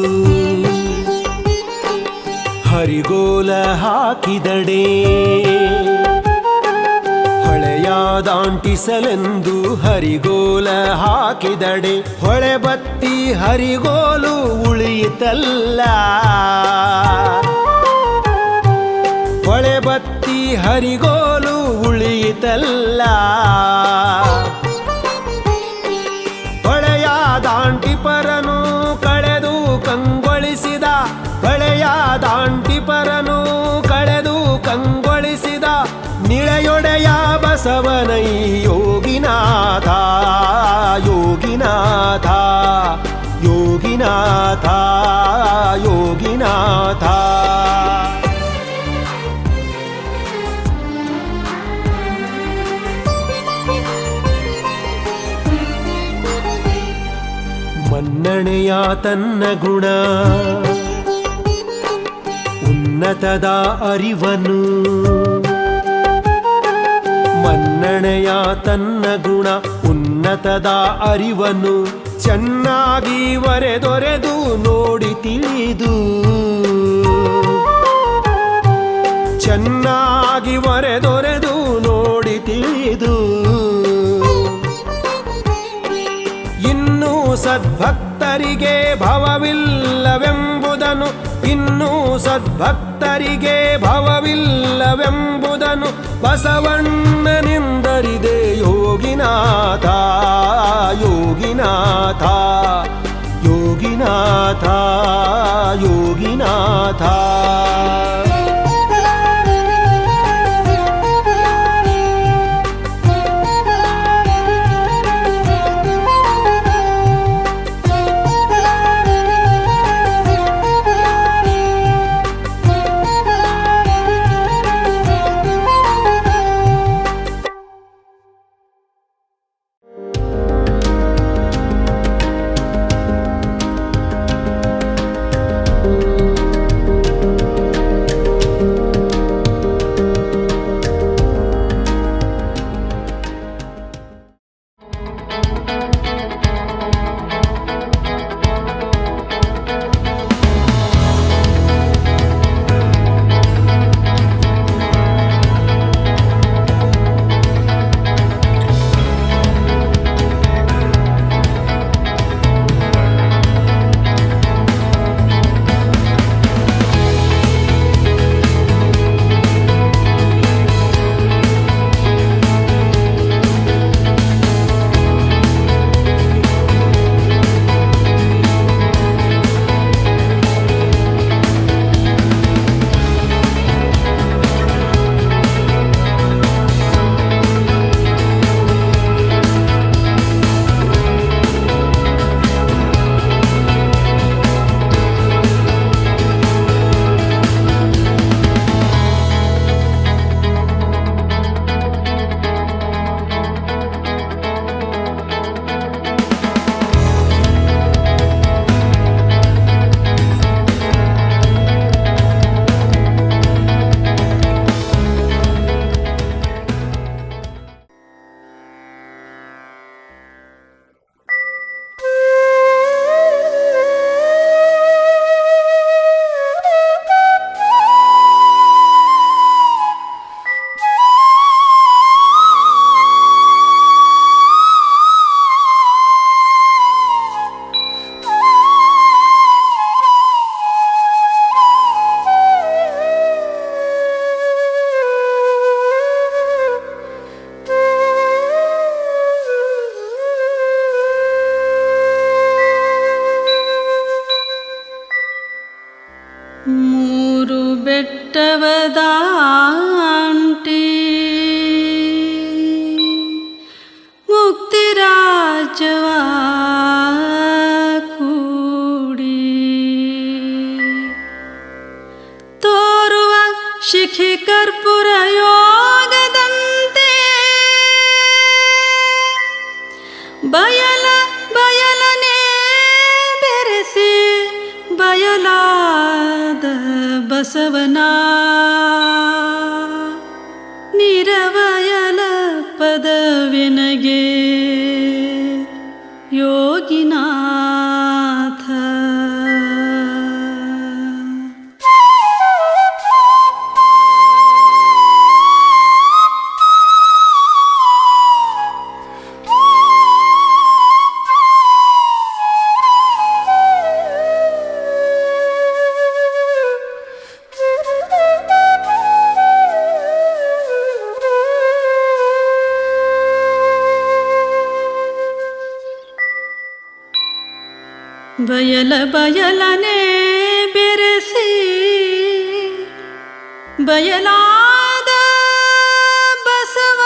ಹರಿಗೋಲ ಹಾಕಿದಡೆ ಹೊಳೆಯ ದಾಂಟಿಸಲೆಂದು ಹರಿಗೋಲ ಹಾಕಿದಡೆ ಹೊಳೆ ಬತ್ತಿ ಹರಿಗೋಲು ಉಳಿಯಿತಲ್ಲ ಹೊಳೆ ಬತ್ತಿ ಹರಿಗೋಲು ಉಳಿಯಿತಲ್ಲ ಹೊಳೆಯ ದಾಂಟಿಪರನು ಕಳೆದು ಕಂಗೊಳಿಸಿದ ಹೊಳೆಯ ದಾಂಟಿಪರನು ಕಳೆದು ಕಂಗೊಳಿಸಿದ ನಿಳೆಯೊಡೆಯ ಬಸವನೈ ಯೋಗಿನಾಥ ಯೋಗಿನಾಥ ಯೋಗಿನಾಥ ಯೋಗಿನಾಥ ಮನ್ನಣೆಯ ತನ್ನ ಗುಣ ಉನ್ನತದ ಅರಿವನು ಮನ್ನಣೆಯ ತನ್ನ ಗುಣ ಉನ್ನತದ ಅರಿವನು ಚೆನ್ನಾಗಿ ಒರೆದೊರೆದು ನೋಡಿ ತಿಳಿದು ಚೆನ್ನಾಗಿ ಒರೆದೊರೆದು ನೋಡಿ ತಿಳಿದು ಇನ್ನೂ ಸದ್ಭಕ್ತರಿಗೆ ಭವವಿಲ್ಲವೆಂಬುದನು ಇನ್ನೂ ಸದ್ಭಕ್ತರಿಗೆ ಭವವಿಲ್ಲವೆಂಬುದನು ಬಸವಣ್ಣನಿಂದರಿದೆ ಯೋಗಿನಾಥ ಯೋಗಿನಾಥ ಯೋಗಿನಾಥ ಯೋಗಿನಾಥ ದಾಂಟಿ ಮುಕ್ತಿ ರಾಜ್ಯವ ಕೂಡಿ ತೋರುವ ಶಿಖಿ ಕರ್ಪೂರ ಯೋಗದಂತೆ ಬಯಲನೆ ಬೆರೆಸಿ ಬಯಲಾದ ಬಸವನ ನಿರವಯಲ ಪದವೆನಗೆ ಯೋಗಿನಾಥ. ಬಯಲನೆ ಬೆರೆಸಿ ಬಯಲಾದ ಬಸವ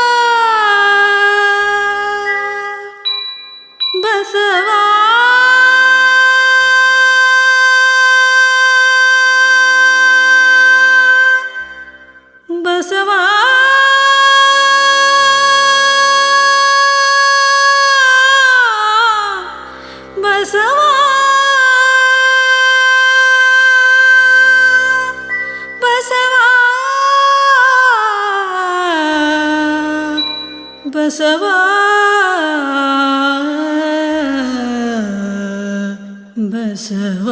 ಬಸವ ಬಸವ